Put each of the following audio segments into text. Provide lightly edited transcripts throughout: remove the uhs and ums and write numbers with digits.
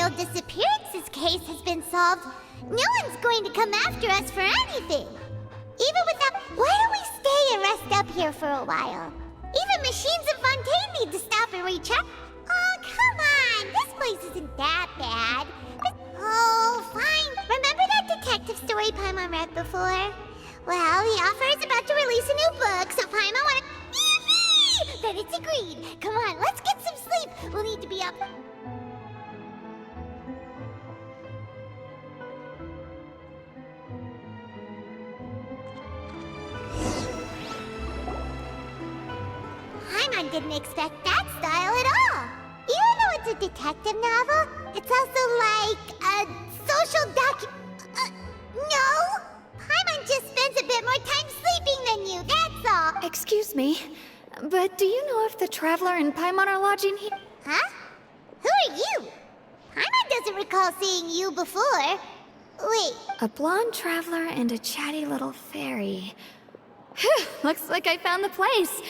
failed disappearances case has been solved, no one's going to come after us for anything. Even without... Why don't we stay and rest up here for a while? Even machines in Fontaine need to stop and recheck. Oh, come on! This place isn't that bad. Oh, fine. Remember that detective story Paimon read before? Well, the author is about to release a new book, so Paimon wanted... Then it's agreed. Come on, let's get some sleep. We'll need to be up... Paimon didn't expect that style at all. Even though it's a detective novel, it's also like a social no! Paimon just spends a bit more time sleeping than you, that's all. Excuse me, but do you know if the Traveler and Paimon are lodging here? Huh? Who are you? Paimon doesn't recall seeing you before. Wait. A blonde traveler and a chatty little fairy. Whew, looks like I found the place.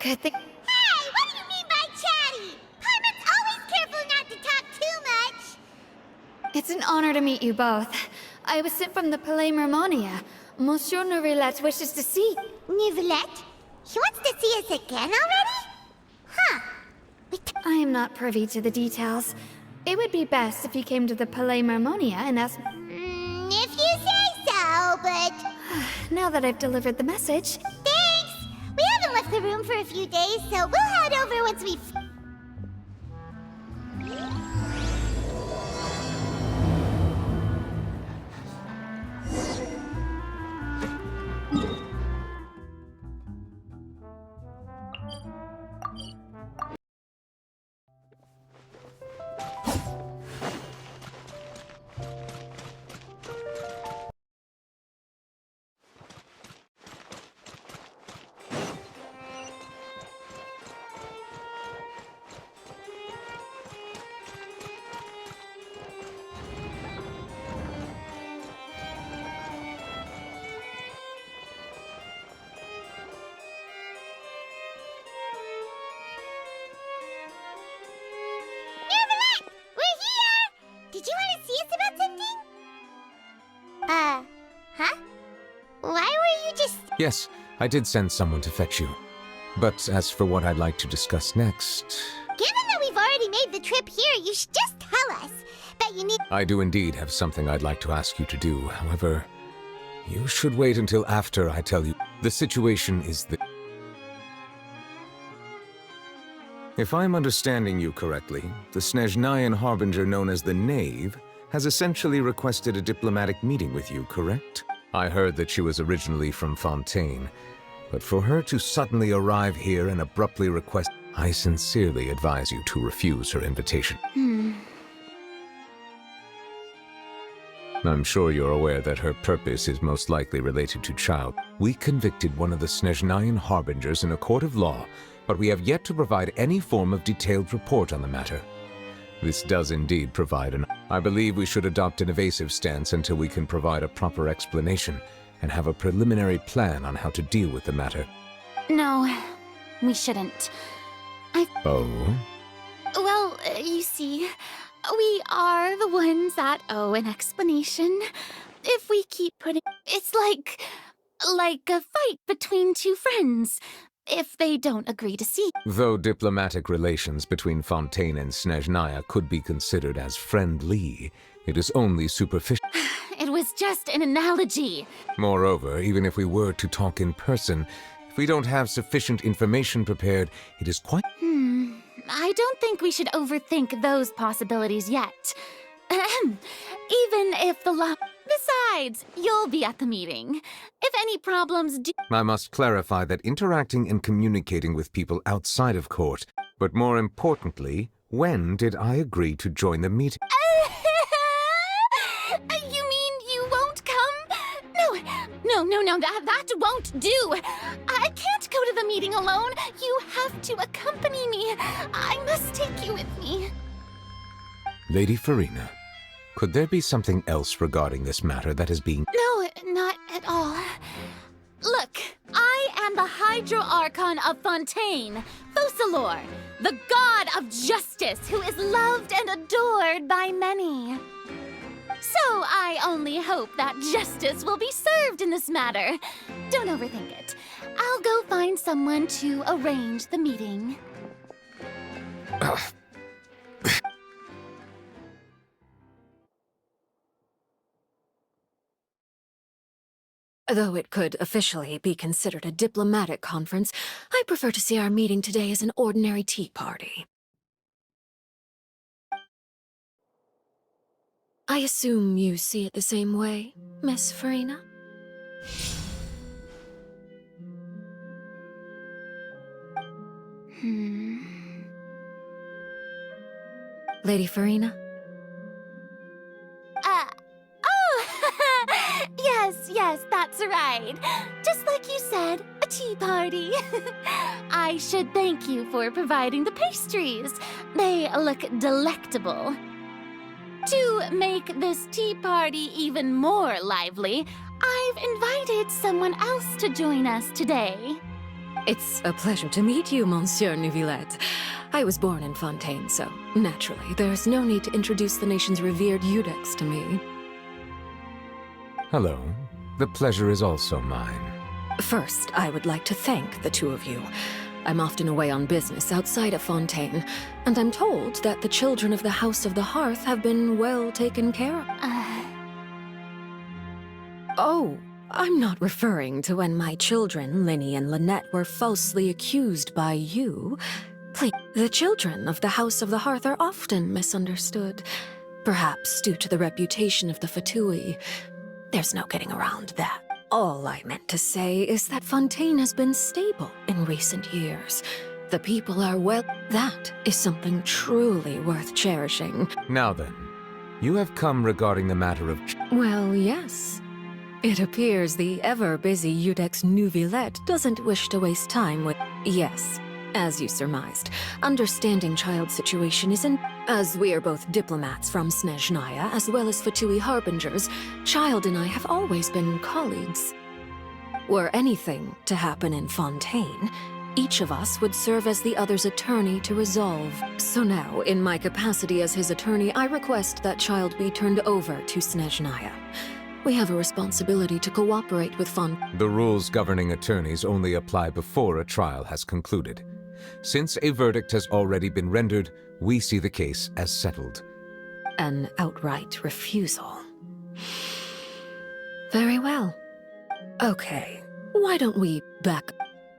Good thing. Hey, what do you mean by chatty? Paimon's always careful not to talk too much. It's an honor to meet you both. I was sent from the Palais Mermonia. Monsieur Neuvillette wishes to see... Neuvillette? He wants to see us again already? Huh. I am not privy to the details. It would be best if you came to the Palais Mermonia and asked... if you say so, but... Now that I've delivered the message... Thanks! We haven't left the room for a few days, so we'll head over once we've... Did you want to see us about something? Huh? Why were you just... Yes, I did send someone to fetch you. But as for what I'd like to discuss next... Given that we've already made the trip here, you should just tell us. Bet you need... I do indeed have something I'd like to ask you to do. However, you should wait until after I tell you. The situation is the... If I'm understanding you correctly, the Snezhnayan Harbinger known as the Knave has essentially requested a diplomatic meeting with you, correct? I heard that she was originally from Fontaine, but for her to suddenly arrive here and abruptly request... I sincerely advise you to refuse her invitation. I'm sure you're aware that her purpose is most likely related to child. We convicted one of the Snezhnayan Harbingers in a court of law, but we have yet to provide any form of detailed report on the matter. This does indeed provide an... I believe we should adopt an evasive stance until we can provide a proper explanation and have a preliminary plan on how to deal with the matter. No, we shouldn't. Oh? Well, you see, we are the ones that owe an explanation. If we keep putting... It's like a fight between two friends. If they don't agree to see. Though diplomatic relations between Fontaine and Snezhnaya could be considered as friendly, it is only superficial. It was just an analogy. Moreover, even if we were to talk in person, if we don't have sufficient information prepared, it is quite... I don't think we should overthink those possibilities yet. Even if the law... Besides, you'll be at the meeting. If any problems do... I must clarify that interacting and communicating with people outside of court, but more importantly, when did I agree to join the meeting? You mean you won't come? No, that won't do. I can't go to the meeting alone. You have to accompany me. I must take you with me. Lady Farina, could there be something else regarding this matter that is being... No, not at all. Look, I am the High Hydro-Archon of Fontaine, Focalor, the god of justice who is loved and adored by many. So I only hope that justice will be served in this matter. Don't overthink it. I'll go find someone to arrange the meeting. Though it could officially be considered a diplomatic conference, I prefer to see our meeting today as an ordinary tea party. I assume you see it the same way, Miss Farina? Lady Farina? Yes, that's right. Just like you said, a tea party. I should thank you for providing the pastries. They look delectable. To make this tea party even more lively, I've invited someone else to join us today. It's a pleasure to meet you, Monsieur Neuvillette. I was born in Fontaine, so naturally, there's no need to introduce the nation's revered Eudex to me. Hello. The pleasure is also mine. First, I would like to thank the two of you. I'm often away on business outside of Fontaine, and I'm told that the children of the House of the Hearth have been well taken care of. Oh, I'm not referring to when my children, Linny and Lynette, were falsely accused by you. Please, the children of the House of the Hearth are often misunderstood, perhaps due to the reputation of the Fatui. There's no getting around that. All I meant to say is that Fontaine has been stable in recent years. The people are well. That is something truly worth cherishing. Now then, you have come regarding the matter of... Well, yes. It appears the ever-busy Eudex Neuvillette doesn't wish to waste time with... Yes, as you surmised, understanding child's situation isn't... As we are both diplomats from Snezhnaya, as well as Fatui harbingers, Child and I have always been colleagues. Were anything to happen in Fontaine, each of us would serve as the other's attorney to resolve. So now, in my capacity as his attorney, I request that Child be turned over to Snezhnaya. We have a responsibility to cooperate with Fontaine. The rules governing attorneys only apply before a trial has concluded. Since a verdict has already been rendered, we see the case as settled. An outright refusal. Very well. Okay, why don't we back...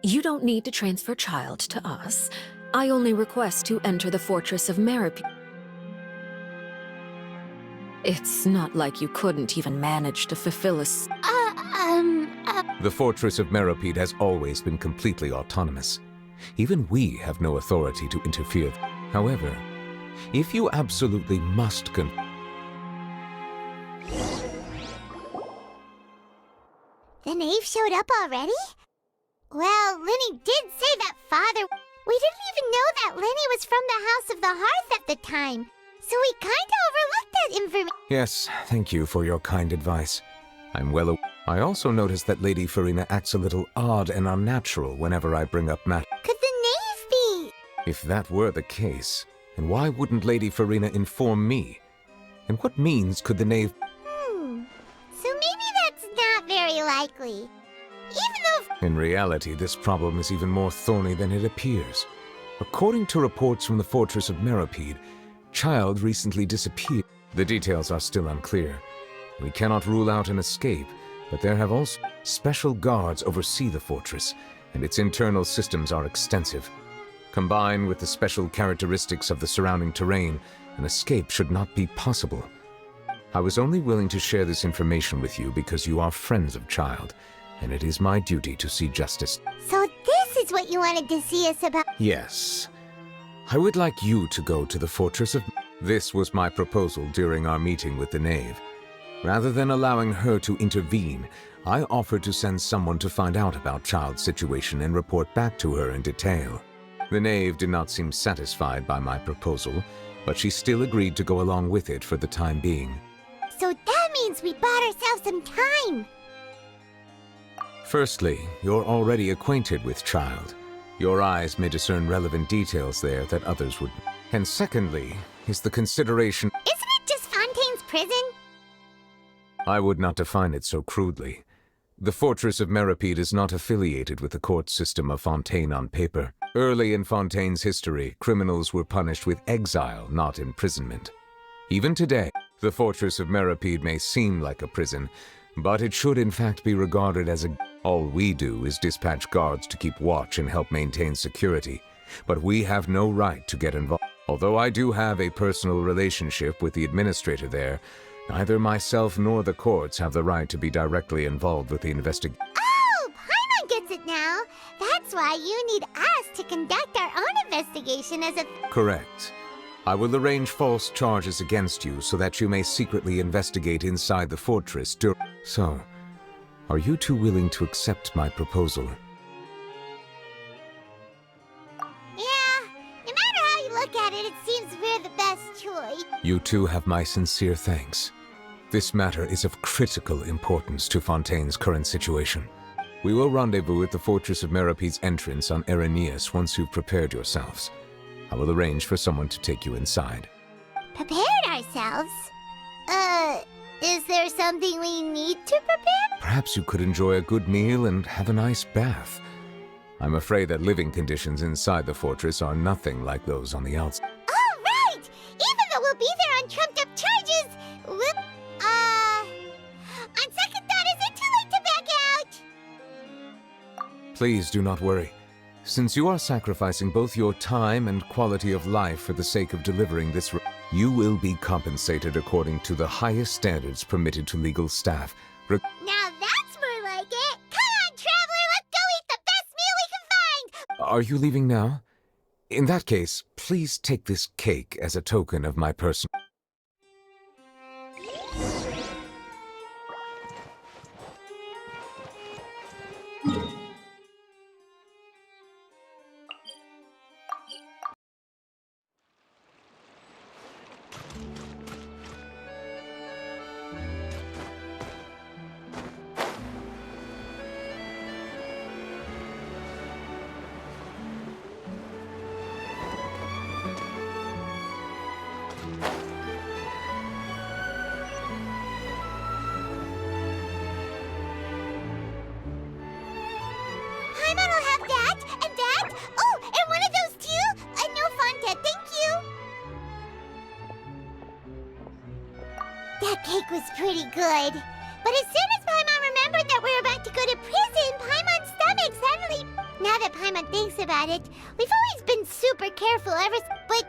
You don't need to transfer Child to us. I only request to enter the fortress of Meripede. It's not like you couldn't even manage to fulfill a... The fortress of Meripede has always been completely autonomous. Even we have no authority to interfere. However, if you absolutely must The knave showed up already? Well, Linny did say that father... We didn't even know that Linny was from the House of the Hearth at the time, so we kinda overlooked that information. Yes, thank you for your kind advice. I'm well aware. I also noticed that Lady Farina acts a little odd and unnatural whenever I bring up matters. Could the knave be? If that were the case, then why wouldn't Lady Farina inform me? And what means could the knave... So maybe that's not very likely. Even though... In reality, this problem is even more thorny than it appears. According to reports from the fortress of Meripede, Child recently disappeared. The details are still unclear. We cannot rule out an escape, but there have also... Special guards oversee the fortress, and its internal systems are extensive. Combined with the special characteristics of the surrounding terrain, an escape should not be possible. I was only willing to share this information with you because you are friends of Child, and it is my duty to see justice. So this is what you wanted to see us about? Yes. I would like you to go to the fortress of... This was my proposal during our meeting with the knave. Rather than allowing her to intervene, I offered to send someone to find out about Child's situation and report back to her in detail. The knave did not seem satisfied by my proposal, but she still agreed to go along with it for the time being. So that means we bought ourselves some time. Firstly, you're already acquainted with Child. Your eyes may discern relevant details there that others wouldn't. And secondly, is the consideration... Isn't it just Fontaine's prison? I would not define it so crudely. The Fortress of Meripede is not affiliated with the court system of Fontaine on paper. Early in Fontaine's history, criminals were punished with exile, not imprisonment. Even today, the Fortress of Meripede may seem like a prison, but it should in fact be regarded as a... All we do is dispatch guards to keep watch and help maintain security, but we have no right to get involved. Although I do have a personal relationship with the administrator there, neither myself nor the courts have the right to be directly involved with the investigation. Oh, Paimon gets it now. That's why you need us to conduct our own investigation as a... Correct. I will arrange false charges against you so that you may secretly investigate inside the fortress during... So, are you two willing to accept my proposal? Yeah, no matter how you look at it, it seems we're the best choice. You two have my sincere thanks. This matter is of critical importance to Fontaine's current situation. We will rendezvous at the Fortress of Meripede's entrance on Irenaeus once you've prepared yourselves. I will arrange for someone to take you inside. Prepared ourselves? Is there something we need to prepare? Perhaps you could enjoy a good meal and have a nice bath. I'm afraid that living conditions inside the fortress are nothing like those on the outside. Oh, right! Even though we'll be there on trumped-up charges, we'll... On second thought, is it too late to back out? Please do not worry. Since you are sacrificing both your time and quality of life for the sake of delivering this, you will be compensated according to the highest standards permitted to legal staff. Now that's more like it! Come on, traveler, let's go eat the best meal we can find! Are you leaving now? In that case, please take this cake as a token of my personal... Paimon will have that, and that. Oh, and one of those too? No Fonta, thank you. That cake was pretty good. But as soon as Paimon remembered that we were about to go to prison, Paimon's stomach suddenly... Now that Paimon thinks about it, we've always been super careful but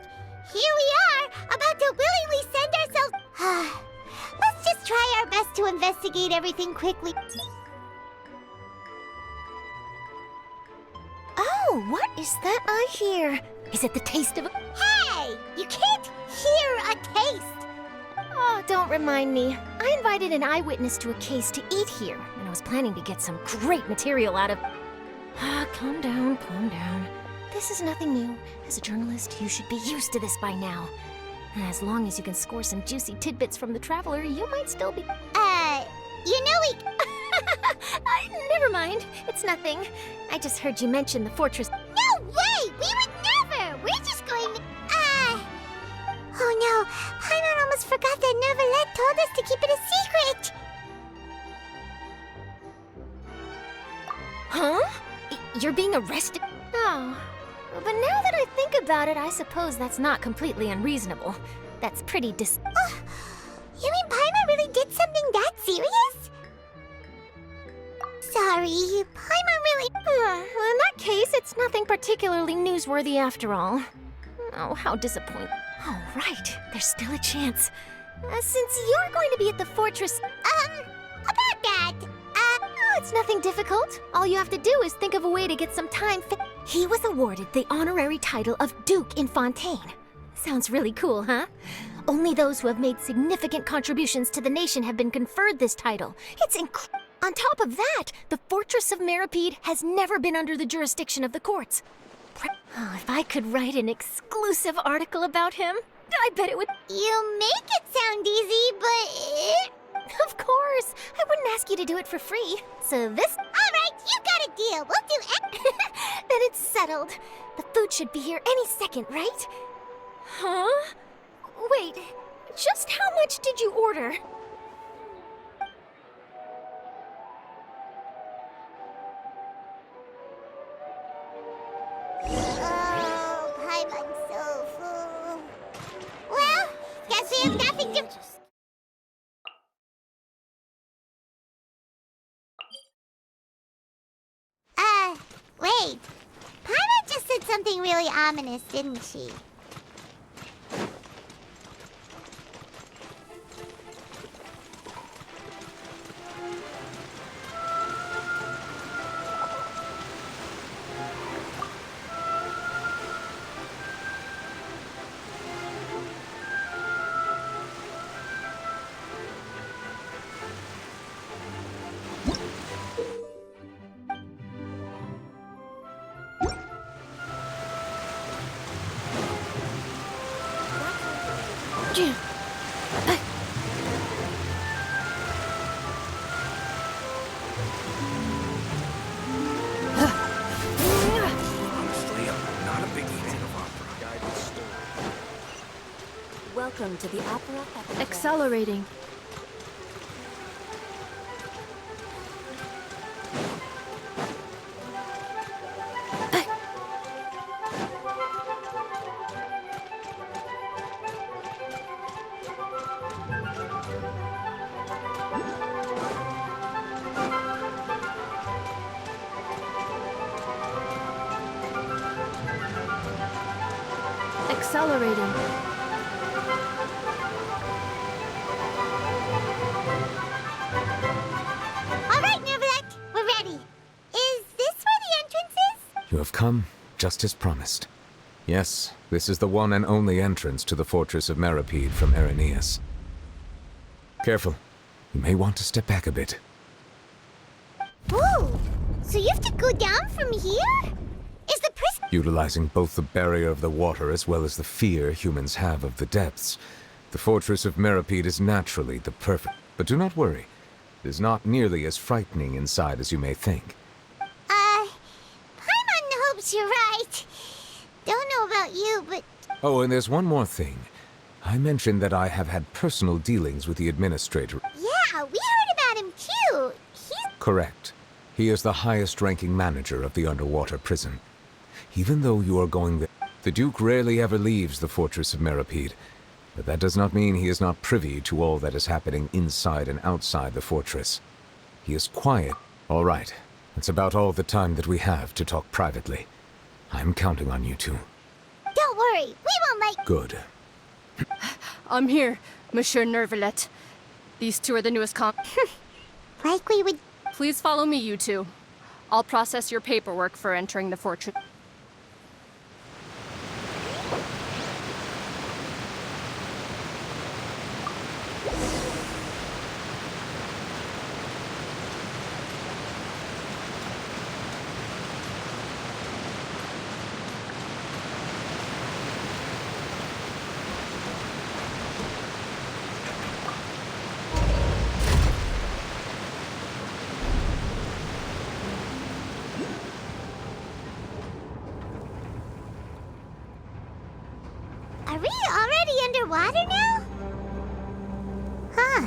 here we are, about to willingly send ourselves... Let's just try our best to investigate everything quickly. Oh, what is that I hear? Is it the taste of a... Hey! You can't hear a taste! Oh, don't remind me. I invited an eyewitness to a case to eat here, and I was planning to get some great material out of... calm down, calm down. This is nothing new. As a journalist, you should be used to this by now. As long as you can score some juicy tidbits from the Traveler, you might still be... You know we... Never mind. It's nothing. I just heard you mention the fortress. No way! We would never! We're just going to... Oh no! Paimon almost forgot that Neuvillette told us to keep it a secret! Huh? You're being arrested? Oh. But now that I think about it, I suppose that's not completely unreasonable. That's pretty You mean Paimon really did something that serious? Sorry, Paimon really... Well, in that case, it's nothing particularly newsworthy after all. Oh, how disappointing. Oh, right. There's still a chance. Since you're going to be at the fortress... About that, Oh, it's nothing difficult. All you have to do is think of a way to get some time He was awarded the honorary title of Duke in Fontaine. Sounds really cool, huh? Only those who have made significant contributions to the nation have been conferred this title. It's On top of that, the Fortress of Meripede has never been under the jurisdiction of the courts. Oh, if I could write an exclusive article about him, I bet it would... you make it sound easy, but... Of course! I wouldn't ask you to do it for free. So this... Alright, deal. We'll do Then it's settled. The food should be here any second, right? Huh? Wait, just how much did you order? Oh, Paimon's so full. Well, guess we have nothing to... Wait. Paimon just said something really ominous, didn't she? Honestly, I'm not a big fan of opera. Guided story. Welcome to the opera at the Accelerating. Accelerating. All right, Neverlet, we're ready. Is this where the entrance is? You have come, just as promised. Yes, this is the one and only entrance to the fortress of Meripede from Irenaeus. Careful. You may want to step back a bit. Ooh, so you have to go down from here? Is the prison... Utilizing both the barrier of the water as well as the fear humans have of the depths, the fortress of Meripede is naturally the perfect... But do not worry. It is not nearly as frightening inside as you may think. Paimon hopes you're right. Don't know about you, but... Oh, and there's one more thing. I mentioned that I have had personal dealings with the administrator. Yeah, we heard about him too. He's... Correct. He is the highest-ranking manager of the underwater prison. Even though you are going there, the Duke rarely ever leaves the fortress of Meripede. But that does not mean he is not privy to all that is happening inside and outside the fortress. He is quiet. All right. That's about all the time that we have to talk privately. I'm counting on you two. Don't worry, we won't let... Good. I'm here, Monsieur Nervalet. These two are the newest Like we would... Please follow me, you two. I'll process your paperwork for entering the fortress. Are we already underwater now? Huh.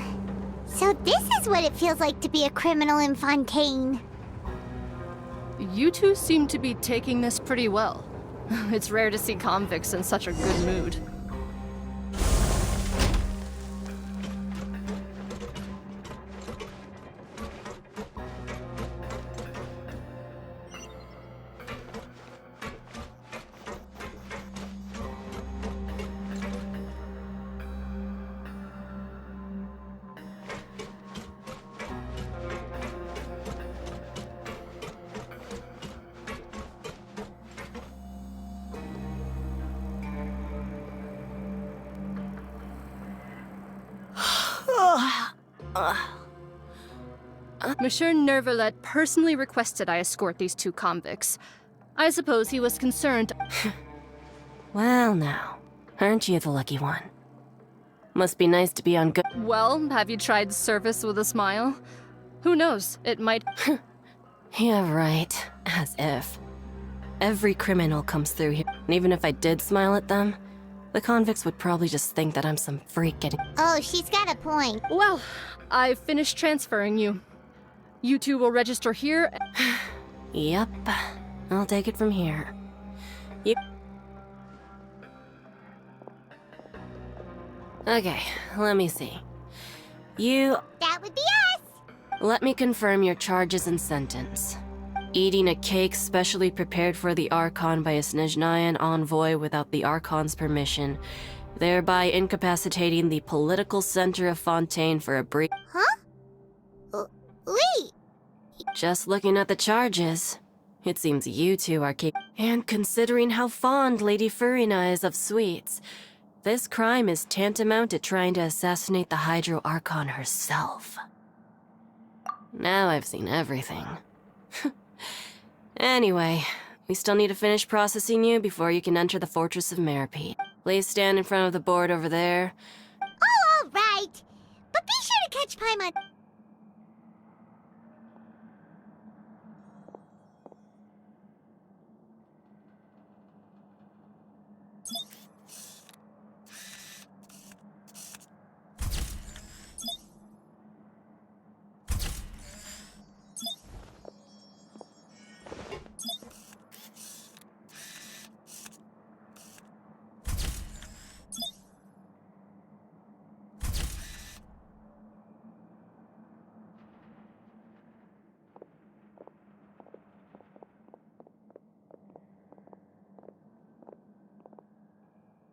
So this is what it feels like to be a criminal in Fontaine. You two seem to be taking this pretty well. It's rare to see convicts in such a good mood. Monsieur Nervalet personally requested I escort these two convicts. I suppose he was concerned. Well, now, aren't you the lucky one? Must be nice to be on good. Well, have you tried service with a smile? Who knows, it might... Yeah, right. As if. Every criminal comes through here. And even if I did smile at them, the convicts would probably just think that I'm some freak getting... Oh, she's got a point. Well, I've finished transferring you. You two will register here. Yep. I'll take it from here. You... Okay, let me see. That would be us! Let me confirm your charges and sentence. Eating a cake specially prepared for the Archon by a Snezhnayan envoy without the Archon's permission, thereby incapacitating the political center of Fontaine for a brief... Huh? Wait! Just looking at the charges, it seems you two are And considering how fond Lady Furina is of sweets, this crime is tantamount to trying to assassinate the Hydro Archon herself. Now I've seen everything. Anyway, we still need to finish processing you before you can enter the Fortress of Meripede. Please stand in front of the board over there. Oh, all right! But be sure to catch Paimon.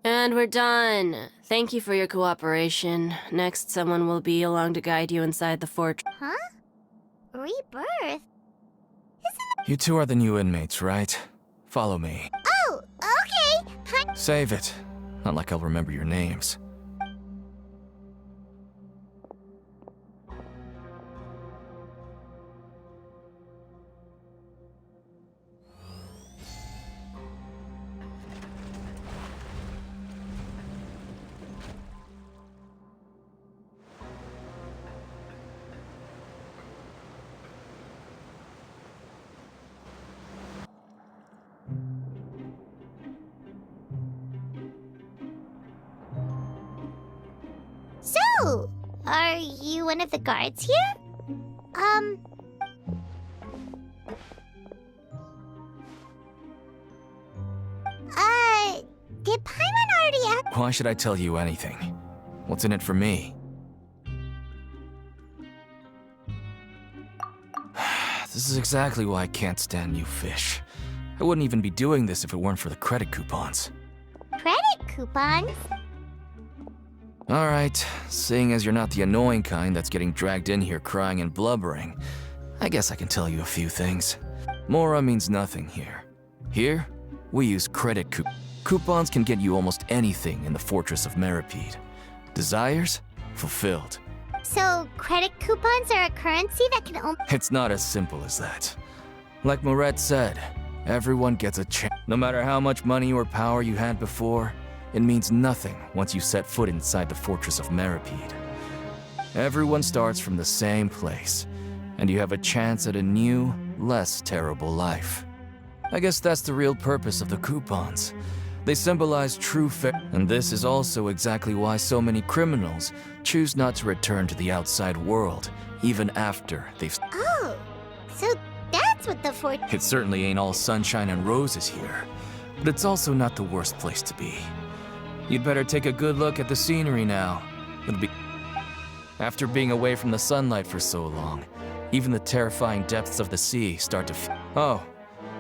And we're done. Thank you for your cooperation. Next, someone will be along to guide you inside the fortress. Huh? Rebirth? You two are the new inmates, right? Follow me. Oh, okay! Hi. Save it. Not like I'll remember your names. So, are you one of the guards here? Did Paimon already ask? Why should I tell you anything? What's in it for me? This is exactly why I can't stand you fish. I wouldn't even be doing this if it weren't for the credit coupons. Credit coupons? Alright, seeing as you're not the annoying kind that's getting dragged in here crying and blubbering, I guess I can tell you a few things. Mora means nothing here. Here, we use credit coupons. Coupons can get you almost anything in the Fortress of Meripede. Desires? Fulfilled. So, credit coupons are a currency that can only... It's not as simple as that. Like Moret said, everyone gets a chance. No matter how much money or power you had before, it means nothing once you set foot inside the Fortress of Meripede. Everyone starts from the same place, and you have a chance at a new, less terrible life. I guess that's the real purpose of the coupons. They symbolize true fair, and this is also exactly why so many criminals choose not to return to the outside world, even after they've... Oh, so that's what the fort... It certainly ain't all sunshine and roses here, but it's also not the worst place to be. You'd better take a good look at the scenery now. It'll be... After being away from the sunlight for so long, even the terrifying depths of the sea start to Oh,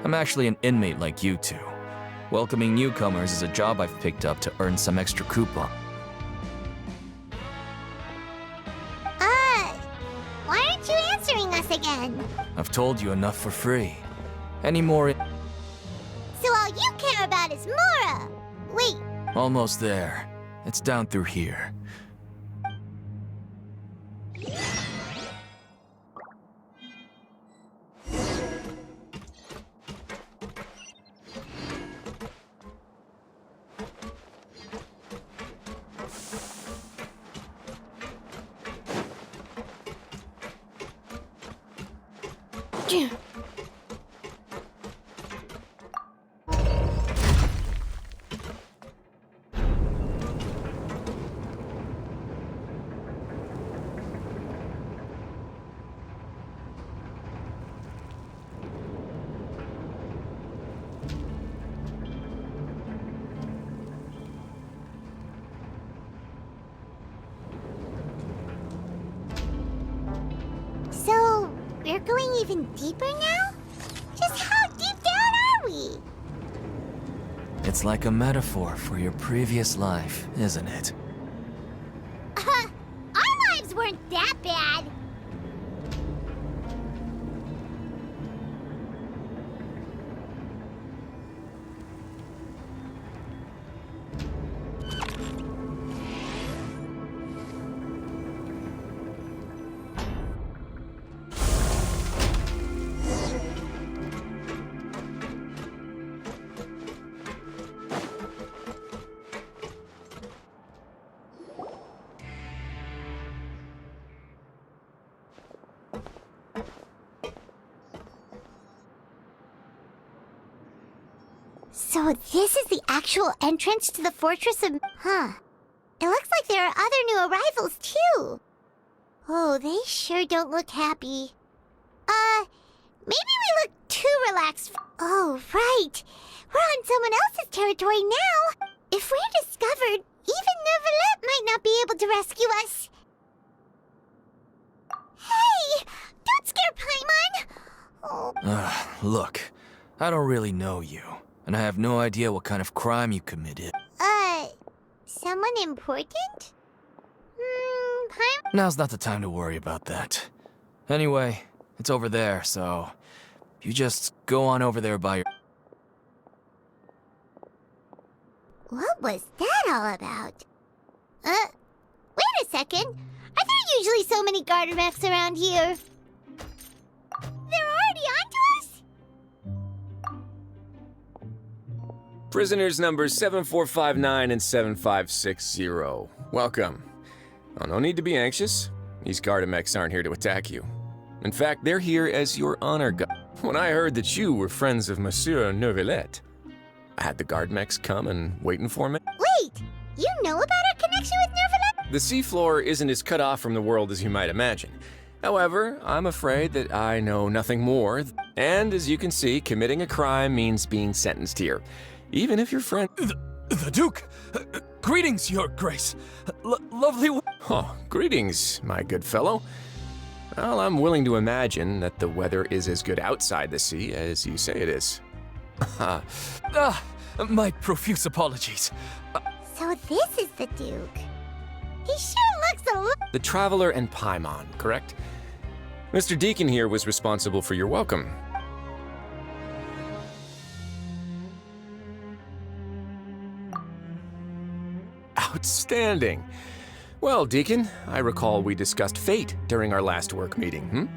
I'm actually an inmate like you two. Welcoming newcomers is a job I've picked up to earn some extra coupon. Why aren't you answering us again? I've told you enough for free. Any more So all you care about is Mora! Wait, Almost there. It's down through here. we're going even deeper now? Just how deep down are we? It's like a metaphor for your previous life, isn't it? Our lives weren't that bad. So this is the actual entrance to the Fortress of... Huh. It looks like there are other new arrivals, too. Oh, they sure don't look happy. Maybe we look too relaxed. Oh, right. We're on someone else's territory now. If we're discovered, even Neuvillette might not be able to rescue us. Hey! Don't scare Paimon! Oh. Look, I don't really know you, and I have no idea what kind of crime you committed. Someone important? Paimon? Now's not the time to worry about that. Anyway, it's over there, so you just go on over there by your... What was that all about? Wait a second. Are there usually so many Gardermechs around here? They're already onto us? Prisoners numbers 7459 and 7560. Welcome. Oh, no need to be anxious. These Gardermechs aren't here to attack you. In fact, they're here as your honor guard. When I heard that you were friends of Monsieur Neuvillette, I had the Gardermechs come and waiting for me. Wait! You know about our connection with Neuvillette? The seafloor isn't as cut off from the world as you might imagine. However, I'm afraid that I know nothing more. And as you can see, committing a crime means being sentenced here. Even if your friend... The Duke! Greetings, Your Grace! Lovely... Oh, greetings, my good fellow. Well, I'm willing to imagine that the weather is as good outside the sea as you say it is. My profuse apologies. So this is the Duke. He sure looks a lot... The Traveler and Paimon, correct? Mr. Deacon here was responsible for your welcome. Outstanding. Well, Deacon, I recall we discussed fate during our last work meeting,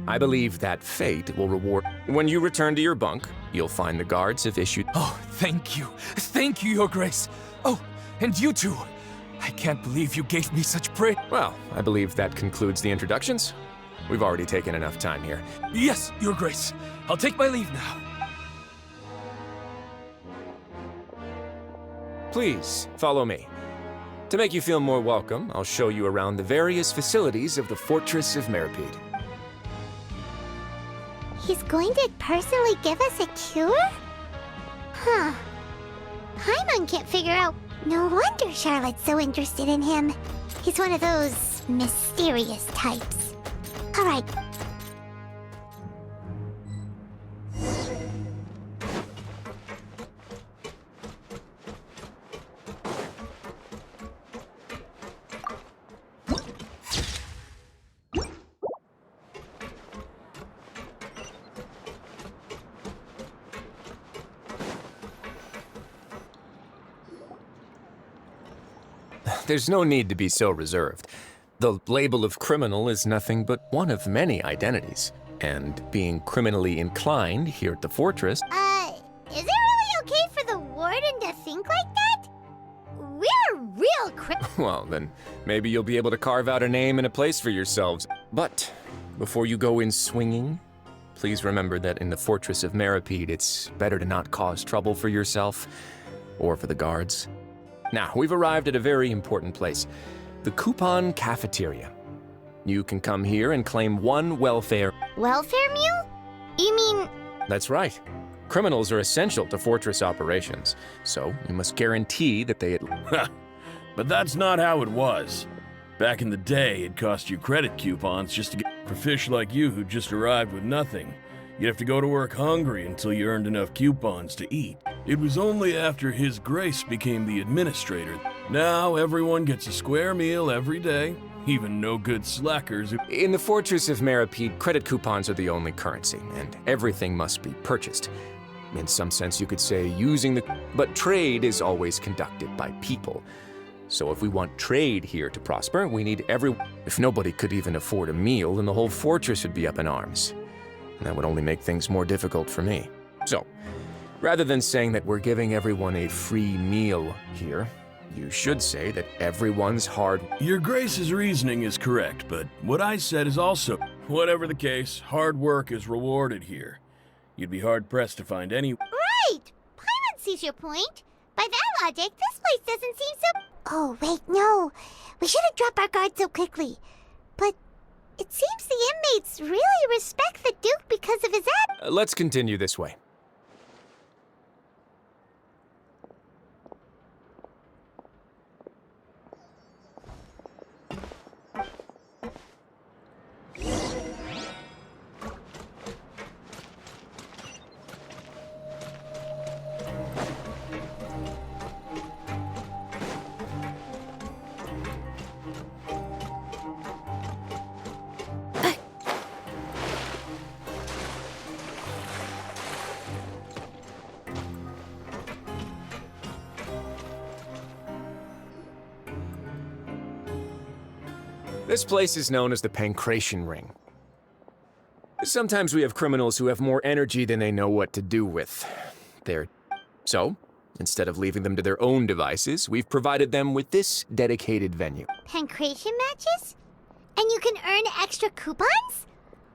I believe that fate will reward... When you return to your bunk, you'll find the guards have issued... Oh, thank you. Thank you, Your Grace. Oh, and you too. I can't believe you gave me such praise. Well, I believe that concludes the introductions. We've already taken enough time here. Yes, Your Grace. I'll take my leave now. Please, follow me. To make you feel more welcome, I'll show you around the various facilities of the Fortress of Meripede. He's going to personally give us a cure? Huh. Paimon can't figure out... No wonder Charlotte's so interested in him. He's one of those mysterious types. All right. There's no need to be so reserved. The label of criminal is nothing but one of many identities. And being criminally inclined here at the fortress... Is it really okay for the warden to think like that? We're real Well, then, maybe you'll be able to carve out a name and a place for yourselves. But, before you go in swinging, please remember that in the Fortress of Meripede, it's better to not cause trouble for yourself or for the guards. Now, we've arrived at a very important place, the Coupon Cafeteria. You can come here and claim one welfare... Welfare mule? You mean... That's right. Criminals are essential to fortress operations, so we must guarantee that they... But that's not how it was. Back in the day, it cost you credit coupons just to get for fish like you who just arrived with nothing. You'd have to go to work hungry until you earned enough coupons to eat. It was only after His Grace became the administrator. Now everyone gets a square meal every day, even no-good slackers who... In the Fortress of Meripede, credit coupons are the only currency, and everything must be purchased. In some sense, you could say using the... But trade is always conducted by people. So if we want trade here to prosper, we need everyone. If nobody could even afford a meal, then the whole fortress would be up in arms. And that would only make things more difficult for me. So, rather than saying that we're giving everyone a free meal here, you should say that everyone's hard... Your Grace's reasoning is correct, but what I said is also... Whatever the case, hard work is rewarded here. You'd be hard-pressed to find any... Right! Paimon sees your point. By that logic, this place doesn't seem so... Oh, wait, no. We shouldn't drop our guard so quickly. But it seems the inmates really respect the Duke because of his Let's continue this way. This place is known as the Pancration Ring. Sometimes we have criminals who have more energy than they know what to do with. So, instead of leaving them to their own devices, we've provided them with this dedicated venue. pancration matches? And you can earn extra coupons?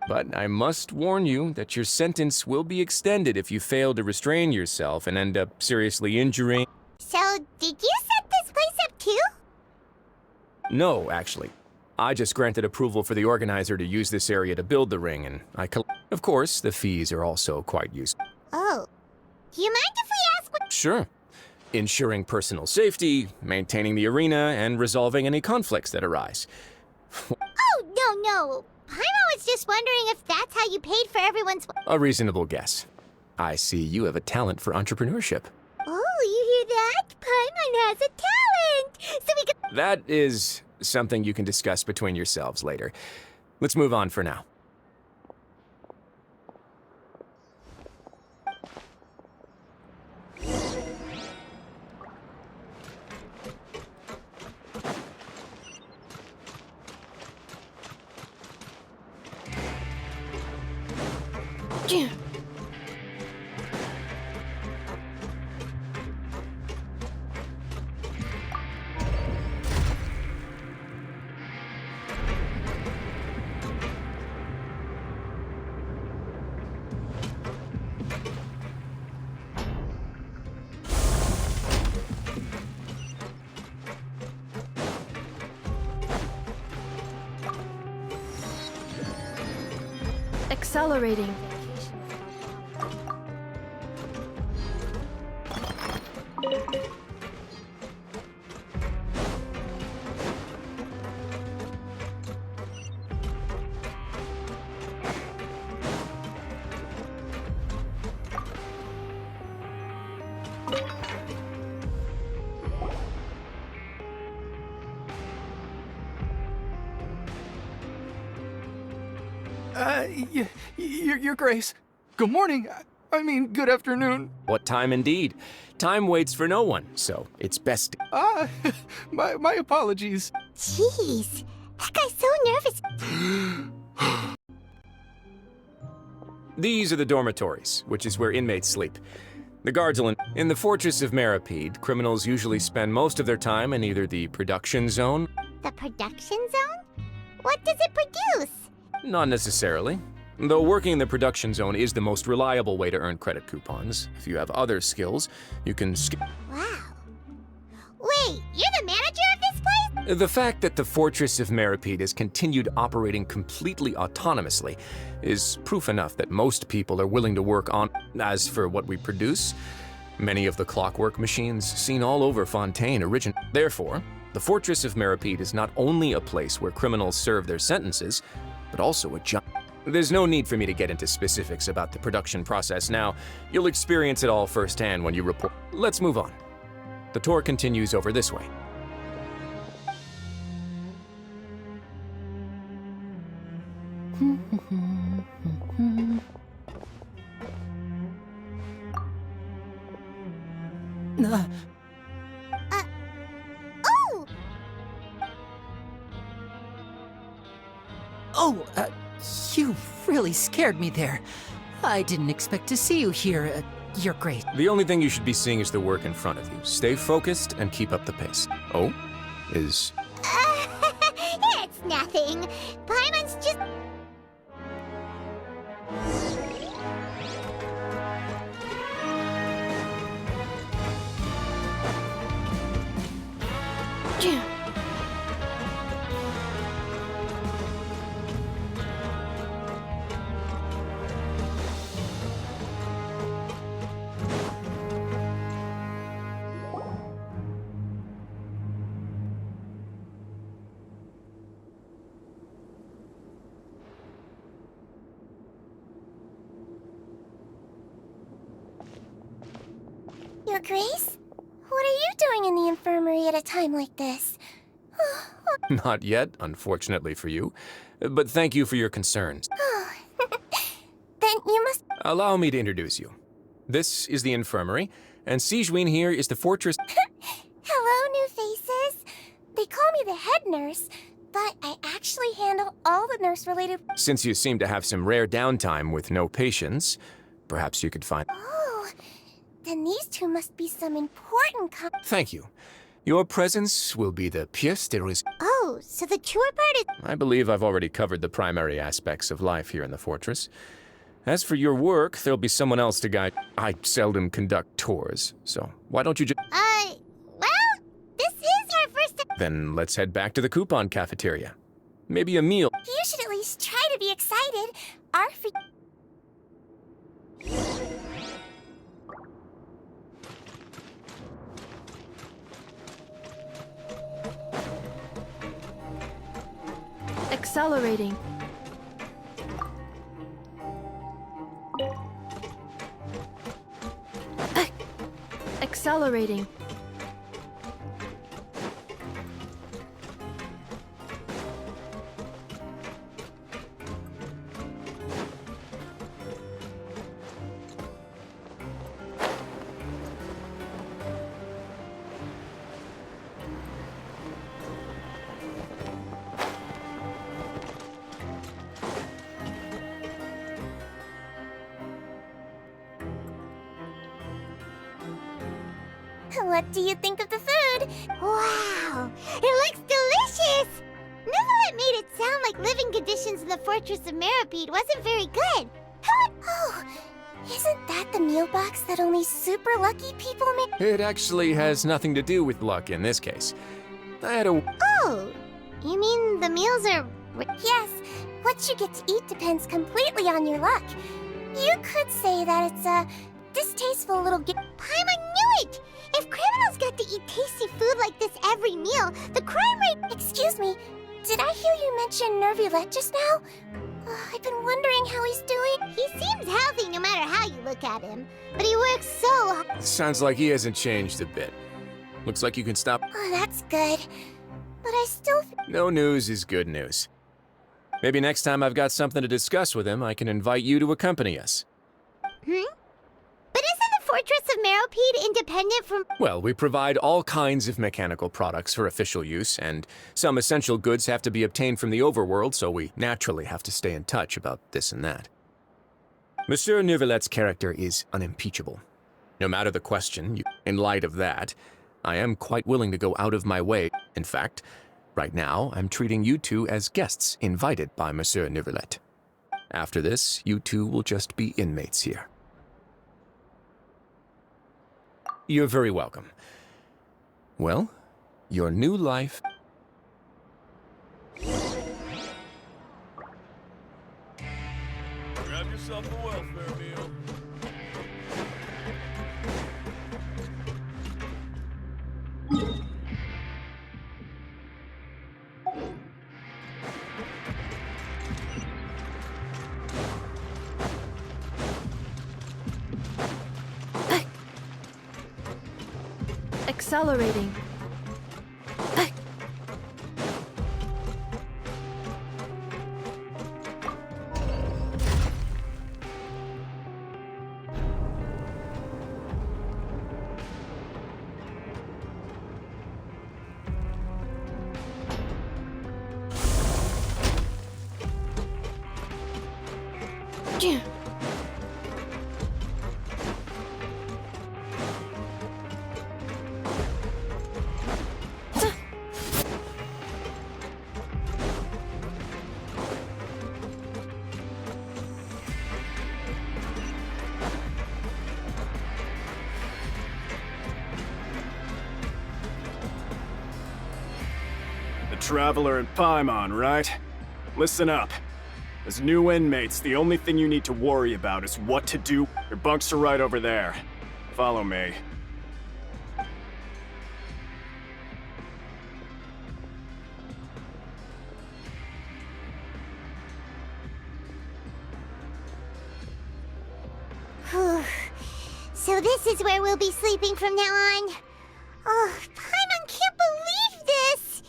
But I must warn you that your sentence will be extended if you fail to restrain yourself and end up seriously injuring... So, did you set this place up too? No, actually. I just granted approval for the organizer to use this area to build the ring, and Of course, the fees are also quite useful. Oh. Do you mind if we ask what... Sure. Ensuring personal safety, maintaining the arena, and resolving any conflicts that arise. Oh, no. Paimon was just wondering if that's how you paid for everyone's... A reasonable guess. I see you have a talent for entrepreneurship. Oh, you hear that? Paimon has a talent! So we can... That is something you can discuss between yourselves later. Let's move on for now. Accelerating. Your Grace. Good morning. I mean, good afternoon. What time indeed? Time waits for no one, so it's best. My apologies. Jeez. That guy's so nervous. These are the dormitories, which is where inmates sleep. The guards will... In the Fortress of Meripede, criminals usually spend most of their time in either the production zone... The production zone? What does it produce? Not necessarily. Though working in the production zone is the most reliable way to earn credit coupons. If you have other skills, you can Wow. Wait, you're the manager of this place? The fact that the Fortress of Meripede has continued operating completely autonomously is proof enough that most people are willing to work on... As for what we produce, many of the clockwork machines seen all over Fontaine Therefore, The Fortress of Meripede is not only a place where criminals serve their sentences, but also a giant... There's no need for me to get into specifics about the production process now. You'll experience it all firsthand when you report. Let's move on. The tour continues over this way. Oh! Oh, you really scared me there. I didn't expect to see you here. You're great. The only thing you should be seeing is the work in front of you. Stay focused and keep up the pace. Oh? Is... It's nothing. Paimon's just... Your Grace? What are you doing in the infirmary at a time like this? Not yet, unfortunately for you. But thank you for your concerns. Then you must... Allow me to introduce you. This is the infirmary, and Sijuin here is the fortress... Hello, new faces. They call me the head nurse, but I actually handle all the nurse-related... Since you seem to have some rare downtime with no patients, perhaps you could find... Oh, then these two must be some important Thank you. Your presence will be the pièce de résistance. Oh, so the chore part is... I believe I've already covered the primary aspects of life here in the fortress. As for your work, there'll be someone else to guide. I seldom conduct tours, so why don't you just... Well, this is our first... Then let's head back to the coupon cafeteria. Maybe a meal. You should at least try to be excited. Our... Accelerating. Accelerating. What do you think of the food? Wow, it looks delicious! Neverlet made it sound like living conditions in the Fortress of Meripede wasn't very good. Oh, isn't that the meal box that only super lucky people make? It actually has nothing to do with luck in this case. I had a... Oh, you mean the meals are... Yes, what you get to eat depends completely on your luck. You could say that it's a distasteful little gift. Paimon knew it! If criminals got to eat tasty food like this every meal, the crime rate... Excuse me, did I hear you mention Nervulette just now? I've been wondering how he's doing. He seems healthy no matter how you look at him, but he works so hard. Sounds like he hasn't changed a bit. Looks like you can stop... Oh, that's good. But I still... No news is good news. Maybe next time I've got something to discuss with him, I can invite you to accompany us. But isn't the Fortress of Meripede independent from... Well, we provide all kinds of mechanical products for official use, and some essential goods have to be obtained from the overworld, so we naturally have to stay in touch about this and that. Monsieur Neuvillette's character is unimpeachable. No matter the question, in light of that, I am quite willing to go out of my way. In fact, right now, I'm treating you two as guests invited by Monsieur Neuvillette. After this, you two will just be inmates here. You're very welcome. Well, your new life... Grab yourself a welfare meal. accelerating. The Traveler and Paimon, right? Listen up. As new inmates, the only thing you need to worry about is what to do. Your bunks are right over there. Follow me. Whew. So this is where we'll be sleeping from now on. Oh, Paimon can't believe this!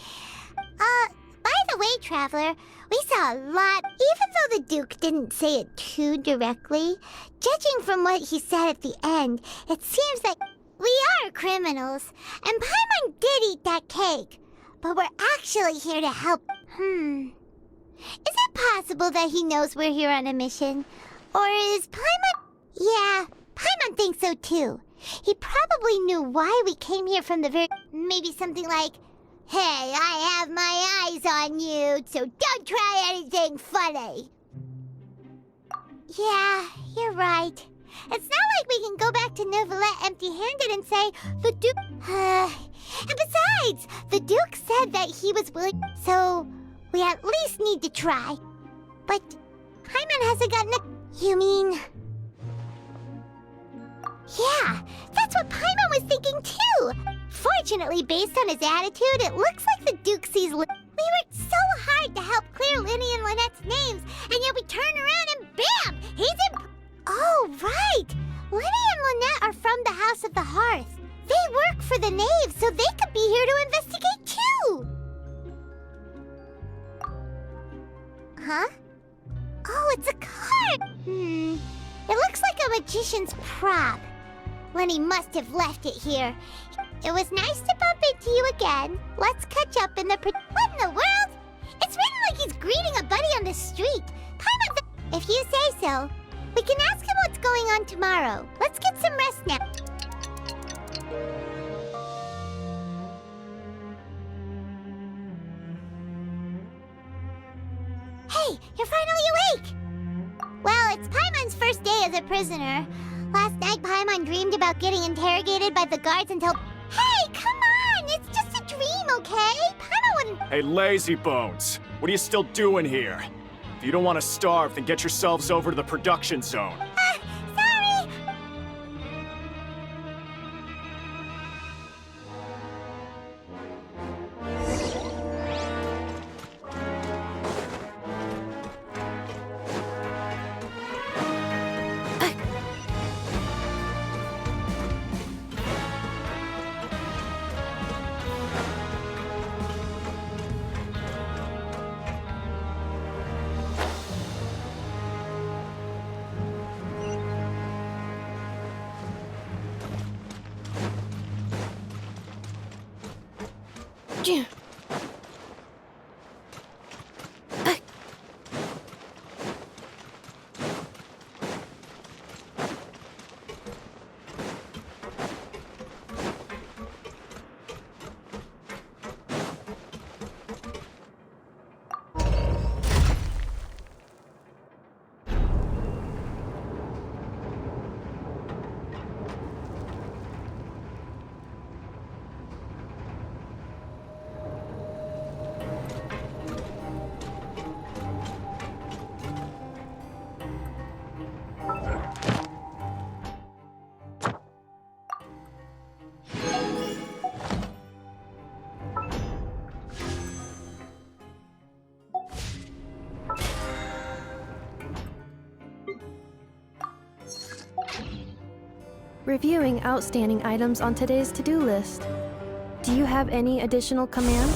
By the way, Traveler, we saw a lot. Even though the Duke didn't say it too directly, judging from what he said at the end, it seems that we are criminals. And Paimon did eat that cake. But we're actually here to help. Is it possible that he knows we're here on a mission? Or is Paimon... Yeah, Paimon thinks so too. He probably knew why we came here from the very... Maybe something like, "Hey, I have my eyes on you, so don't try anything funny." Yeah, you're right. It's not like we can go back to Neuvillette empty-handed and say, the Duke... And besides, the Duke said that he was willing, so we at least need to try. But Paimon hasn't gotten a... You mean... Yeah, that's what Paimon was thinking too! Fortunately, based on his attitude, it looks like the Duke sees... We worked so hard to help clear Linny and Lynette's names, and yet we turn around and BAM! He's in... Oh, right! Linny and Lynette are from the House of the Hearth. They work for the Knave, so they could be here to investigate too! Huh? Oh, it's a card! It looks like a magician's prop. Lenny must have left it here. It was nice to bump into you again. Let's catch up in the... What in the world? It's written like he's greeting a buddy on the street. Paimon's... If you say so. We can ask him what's going on tomorrow. Let's get some rest now. Hey, you're finally awake! Well, it's Paimon's first day as a prisoner. Last night, Paimon dreamed about getting interrogated by the guards until... Hey, come on! It's just a dream, okay? Paimon wouldn't... Hey, lazy bones! What are you still doing here? If you don't want to starve, then get yourselves over to the production zone. Sorry! Reviewing outstanding items on today's to-do list. Do you have any additional commands?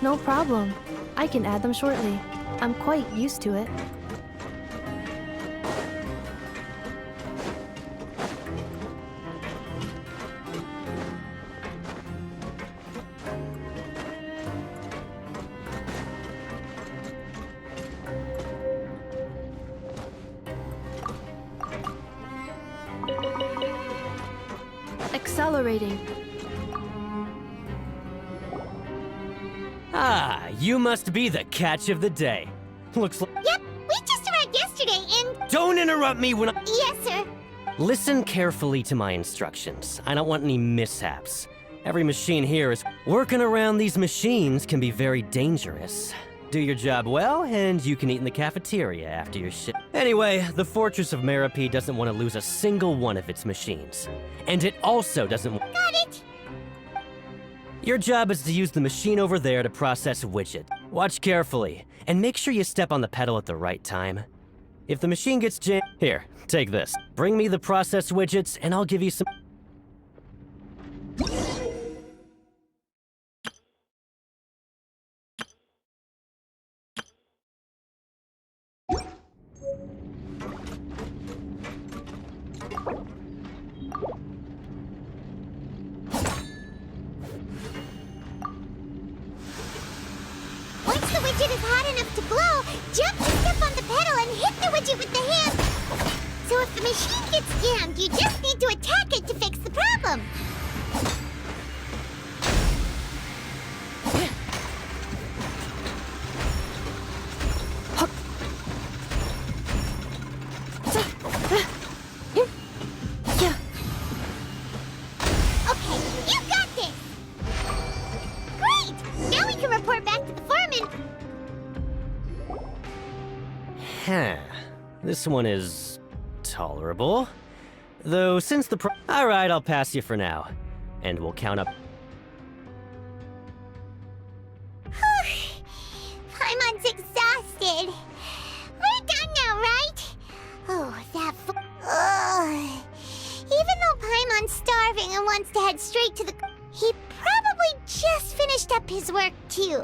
No problem. I can add them shortly. I'm quite used to it. Accelerating. Ah, you must be the catch of the day. Looks like— Yep, we just arrived yesterday and... Don't interrupt me when I— Yes, sir. Listen carefully to my instructions. I don't want any mishaps. Every machine here is— Working around these machines can be very dangerous. Do your job well, and you can eat in the cafeteria after your shit. Anyway, the Fortress of Meropide doesn't want to lose a single one of its machines. And it also doesn't— Got it. Your job is to use the machine over there to process a widget. Watch carefully, and make sure you step on the pedal at the right time. If the machine gets jammed— Here, take this. Bring me the process widgets, and I'll give you some— Once the widget is hot enough to glow, jump to step on the pedal and hit the widget with the hand. So if the machine gets jammed, you just need to attack it to fix the problem. Okay, you got this! Great! Now we can report back to the foreman. Huh. This one is tolerable. Though since the Alright, I'll pass you for now. And we'll count up. Paimon's exhausted. We're done now, right? Oh, that Ugh. Even though Paimon's starving and wants to head straight to the... He probably just finished up his work, too.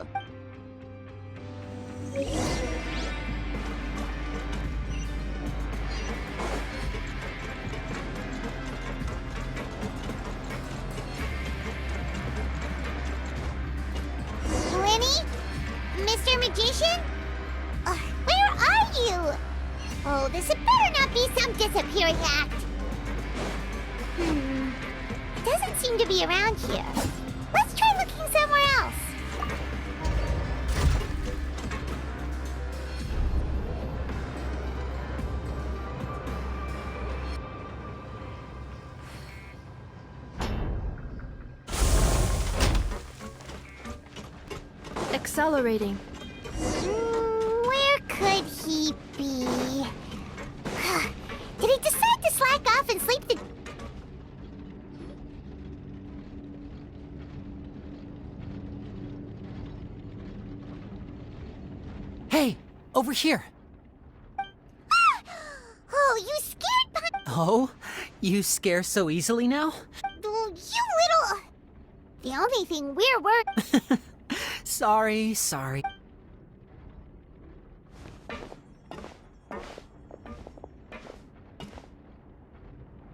Lenny? Mr. Magician? Where are you? Oh, this had better not be some disappearing act. It doesn't seem to be around here. Let's try looking somewhere else. Accelerating. Where could he be? Did he decide to slack off and sleep the... Hey, over here. Oh, you scared Oh, you scare so easily now? You little... The only thing we're worried... Sorry.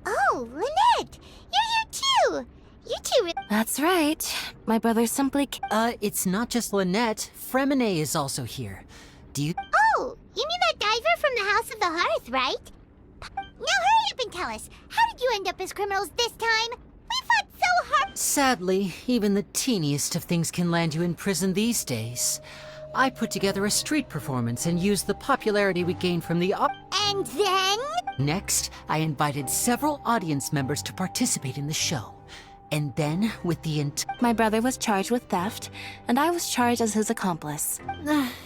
Oh, Lynette! You're here too! You two... That's right. My brother simply... It's not just Lynette. Fremine is also here. Do you... Oh, you mean that diver from the House of the Hearth, right? Now hurry up and tell us, how did you end up as criminals this time? We fought so hard... Sadly, even the teeniest of things can land you in prison these days. I put together a street performance and used the popularity we gained from the And then? Next, I invited several audience members to participate in the show. And then, with the My brother was charged with theft, and I was charged as his accomplice.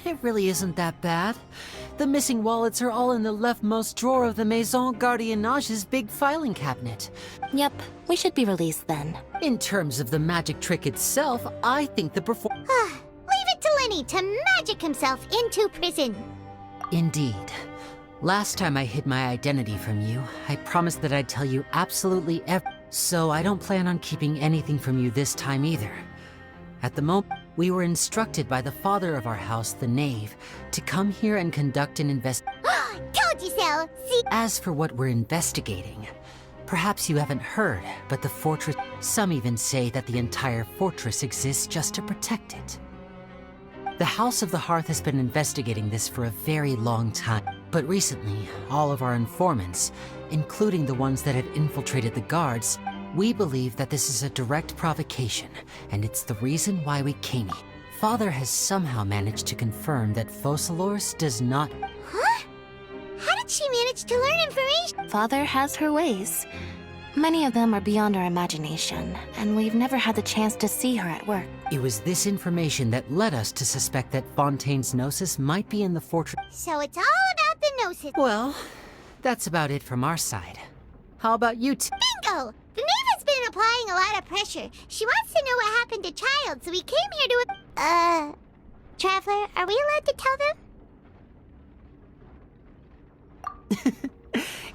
It really isn't that bad. The missing wallets are all in the leftmost drawer of the Maison Gardiennage's big filing cabinet. Yep, we should be released then. In terms of the magic trick itself, I think the Leave it to Lenny to magic himself into prison. Indeed. Last time I hid my identity from you, I promised that I'd tell you absolutely So I don't plan on keeping anything from you this time either. At the moment, we were instructed by the father of our house, the Knave, to come here and conduct an Told you so! See? As for what we're investigating, perhaps you haven't heard, but the fortress... Some even say that the entire fortress exists just to protect it. The House of the Hearth has been investigating this for a very long time. But recently, all of our informants, including the ones that had infiltrated the guards, we believe that this is a direct provocation, and it's the reason why we came here. Father has somehow managed to confirm that Focalors does not... Huh? How did she manage to learn information? Father has her ways. Many of them are beyond our imagination, and we've never had the chance to see her at work. It was this information that led us to suspect that Fontaine's Gnosis might be in the fortress. So it's all about the Gnosis. Well, that's about it from our side. How about you two? Bingo! The Knave has been applying a lot of pressure. She wants to know what happened to Child, so we came here to... Traveler, are we allowed to tell them?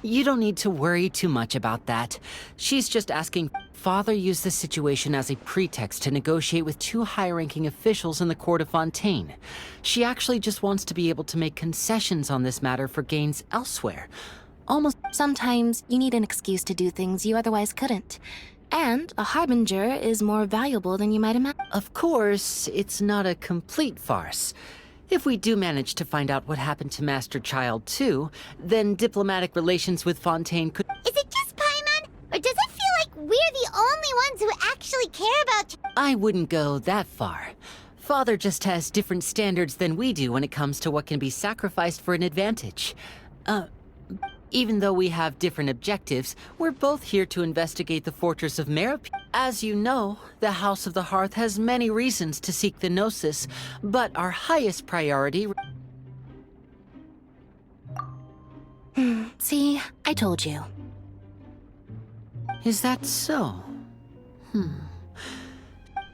You don't need to worry too much about that. She's just asking. Father used the situation as a pretext to negotiate with two high-ranking officials in the court of Fontaine. She actually just wants to be able to make concessions on this matter for gains elsewhere. Almost. Sometimes you need an excuse to do things you otherwise couldn't. And a harbinger is more valuable than you might imagine. Of course, it's not a complete farce. If we do manage to find out what happened to Master Child too, then diplomatic relations with Fontaine could... Is it just Paimon? Or does it feel like we're the only ones who actually care about... I wouldn't go that far. Father just has different standards than we do when it comes to what can be sacrificed for an advantage. Even though we have different objectives, we're both here to investigate the Fortress of Merope. As you know, the House of the Hearth has many reasons to seek the Gnosis, but our highest priority... See, I told you. Is that so?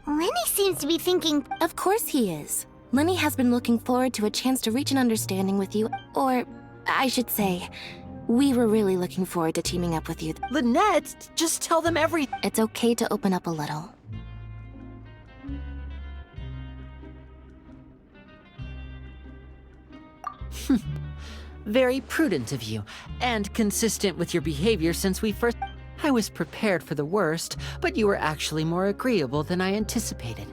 Lenny seems to be thinking... Of course he is. Lenny has been looking forward to a chance to reach an understanding with you, or I should say... We were really looking forward to teaming up with you. Lynette, just tell them everything. It's okay to open up a little. Very prudent of you, and consistent with your behavior since we first... I was prepared for the worst, but you were actually more agreeable than I anticipated.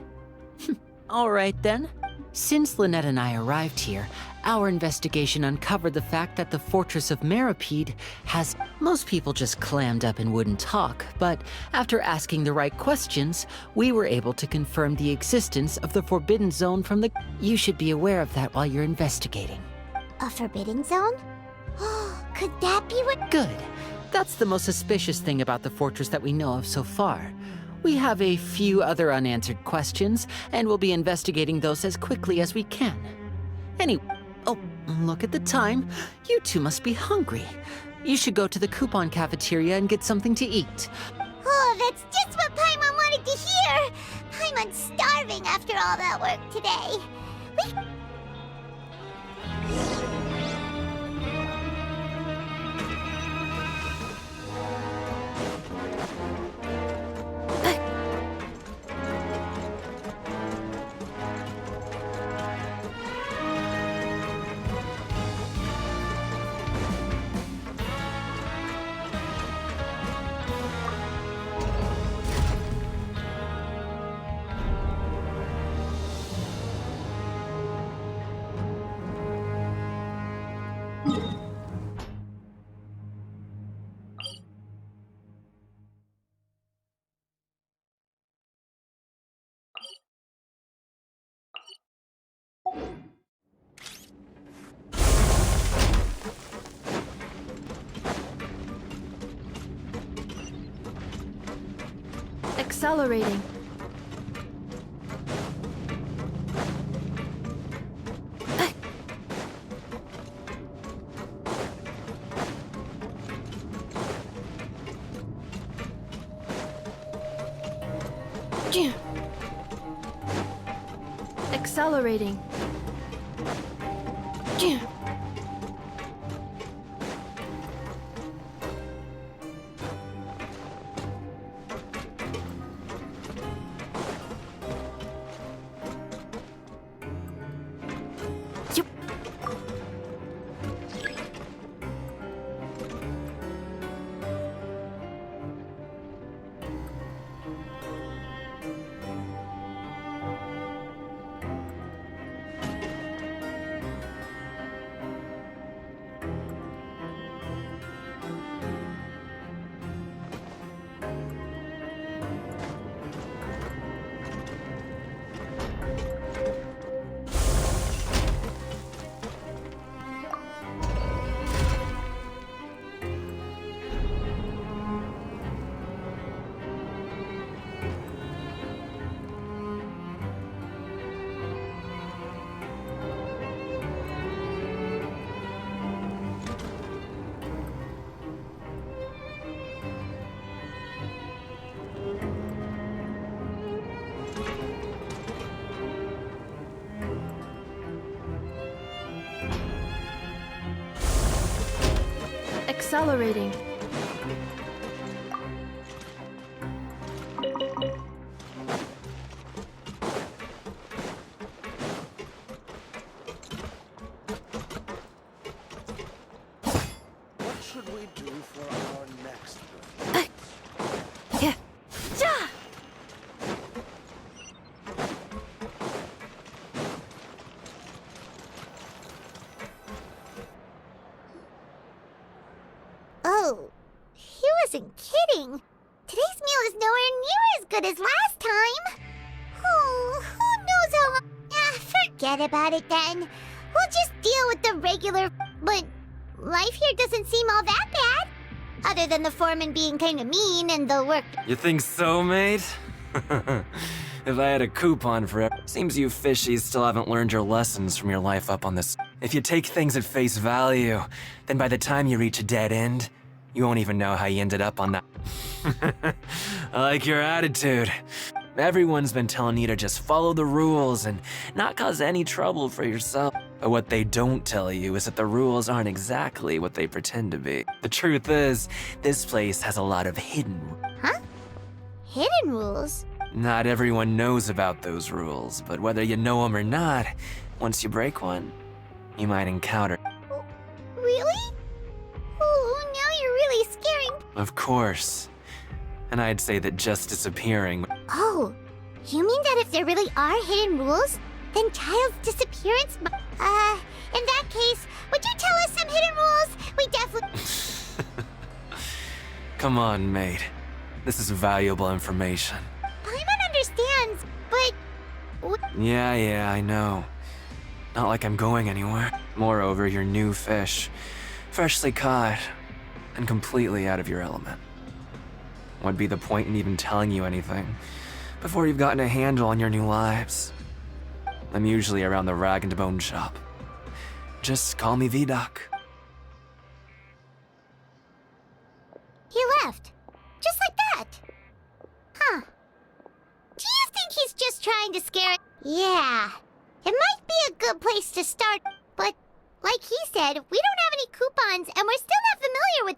All right then. Since Lynette and I arrived here, our investigation uncovered the fact that the Fortress of Meropide has... Most people just clammed up and wouldn't talk, but after asking the right questions, we were able to confirm the existence of the Forbidden Zone from the... You should be aware of that while you're investigating. A Forbidden Zone? Could that be what... Good. That's the most suspicious thing about the fortress that we know of so far. We have a few other unanswered questions, and we'll be investigating those as quickly as we can. Anyway, oh, look at the time. You two must be hungry. You should go to the coupon cafeteria and get something to eat. Oh, that's just what Paimon wanted to hear! Paimon's starving after all that work today. Accelerating. Accelerating. accelerating. What should we do for our next Oh, he wasn't kidding. Today's meal is nowhere near as good as last time. Oh, who knows how long... forget about it then. We'll just deal with the regular... But life here doesn't seem all that bad. Other than the foreman being kinda mean and the work... You think so, mate? If I had a coupon for it, seems you fishies still haven't learned your lessons from your life up on this. If you take things at face value, then by the time you reach a dead end, you won't even know how you ended up on that. I like your attitude. Everyone's been telling you to just follow the rules and not cause any trouble for yourself. But what they don't tell you is that the rules aren't exactly what they pretend to be. The truth is, this place has a lot of hidden rules. Huh? Hidden rules? Not everyone knows about those rules, but whether you know them or not, once you break one, you might encounter. Really? Oh, now you're really scaring... Of course. And I'd say that just disappearing. Oh, you mean that if there really are hidden rules, then child's disappearance... in that case, would you tell us some hidden rules? We definitely... Come on, mate. This is valuable information. Paimon understands, but... Yeah, I know. Not like I'm going anywhere. Moreover, you're new fish. Freshly caught. And completely out of your element. What'd be the point in even telling you anything before you've gotten a handle on your new lives? I'm usually around the rag and bone shop. Just call me V-Doc. He left. Just like that. Huh. Do you think he's just trying to scare it? Yeah. It might be a good place to start, but like he said, we don't have any coupons and we're still not familiar with...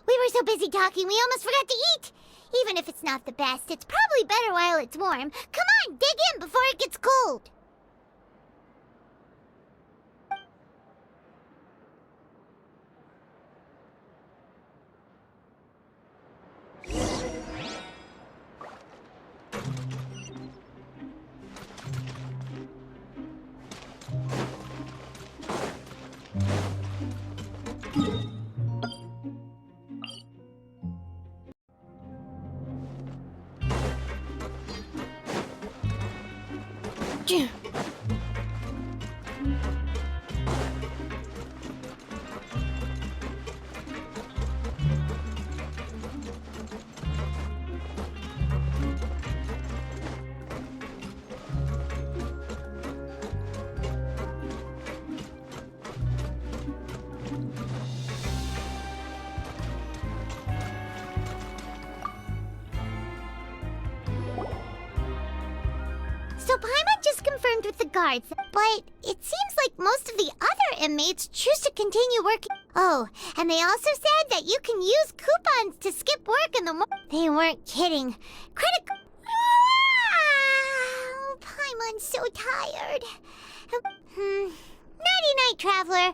We were so busy talking, we almost forgot to eat. Even if it's not the best, it's probably better while it's warm. Come on, dig in before it gets cold. So Paimon just confirmed with the guards, but it seems like most of the other inmates choose to continue working. Oh, and they also said that you can use coupons to skip work in the morning. They weren't kidding. Credit... Paimon's so tired. Nighty-night, traveler.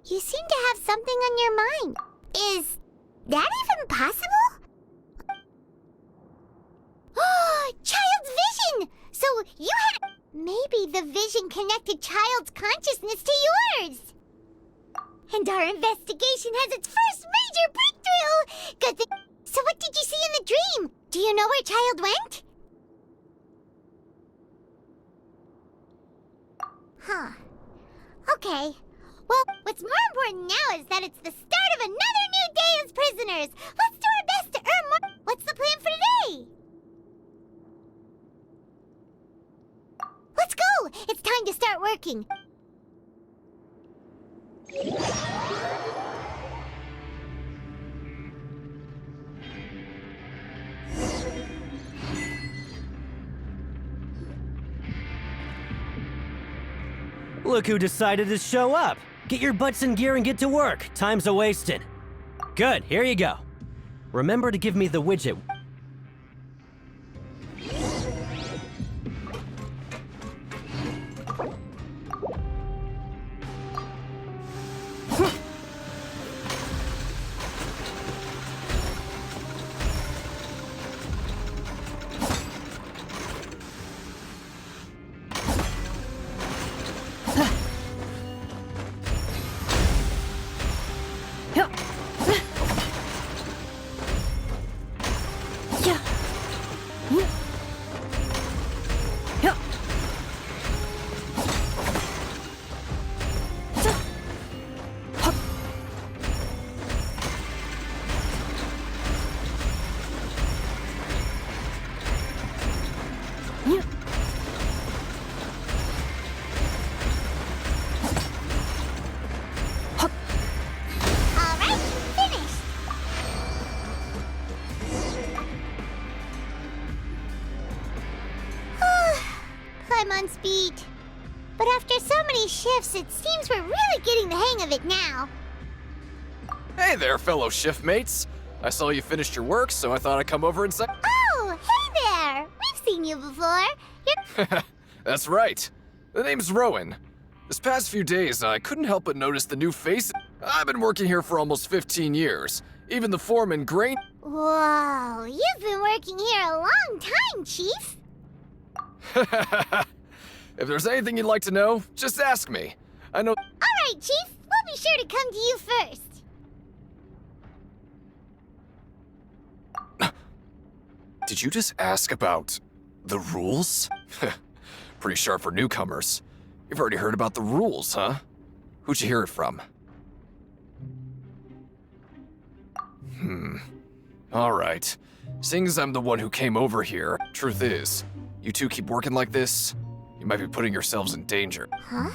You seem to have something on your mind. Is that even possible? Oh, Child's vision! So you had... Maybe the vision connected Child's consciousness to yours. And our investigation has its first major breakthrough! Good thing... So what did you see in the dream? Do you know where Child went? Huh. Okay. Well, what's more important now is that it's the start of another new day as prisoners. Let's do our best to earn more. What's the plan for today? Let's go! It's time to start working. Look who decided to show up. Get your butts in gear and get to work. Time's a-wasted. Good, here you go. Remember to give me the widget. I'm on speed. But after so many shifts, it seems we're really getting the hang of it now. Hey there, fellow shift mates. I saw you finished your work, so I thought I'd come over and say... Oh, hey there! We've seen you before. You're... That's right. The name's Rowan. This past few days, I couldn't help but notice the new face. I've been working here for almost 15 years. Even the foreman, Grain... Whoa, you've been working here a long time, Chief. If there's anything you'd like to know, just ask me. I know... All right, Chief. We'll be sure to come to you first. Did you just ask about the rules? Pretty sharp for newcomers. You've already heard about the rules, huh? Who'd you hear it from? All right. Seeing as I'm the one who came over here, truth is, you two keep working like this, you might be putting yourselves in danger. Huh?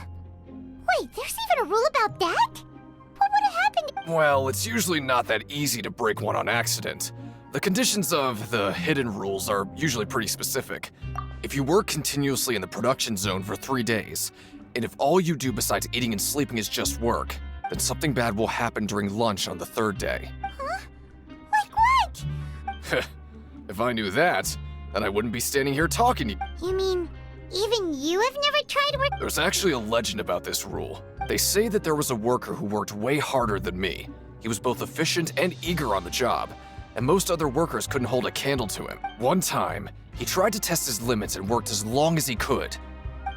Wait, there's even a rule about that? What would have happened? Well, it's usually not that easy to break one on accident. The conditions of the hidden rules are usually pretty specific. If you work continuously in the production zone for 3 days, and if all you do besides eating and sleeping is just work, then something bad will happen during lunch on the 3rd day. Huh? Like what? If I knew that, then I wouldn't be standing here talking to you. You mean, even you have never tried work? There's actually a legend about this rule. They say that there was a worker who worked way harder than me. He was both efficient and eager on the job, and most other workers couldn't hold a candle to him. One time, he tried to test his limits and worked as long as he could.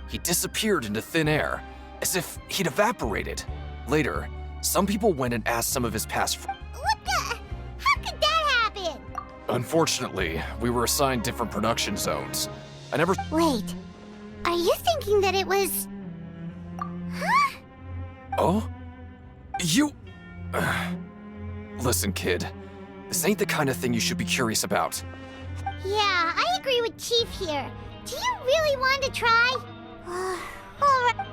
He disappeared into thin air, as if he'd evaporated. Later, some people went and asked some of his past friends. What the? How could that happen? Unfortunately, we were assigned different production zones. I never... Wait, are you thinking that it was... Huh? Oh? You... Listen, kid. This ain't the kind of thing you should be curious about. Yeah, I agree with Chief here. Do you really want to try? Alright.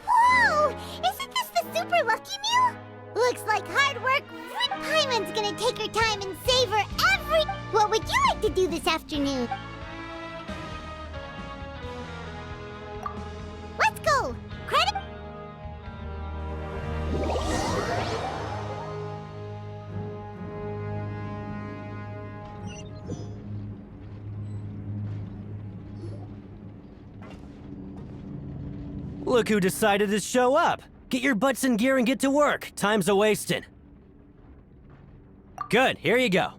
Whoa! Isn't this the super lucky meal? Looks like hard work. Paimon's gonna take her time and savor every... What would you like to do this afternoon? Let's go! Credit... Look who decided to show up! Get your butts in gear and get to work. Time's a-wasting. Good, here you go.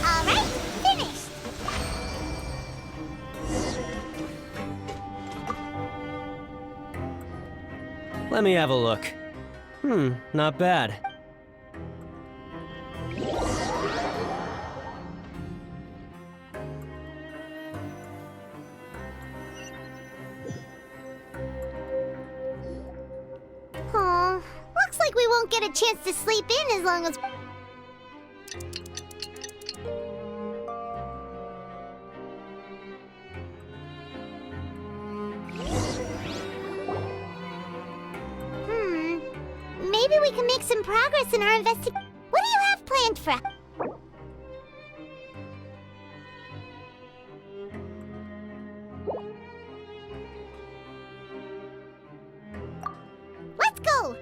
Alright, finished! Let me have a look. Not bad. Aw, looks like we won't get a chance to sleep in as long as... Maybe we can make some progress in our investigation. What do you have planned for... Let's go!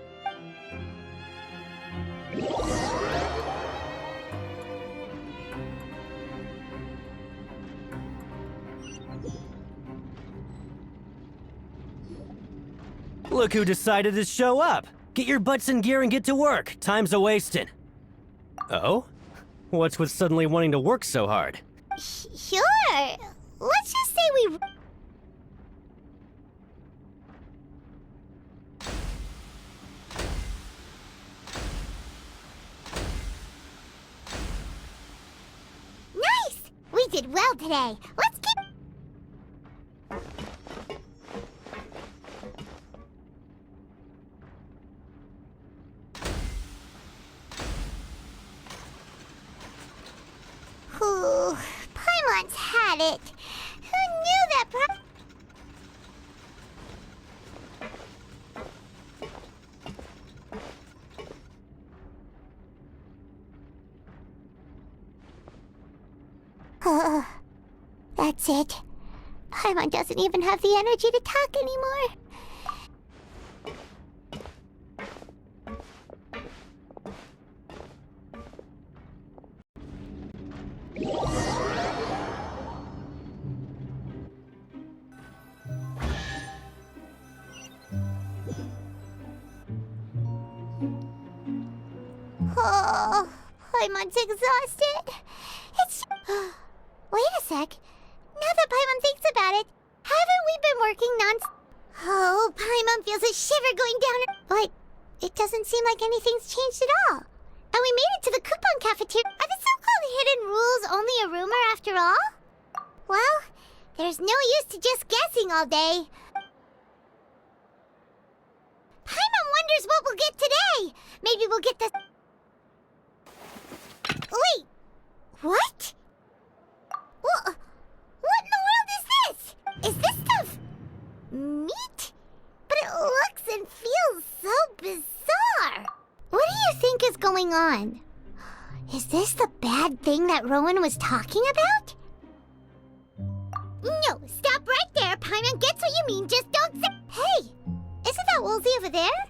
Look who decided to show up! Get your butts in gear and get to work. Time's a-wasting. Oh? What's with suddenly wanting to work so hard? Sure. Let's just say we... Nice! We did well today. Let's keep... Ooh, Paimon's had it. Who knew that That's it. Paimon doesn't even have the energy to talk anymore. Oh, Paimon's exhausted. It's... Wait a sec. Now that Paimon thinks about it, haven't we been working Oh, Paimon feels a shiver going down her... But it doesn't seem like anything's changed at all. And we made it to the coupon cafeteria. Are the so-called hidden rules only a rumor after all? Well, there's no use to just guessing all day. Paimon wonders what we'll get today. Maybe we'll get the... Wait, what? What in the world is this? Is this stuff meat? But it looks and feels so bizarre. What do you think is going on? Is this the bad thing that Rowan was talking about? No, stop right there. Paimon gets what you mean, just don't say... Hey, isn't that Woolsey over there?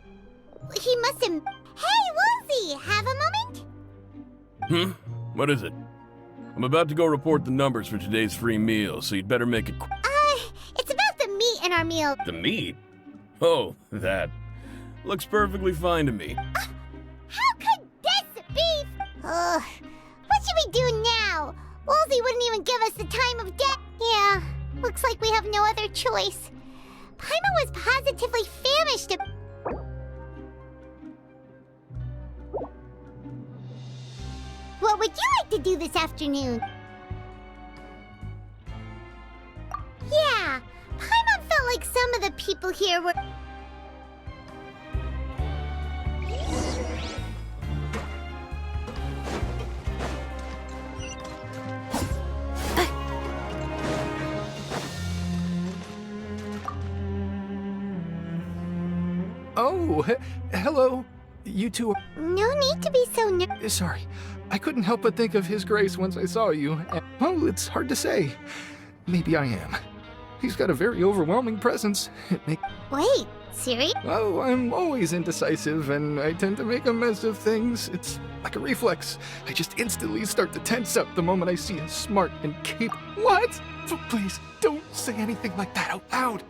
He must have... Hey, Woolsey, have a moment? What is it? I'm about to go report the numbers for today's free meal, so you'd better make it It's about the meat in our meal. The meat? Oh, that. Looks perfectly fine to me. How could this be? What should we do now? Woolsey wouldn't even give us the time of day. Yeah, looks like we have no other choice. Paimon was positively famished. What would you like to do this afternoon? here were... Oh, hello. You two are... No need to be so Sorry. I couldn't help but think of His Grace once I saw you. And, well, it's hard to say. Maybe I am. He's got a very overwhelming presence. Wait, serious? Oh, I'm always indecisive, and I tend to make a mess of things. It's like a reflex. I just instantly start to tense up the moment I see a smart and capable... What? Please, don't say anything like that out loud.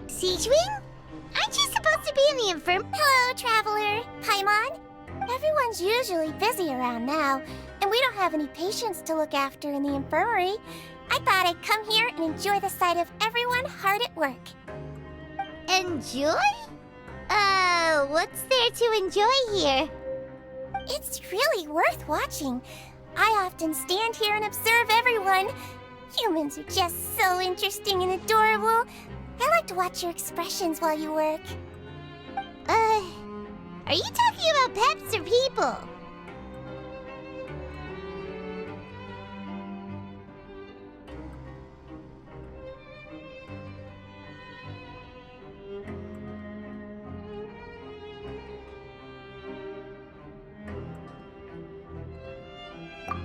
Siege Wing? Aren't you supposed to be in the infirm? Hello, Traveler. Paimon? Everyone's usually busy around now, and we don't have any patients to look after in the infirmary. I thought I'd come here and enjoy the sight of everyone hard at work. Enjoy? What's there to enjoy here? It's really worth watching. I often stand here and observe everyone. Humans are just so interesting and adorable. I like to watch your expressions while you work. Are you talking about pets or people?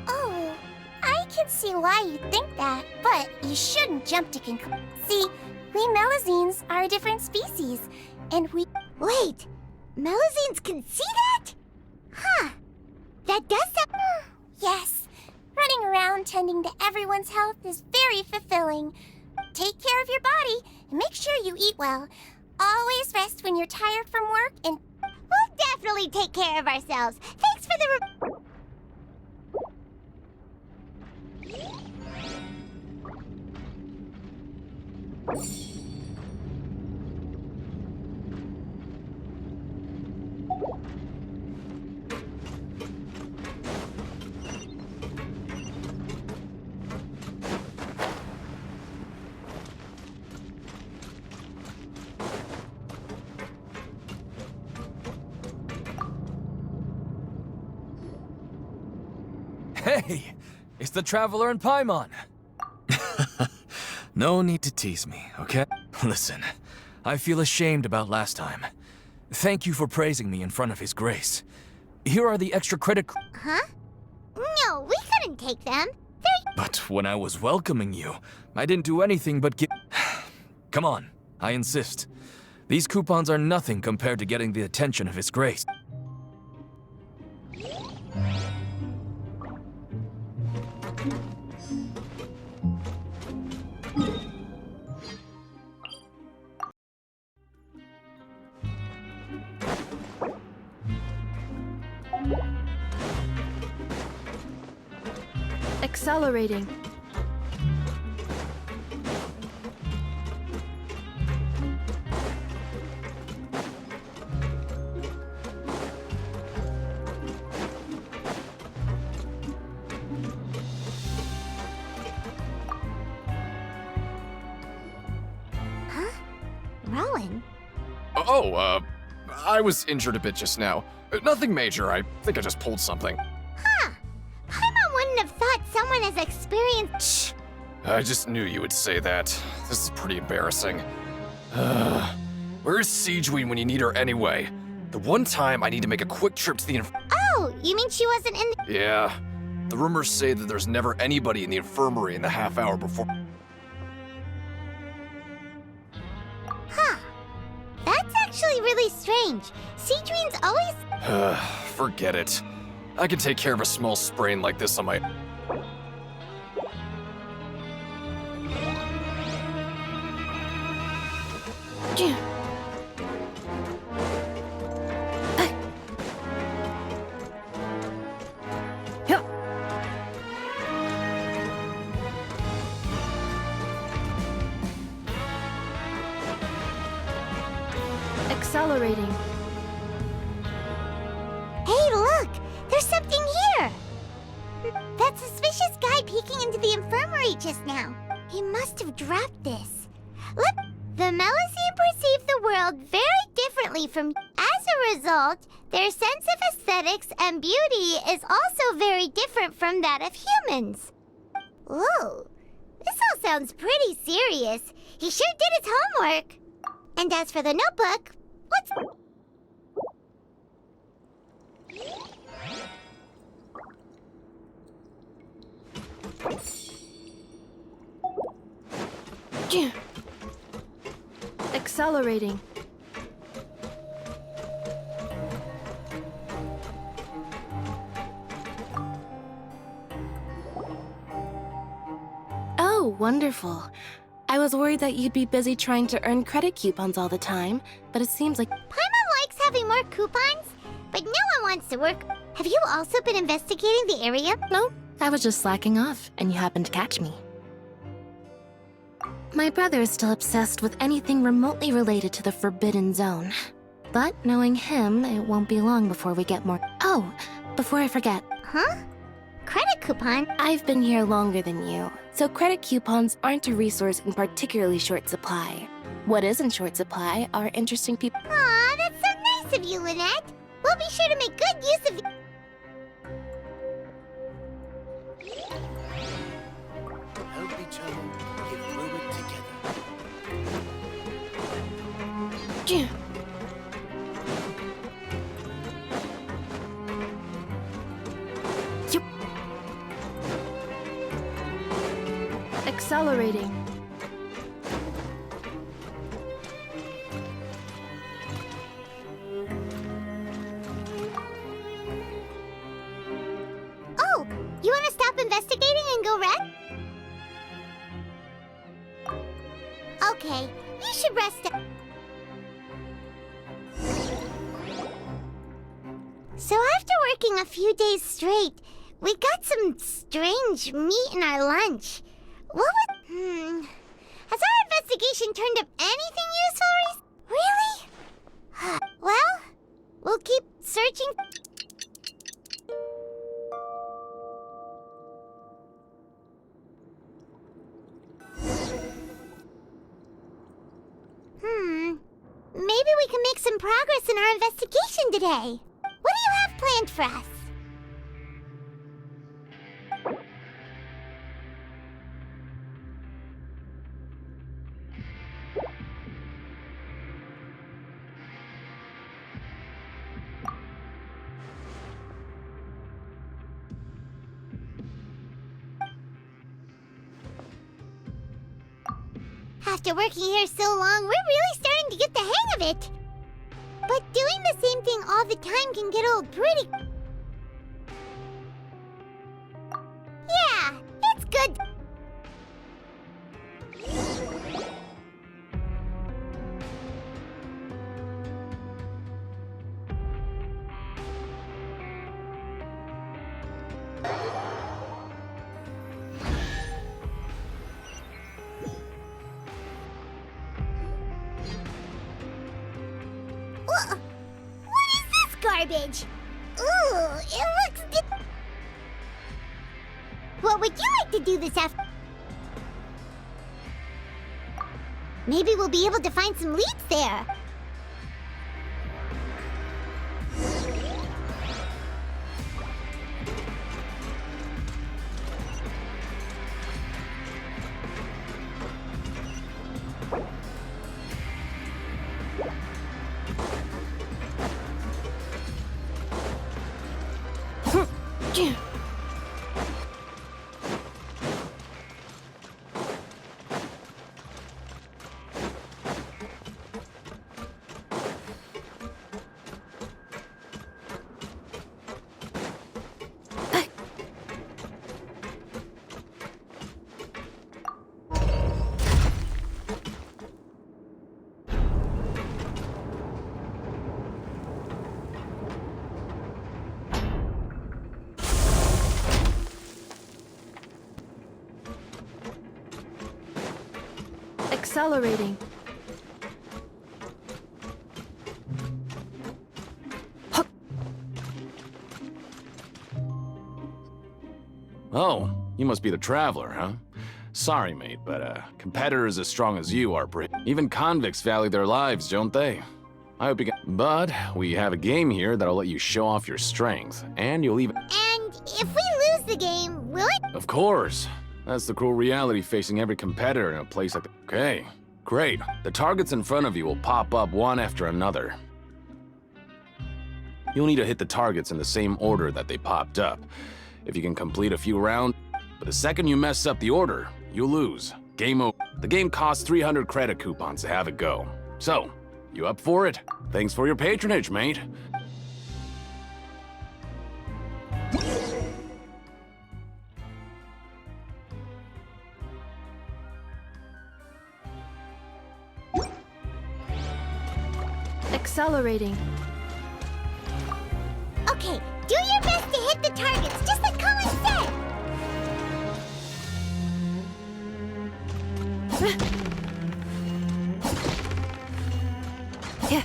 Oh, I can see why you think that, but you shouldn't jump to conclusions. See, we Melazines are a different species, and we... Wait! Melazines can see that? Huh. That does sound... Yes. Running around tending to everyone's health is very fulfilling. Take care of your body, and make sure you eat well. Always rest when you're tired from work, and... We'll definitely take care of ourselves. Thanks for the... Hey, it's the Traveler and Paimon. No need to tease me, okay? Listen, I feel ashamed about last time. Thank you for praising me in front of His Grace. Here are the extra credit... Huh? No, we couldn't take them. But when I was welcoming you, I didn't do anything but give... Come on, I insist. These coupons are nothing compared to getting the attention of His Grace. Accelerating. going? I was injured a bit just now. Nothing major, I think I just pulled something. Huh. Paimon wouldn't have thought someone as experienced. I just knew you would say that. This is pretty embarrassing. Where's Siegeweed when you need her anyway? The one time I need to make a quick trip to the Oh, you mean she wasn't in the— Yeah. The rumors say that there's never anybody in the infirmary in the half hour before. Huh. That's actually really strange. Siegeweed's always— Forget it. I can take care of a small sprain like this on my... Accelerating. Hey, look! There's something here! That suspicious guy peeking into the infirmary just now. He must have dropped this. Look! The Melusine perceive the world very differently from— As a result, their sense of aesthetics and beauty is also very different from that of humans. Whoa. This all sounds pretty serious. He sure did his homework. And as for the notebook, what's... Accelerating. Oh, wonderful. I was worried that you'd be busy trying to earn credit coupons all the time, but it seems like— Paimon likes having more coupons, but no one wants to work. Have you also been investigating the area? No, I was just slacking off, and you happened to catch me. My brother is still obsessed with anything remotely related to the Forbidden Zone. But knowing him, it won't be long before we get more— Oh, before I forget. Huh? Credit coupon? I've been here longer than you, so credit coupons aren't a resource in particularly short supply. What is in short supply are interesting people— Aw, that's so nice of you, Lynette. We'll be sure to make good use of— Help each other get through it together. Accelerating. Oh, you want to stop investigating and go red? Okay, you should rest up. So after working a few days straight, we got some strange meat in our lunch. What was— Has our investigation turned up anything useful? Really? Well, we'll keep searching. Maybe we can make some progress in our investigation today. What do you have planned for us? After working here so long, we're really starting to get the hang of it. But doing the same thing all the time can get old pretty... Yeah, it's good. What is this garbage? Ooh, it looks What would you like to do this after? Maybe we'll be able to find some leads there. Accelerating. Oh, you must be the Traveler, huh? Sorry, mate, but competitors as strong as you are even convicts value their lives, don't they? I hope you can. But we have a game here that'll let you show off your strength, and you'll even. And if we lose the game, will it? Of course. That's the cruel reality facing every competitor in a place like that. Okay, great. The targets in front of you will pop up one after another. You'll need to hit the targets in the same order that they popped up. If you can complete a few rounds, but the second you mess up the order, you lose. Game over. The game costs 300 credit coupons to have it go. So, you up for it? Thanks for your patronage, mate. Accelerating. Okay, do your best to hit the targets, just like Colin said! Yeah.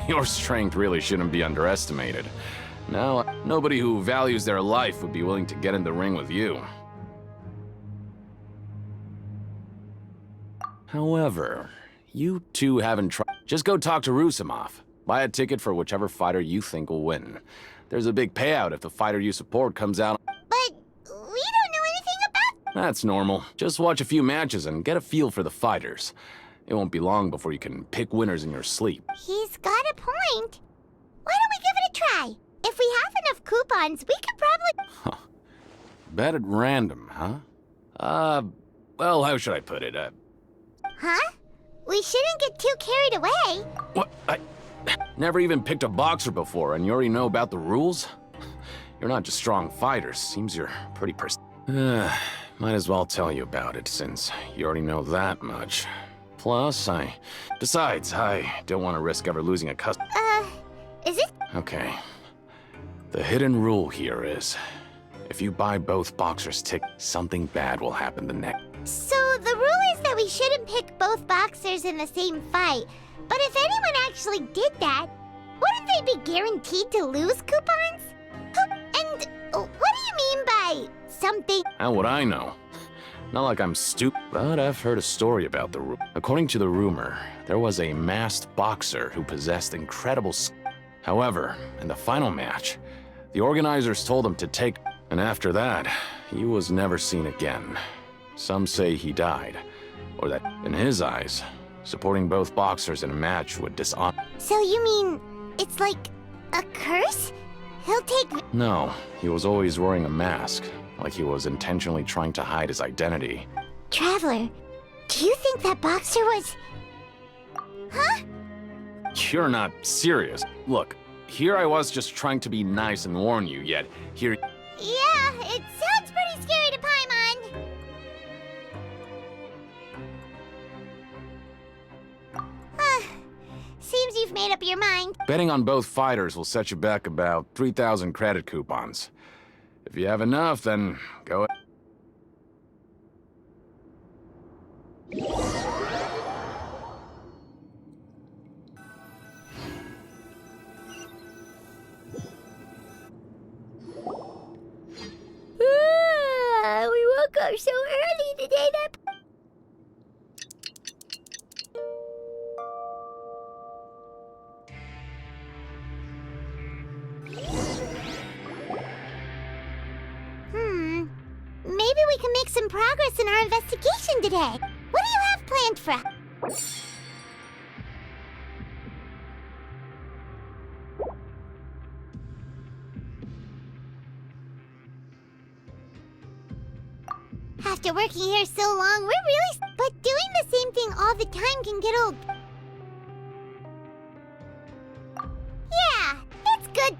Your strength really shouldn't be underestimated. Now, nobody who values their life would be willing to get in the ring with you. However, you two haven't tried. Just go talk to Rusimov. Buy a ticket for whichever fighter you think will win. There's a big payout if the fighter you support comes out. But we don't know anything about... That's normal. Just watch a few matches and get a feel for the fighters. It won't be long before you can pick winners in your sleep. He's got a point. Why don't we give it a try? If we have enough coupons, we could probably... Bet at random, huh? Well, how should I put it? Huh? We shouldn't get too carried away. What? I never even picked a boxer before, and you already know about the rules? You're not just strong fighters. Seems you're pretty might as well tell you about it, since you already know that much. Plus, Besides, I don't want to risk ever losing a customer. Is it? Okay. The hidden rule here is, if you buy both boxers' tickets, something bad will happen the next. So the rule is that we shouldn't pick both boxers in the same fight. But if anyone actually did that, wouldn't they be guaranteed to lose coupons? And what do you mean by something? How would I know? Not like I'm stupid, but I've heard a story about the rule. According to the rumor, there was a masked boxer who possessed incredible skill. However, in the final match, the organizers told him to take, and after that, he was never seen again. Some say he died, or that, in his eyes, supporting both boxers in a match would dishonor. So you mean it's like a curse? He'll take... No, he was always wearing a mask, like he was intentionally trying to hide his identity. Traveler, do you think that boxer was... Huh? You're not serious. Look, here I was just trying to be nice and warn you, yet here... Yeah, it sounds pretty scary to Paimon. Seems you've made up your mind. Betting on both fighters will set you back about 3,000 credit coupons. If you have enough, then go ahead. We woke up so early today that... Maybe we can make some progress in our investigation today. What do you have planned for us? After working here so long, we're really... But doing the same thing all the time can get old. Yeah, it's good.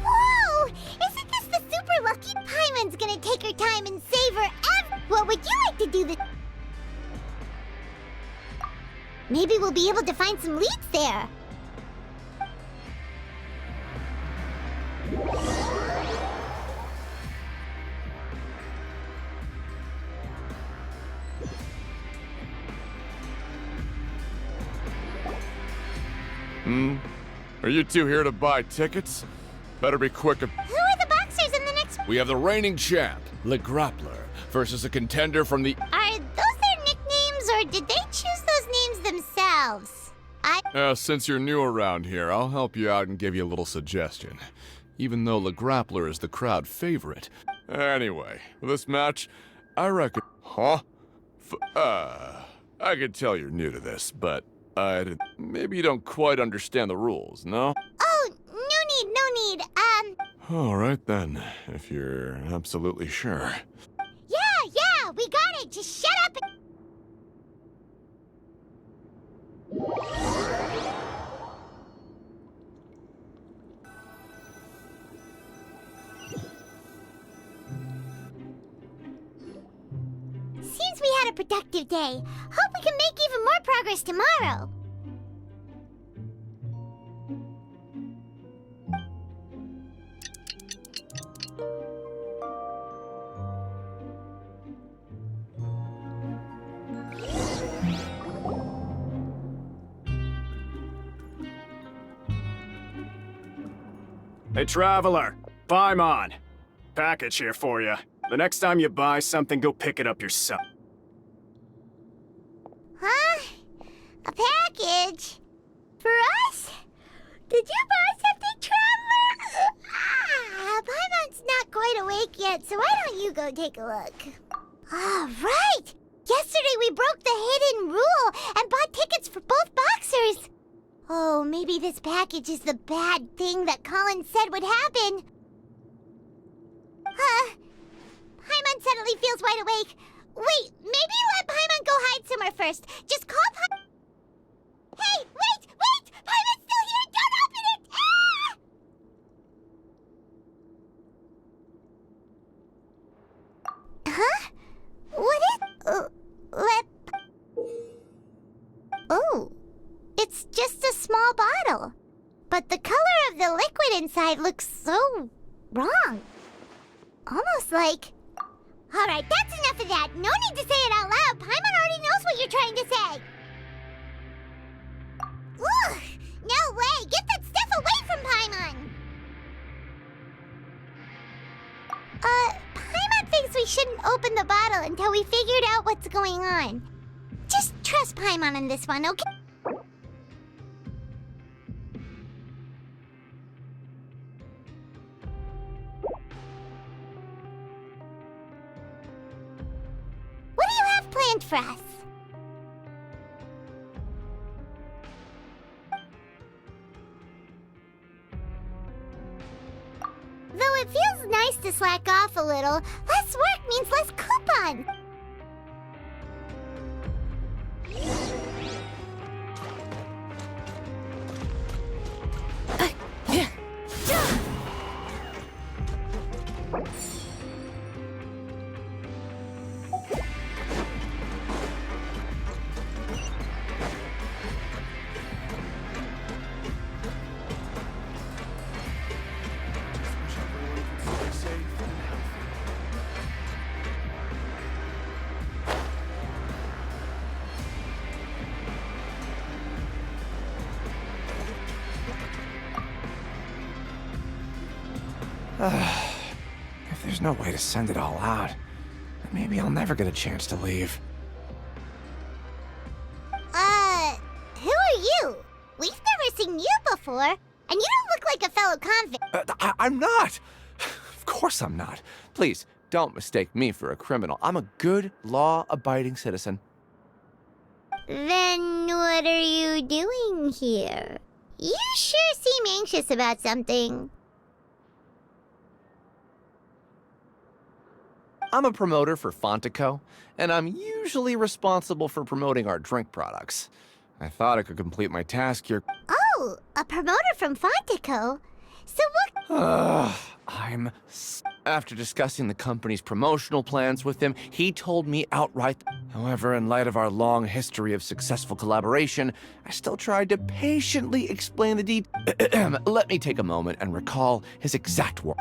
Whoa! Isn't this the super lucky? Paimon's gonna take her time and savor What would you like to do this? Maybe we'll be able to find some leads there. Are you two here to buy tickets? Better be quick. Who are the boxers in the next... We have the reigning champ, Le Grappler, versus a contender from the... Are those their nicknames, or did they choose those names themselves? Since you're new around here, I'll help you out and give you a little suggestion. Even though Le Grappler is the crowd favorite. Anyway, for this match, I reckon... Huh? I can tell you're new to this, but... maybe you don't quite understand the rules, no? Oh, no need. Alright then, if you're absolutely sure. Yeah, we got it. Just shut up. Seems we had a productive day. Hope we can make even more progress tomorrow. Hey, Traveler. Paimon. Package here for you. The next time you buy something, go pick it up yourself. Huh? A package? For us? Did you buy something, Traveler? Paimon's not quite awake yet, so why don't you go take a look? All right! Yesterday we broke the hidden rule and bought tickets for both boxers. Oh, maybe this package is the bad thing that Colin said would happen. Paimon suddenly feels wide awake. Wait, maybe let Paimon go hide somewhere first. Just call Paimon. Hey, wait! Paimon's still here! Don't open it! Ah! Huh? What is... Oh. It's just a small bottle. But the color of the liquid inside looks so wrong. Almost like... Alright, that's enough of that. No need to say it out loud. Paimon already knows what you're trying to say. Ugh! No way! Get that stuff away from Paimon! Paimon thinks we shouldn't open the bottle until we figured out what's going on. Just trust Paimon on this one, okay? planned for us. Though it feels nice to slack off a little, less work means less coupons. If there's no way to send it all out, then maybe I'll never get a chance to leave. Who are you? We've never seen you before, and you don't look like a fellow convict. I'm not! Of course I'm not. Please, don't mistake me for a criminal. I'm a good, law-abiding citizen. Then what are you doing here? You sure seem anxious about something. I'm a promoter for Fontico, and I'm usually responsible for promoting our drink products. I thought I could complete my task here. Oh, a promoter from Fontico? So what? After discussing the company's promotional plans with him, he told me outright. However, in light of our long history of successful collaboration, I still tried to patiently explain the details. Let me take a moment and recall his exact words.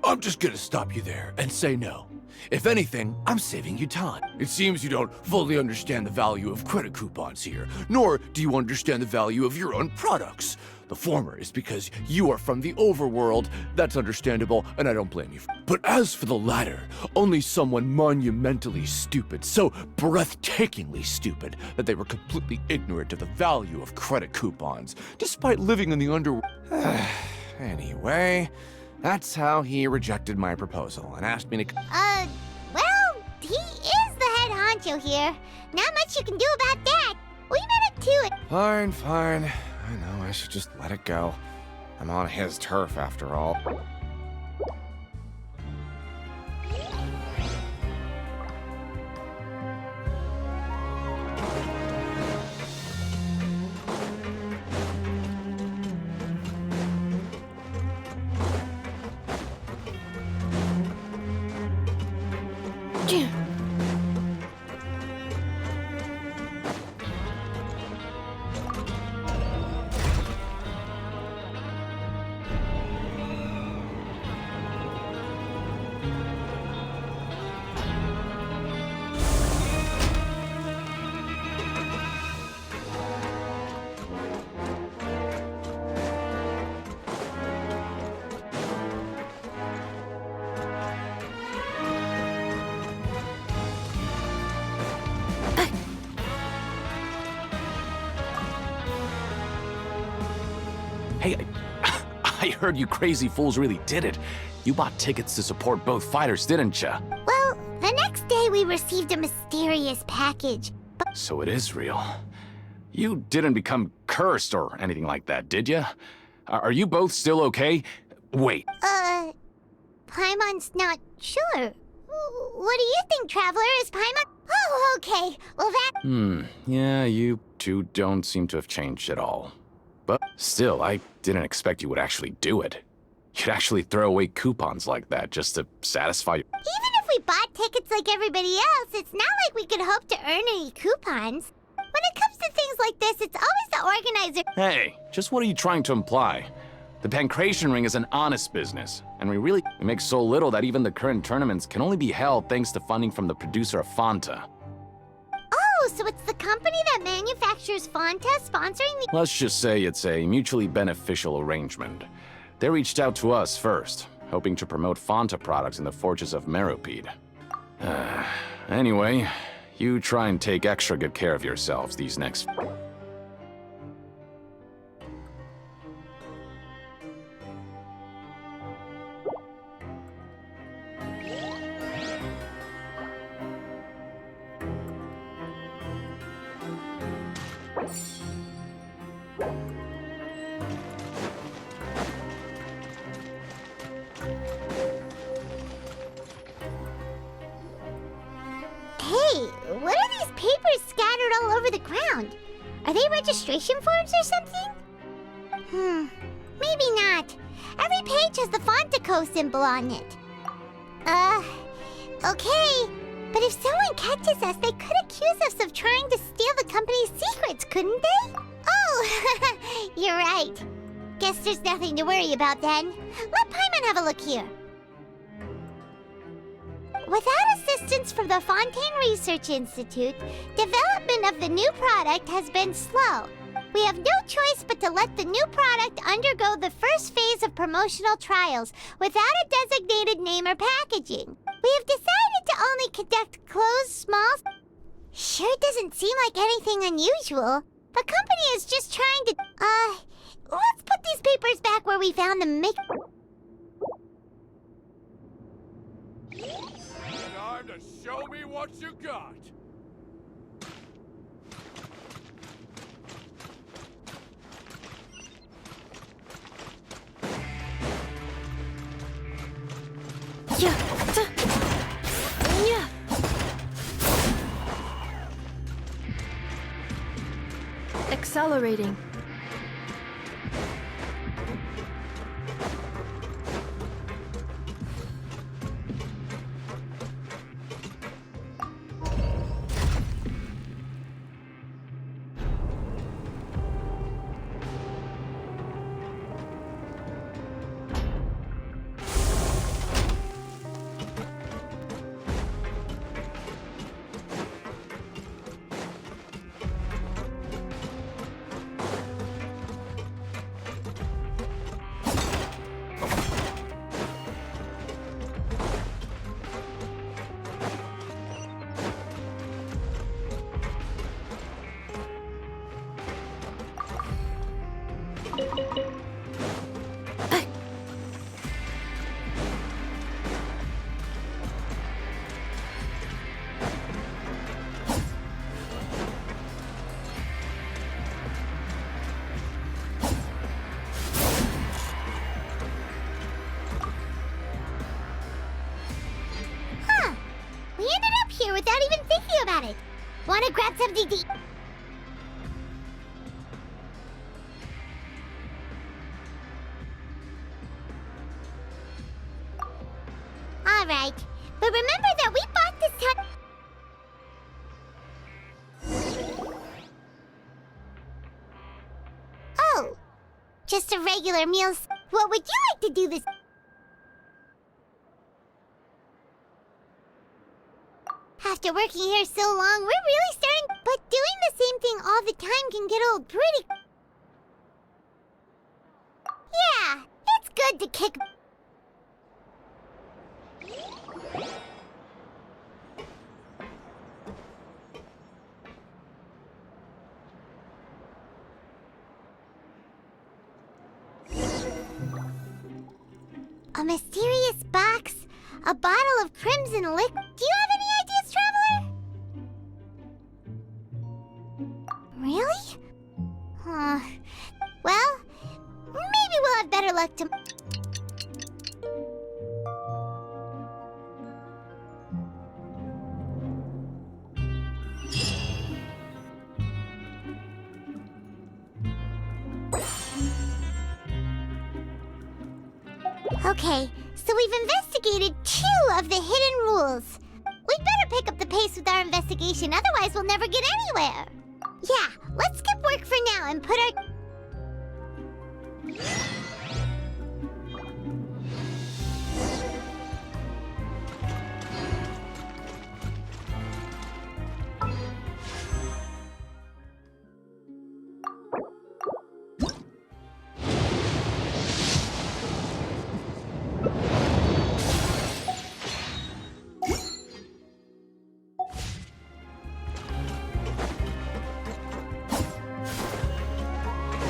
I'm just gonna stop you there and say no. If anything, I'm saving you time. It seems you don't fully understand the value of credit coupons here, nor do you understand the value of your own products. The former is because you are from the overworld. That's understandable, and I don't blame you. But as for the latter, only someone monumentally stupid, so breathtakingly stupid, that they were completely ignorant of the value of credit coupons, despite living in the underworld. Anyway, that's how he rejected my proposal and asked me to... Well, he is the head honcho here. Not much you can do about that. We better do it. Fine. I know, I should just let it go. I'm on his turf after all. Hey, I heard you crazy fools really did it. You bought tickets to support both fighters, didn't ya? Well, the next day we received a mysterious package. So it is real. You didn't become cursed or anything like that, did ya? Are you both still okay? Wait. Paimon's not sure. What do you think, Traveler? Is Paimon... Oh, okay. Well, that... Yeah, you two don't seem to have changed at all. But still, I didn't expect you would actually do it. You'd actually throw away coupons like that just to satisfy... Even if we bought tickets like everybody else, it's not like we could hope to earn any coupons. When it comes to things like this, it's always the organizer... Hey, just what are you trying to imply? The Pancration Ring is an honest business, and we make so little that even the current tournaments can only be held thanks to funding from the producer of Fanta. Oh, so it's the company that manufactures Fanta sponsoring the... Let's just say it's a mutually beneficial arrangement. They reached out to us first, hoping to promote Fanta products in the Fortress of Meropide. Anyway, you try and take extra good care of yourselves these next... Hey, what are these papers scattered all over the ground? Are they registration forms or something? Maybe not. Every page has the Fontico symbol on it. Okay. But if someone catches us, they could accuse us of trying to steal the company's secrets, couldn't they? Oh, you're right. Guess there's nothing to worry about then. Let Paimon have a look here. Without assistance from the Fontaine Research Institute, development of the new product has been slow. We have no choice but to let the new product undergo the first phase of promotional trials without a designated name or packaging. We have decided to only conduct closed, small... Sure doesn't seem like anything unusual. The company is just trying to... let's put these papers back where we found them. Time to show me what you got. Accelerating. We ended up here without even thinking about it. Wanna grab something to eat? Alright, but remember that we bought this time... Oh, just a regular meal. What would you like to do this... After working here so long, we're really starting... But doing the same thing all the time can get old pretty... Yeah, it's good to kick... A mysterious box, a bottle of crimson liquid. Do you have any ideas, Traveler? Really? Well, maybe we'll have better luck tomorrow. Okay, so we've investigated 2 of the hidden rules. We'd better pick up the pace with our investigation, otherwise we'll never get anywhere. Yeah, let's skip work for now and put our...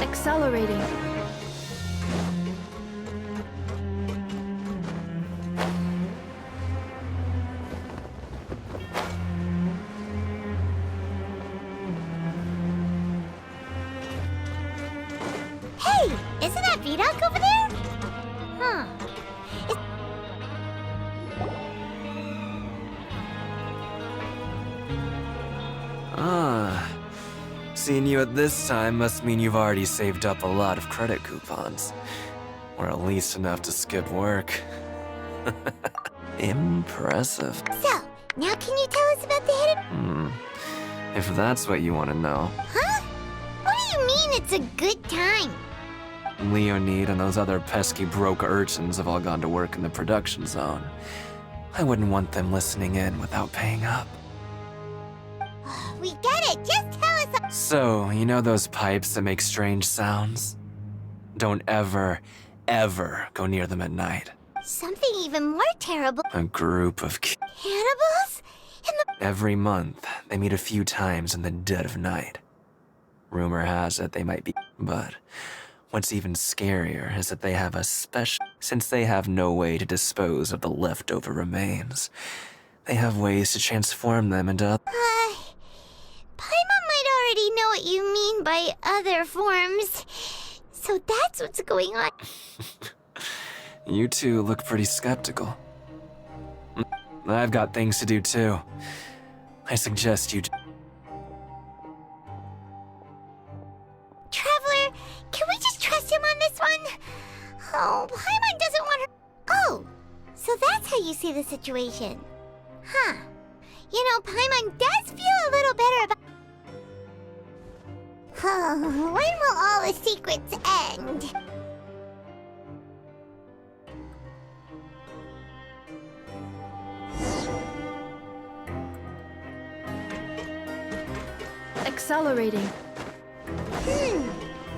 Accelerating. Hey, isn't that Vidoc over there? Huh. Ah. Seeing you at this time must mean you've already saved up a lot of credit coupons. Or at least enough to skip work. Impressive. So, now can you tell us about the hidden... If that's what you want to know. Huh? What do you mean it's a good time? Leonid and those other pesky broke urchins have all gone to work in the production zone. I wouldn't want them listening in without paying up. We get it, just tell us... So, you know those pipes that make strange sounds? Don't ever, ever go near them at night. Something even more terrible. A group of Cannibals? Every month, they meet a few times in the dead of night. Rumor has it they might be, but what's even scarier is that they have a special... Since they have no way to dispose of the leftover remains, they have ways to transform them into... Paimon might already know what you mean by other forms. So that's what's going on. You two look pretty skeptical. I've got things to do too. I suggest you... Traveler, can we just trust him on this one? Oh, Paimon doesn't want her... Oh, so that's how you see the situation. Huh. You know, Paimon does feel a little better about... Oh, when will all the secrets end? Accelerating.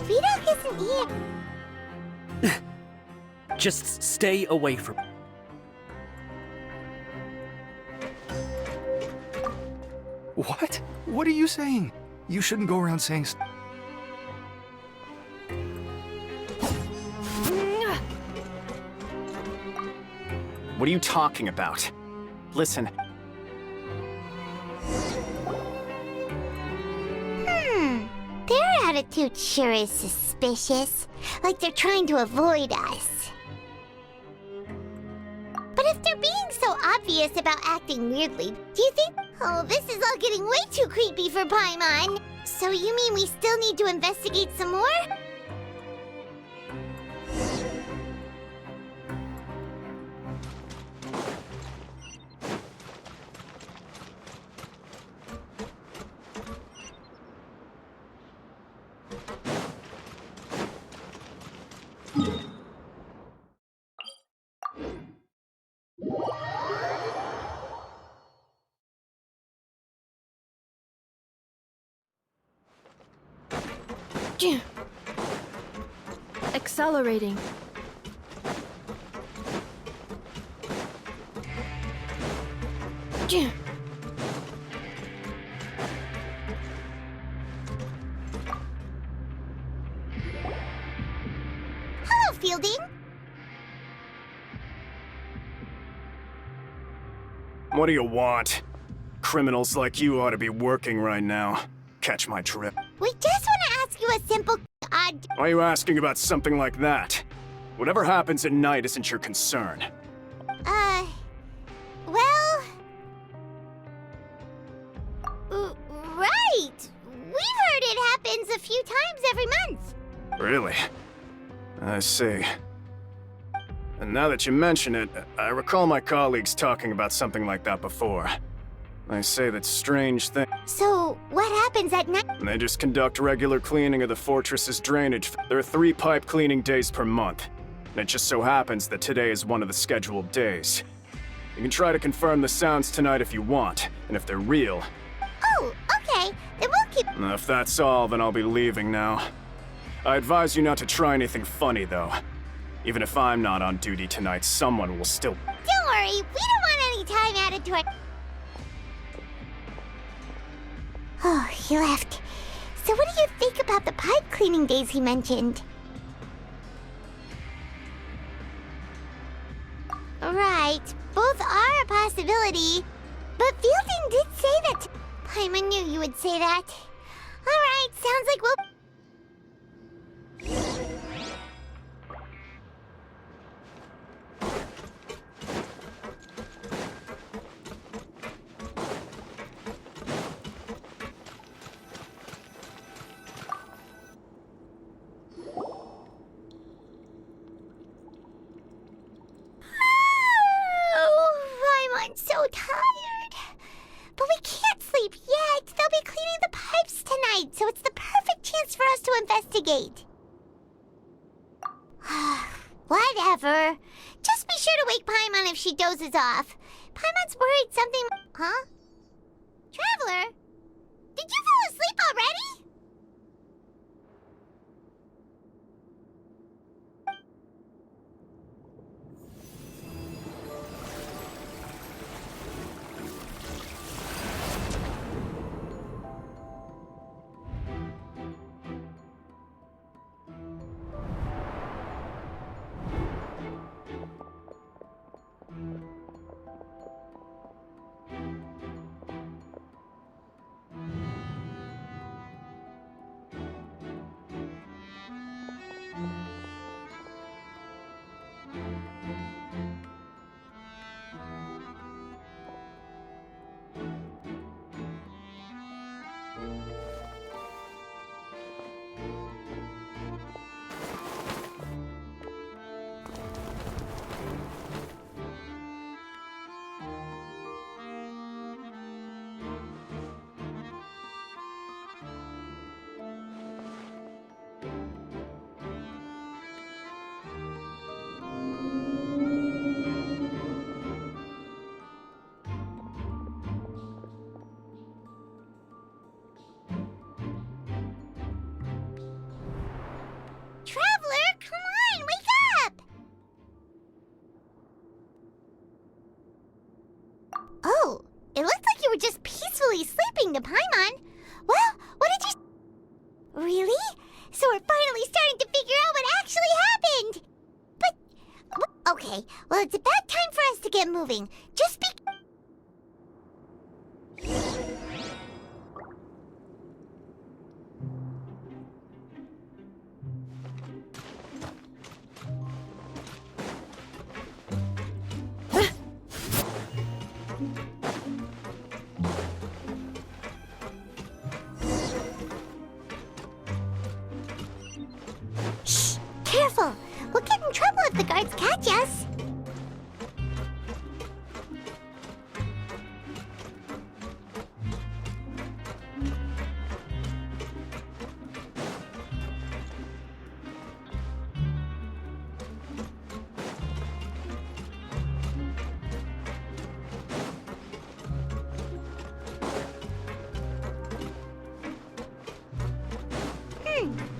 Vidok isn't here. Just stay away from... What? What are you saying? You shouldn't go around saying... What are you talking about? Listen. Their attitude sure is suspicious. Like they're trying to avoid us. But if they're being so obvious about acting weirdly, do you think... Oh, this is all getting way too creepy for Paimon. So you mean we still need to investigate some more? Accelerating. Hello, Fielding. What do you want? Criminals like you ought to be working right now. Catch my drift. We just want to ask you a simple, odd... Why are you asking about something like that? Whatever happens at night isn't your concern. Well... right! We've heard it happens a few times every month. Really? I see. And now that you mention it, I recall my colleagues talking about something like that before. They say that strange thing. So, what happens at night? They just conduct regular cleaning of the fortress's drainage. There are 3 pipe cleaning days per month. And it just so happens that today is one of the scheduled days. You can try to confirm the sounds tonight if you want, and if they're real. Oh, okay. Then we'll keep... If that's all, then I'll be leaving now. I advise you not to try anything funny, though. Even if I'm not on duty tonight, someone will still... Don't worry, we don't want any time added to it. Oh, he left. So what do you think about the pipe cleaning days he mentioned? Right, both are a possibility. But Fielding did say that... Paimon knew you would say that. Alright, sounds like we'll... I'm so tired. But we can't sleep yet. They'll be cleaning the pipes tonight, so it's the perfect chance for us to investigate. Whatever. Just be sure to wake Paimon if she dozes off. Paimon's worried something... Huh? Traveler? Did you fall asleep already? Traveler, come on, wake up! Oh, it looked like you were just peacefully sleeping to Paimon. Well, what did you... Really? So we're finally starting to figure out what actually happened! But... Okay, well, it's about time for us to get moving. Just be... Shh! Careful! We'll get in trouble if the guards catch us.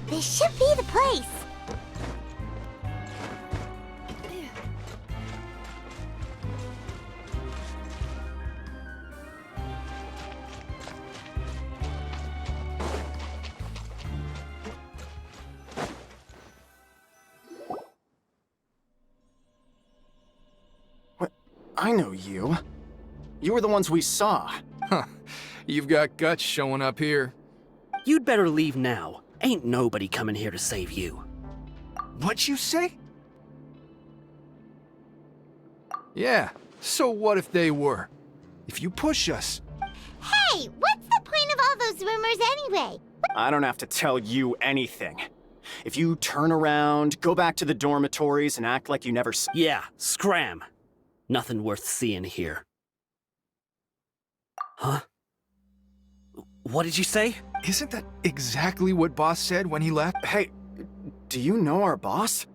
This should be the place. What? I know you. You were the ones we saw. Huh. You've got guts showing up here. You'd better leave now. Ain't nobody coming here to save you. What'd you say? Yeah, so what if they were? If you push us. Hey, what's the point of all those rumors anyway? I don't have to tell you anything. If you turn around, go back to the dormitories, and act like you never saw... Yeah, scram. Nothing worth seeing here. Huh? What did you say? Isn't that exactly what Boss said when he left? Hey, do you know our boss?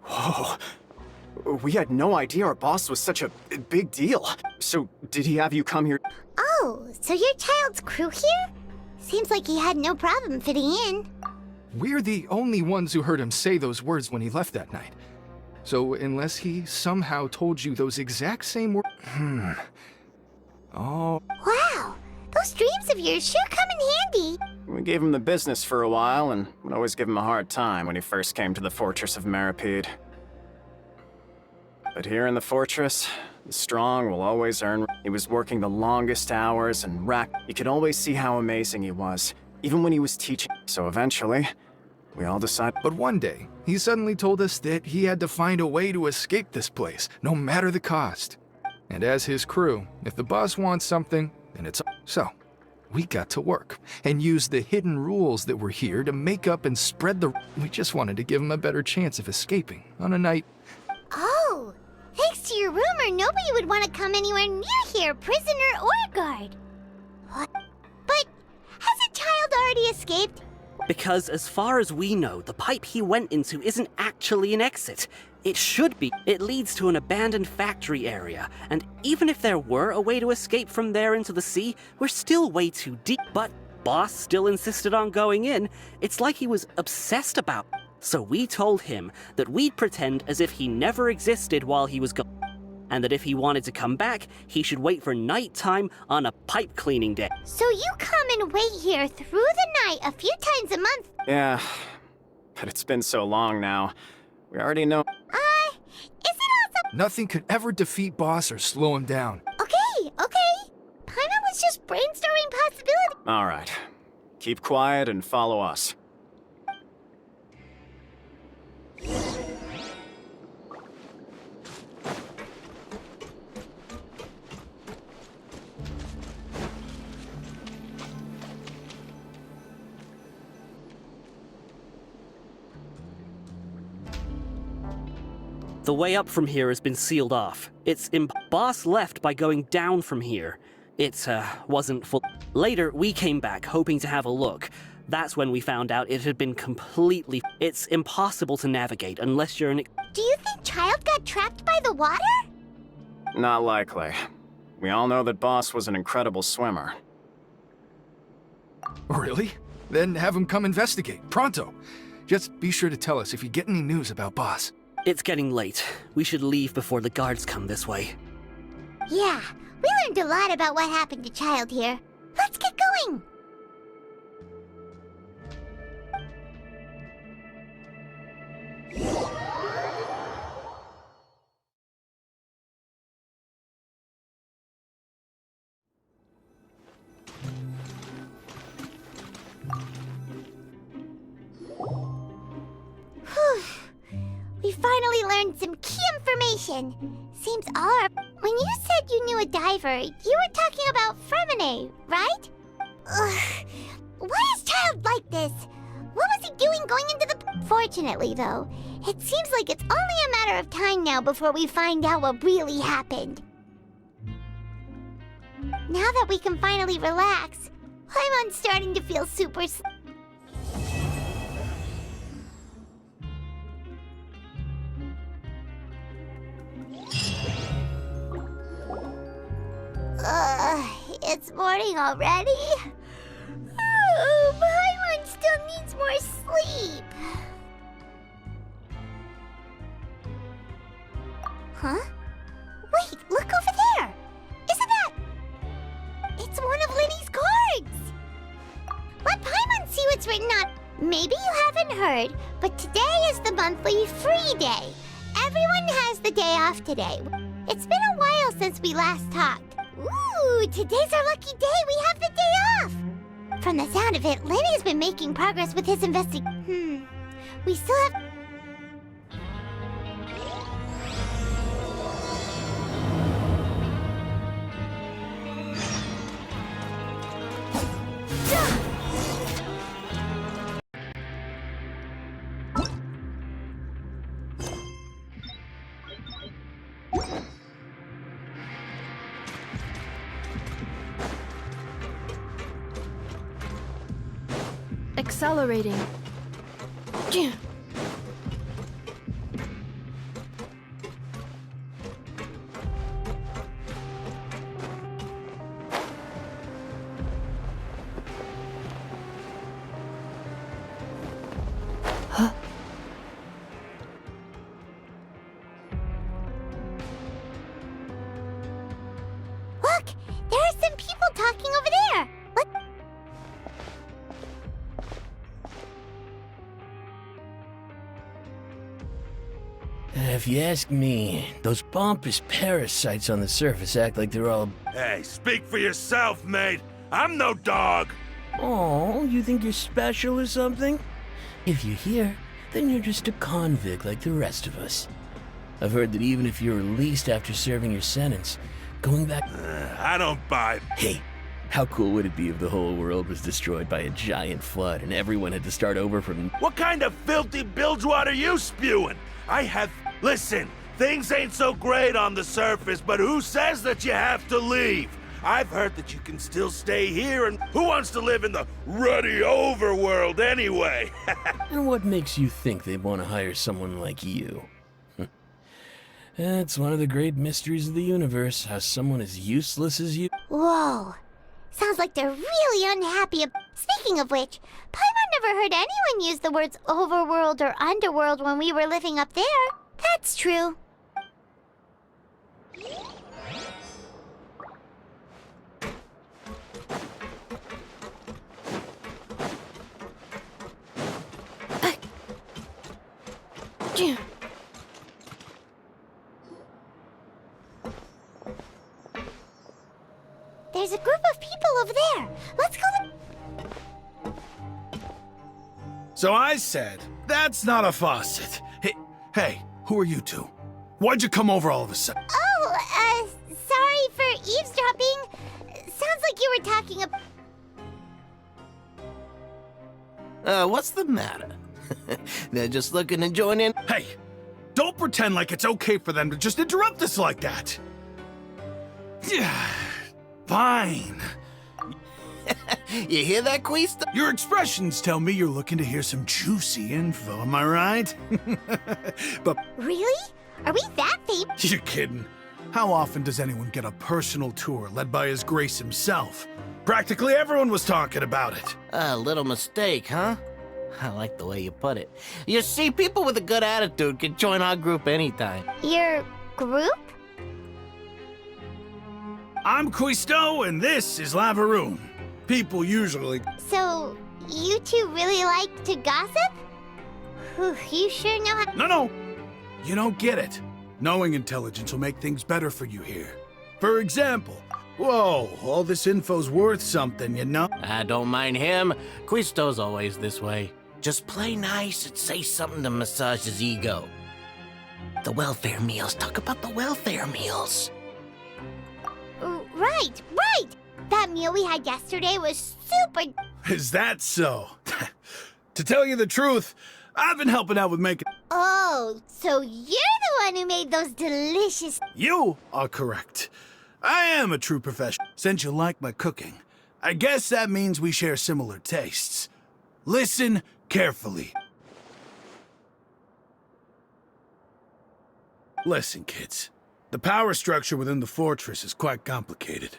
Whoa. We had no idea our boss was such a big deal. So, did he have you come here? Oh, so your child's crew here? Seems like he had no problem fitting in. We're the only ones who heard him say those words when he left that night. So, unless he somehow told you those exact same words... Oh... Wow! Those dreams of yours sure come in handy. We gave him the business for a while, and would always give him a hard time when he first came to the fortress of Meripede. But here in the fortress, the strong will always earn. He was working the longest hours, and you could always see how amazing he was, even when he was teaching. So eventually, we all decided... But one day, he suddenly told us that he had to find a way to escape this place, no matter the cost. And as his crew, if the boss wants something, then it's... So, we got to work, and used the hidden rules that were here to make up and spread the... We just wanted to give him a better chance of escaping on a night... Oh, Thanks to your rumor, nobody would want to come anywhere near here, prisoner or guard. What? But has a child already escaped? Because as far as we know, the pipe he went into isn't actually an exit. It should be. It leads to an abandoned factory area, and even if there were a way to escape from there into the sea, we're still way too deep. But Boss still insisted on going in. It's like he was obsessed about it. So we told him that we'd pretend as if he never existed while he was gone, and that if he wanted to come back, he should wait for nighttime on a pipe cleaning day. So you come and wait here through the night a few times a month? Yeah, but it's been so long now. We already know. Is it also— Nothing could ever defeat Boss or slow him down. Okay. Paimon was just brainstorming possibilities. All right. Keep quiet and follow us. The way up from here has been sealed off. Boss left by going down from here. It wasn't full. Later, we came back hoping to have a look. That's when we found out it had been completely— It's impossible to navigate unless you're an— Do you think Child got trapped by the water? Not likely. We all know that Boss was an incredible swimmer. Really? Then have him come investigate, pronto. Just be sure to tell us if you get any news about Boss. It's getting late. We should leave before the guards come this way. Yeah, we learned a lot about what happened to Child here. Let's get going! We finally learned some key information. Seems all our— When you said you knew a diver, you were talking about Fremine, right? Ugh. Why is Child like this? What was he doing going into the— Fortunately, though, it seems like it's only a matter of time now before we find out what really happened. Now that we can finally relax, I'm starting to feel super it's morning already? Oh, Paimon still needs more sleep. Huh? Wait, look over there! Isn't that— It's one of Linny's cards! Let Paimon see what's written on— Maybe you haven't heard, but today is the monthly free day. Everyone has the day off today. It's been a while since we last talked. Ooh, today's our lucky day. We have the day off. From the sound of it, Lenny's been making progress with his investigation. We still have— Accelerating. Look! There are some people talking over there! What? If you ask me, those pompous parasites on the surface act like they're all— Hey, speak for yourself, mate! I'm no dog! Oh, you think you're special or something? If you're here, then you're just a convict like the rest of us. I've heard that even if you're released after serving your sentence, going back— I don't buy— Hey, how cool would it be if the whole world was destroyed by a giant flood and everyone had to start over from— What kind of filthy bilgewater are you spewing? I have— Listen, Things ain't so great on the surface, but who says that you have to leave? I've heard that you can still stay here, and who wants to live in the ruddy overworld anyway? And what makes you think they want to hire someone like you? That's one of the great mysteries of the universe, how someone as useless as you... Whoa. Sounds like they're really unhappy. Speaking of which, Paimon never heard anyone use the words overworld or underworld when we were living up there. That's true. There's a group of people over there. Let's go. So I said, that's not a faucet. Hey, who are you two? Why'd you come over all of a sudden? Oh, sorry for eavesdropping. Sounds like you were talking about... What's the matter? They're just looking to join in. Hey, don't pretend like it's okay for them to just interrupt us like that. Yeah, fine. You hear that, Quista? Your expressions tell me you're looking to hear some juicy info, am I right? But... Really? Are we that famous? You're kidding. How often does anyone get a personal tour led by His Grace himself? Practically everyone was talking about it. A little mistake, huh? I like the way you put it. You see, people with a good attitude can join our group anytime. Your group? I'm Quisto, and this is Lavaroon. People usually... So, you two really like to gossip? Whew, you sure know how... No. You don't get it. Knowing intelligence will make things better for you here. For example... Whoa, all this info's worth something, you know? I don't mind him. Quisto's always this way. Just play nice and say something to massage his ego. The welfare meals. Talk about the welfare meals. Right. That meal we had yesterday was super... Is that so? To tell you the truth, I've been helping out with making... Oh, so you're the one who made those delicious... You are correct. I am a true professional. Since you like my cooking, I guess that means we share similar tastes. Listen carefully. Listen, kids. The power structure within the fortress is quite complicated.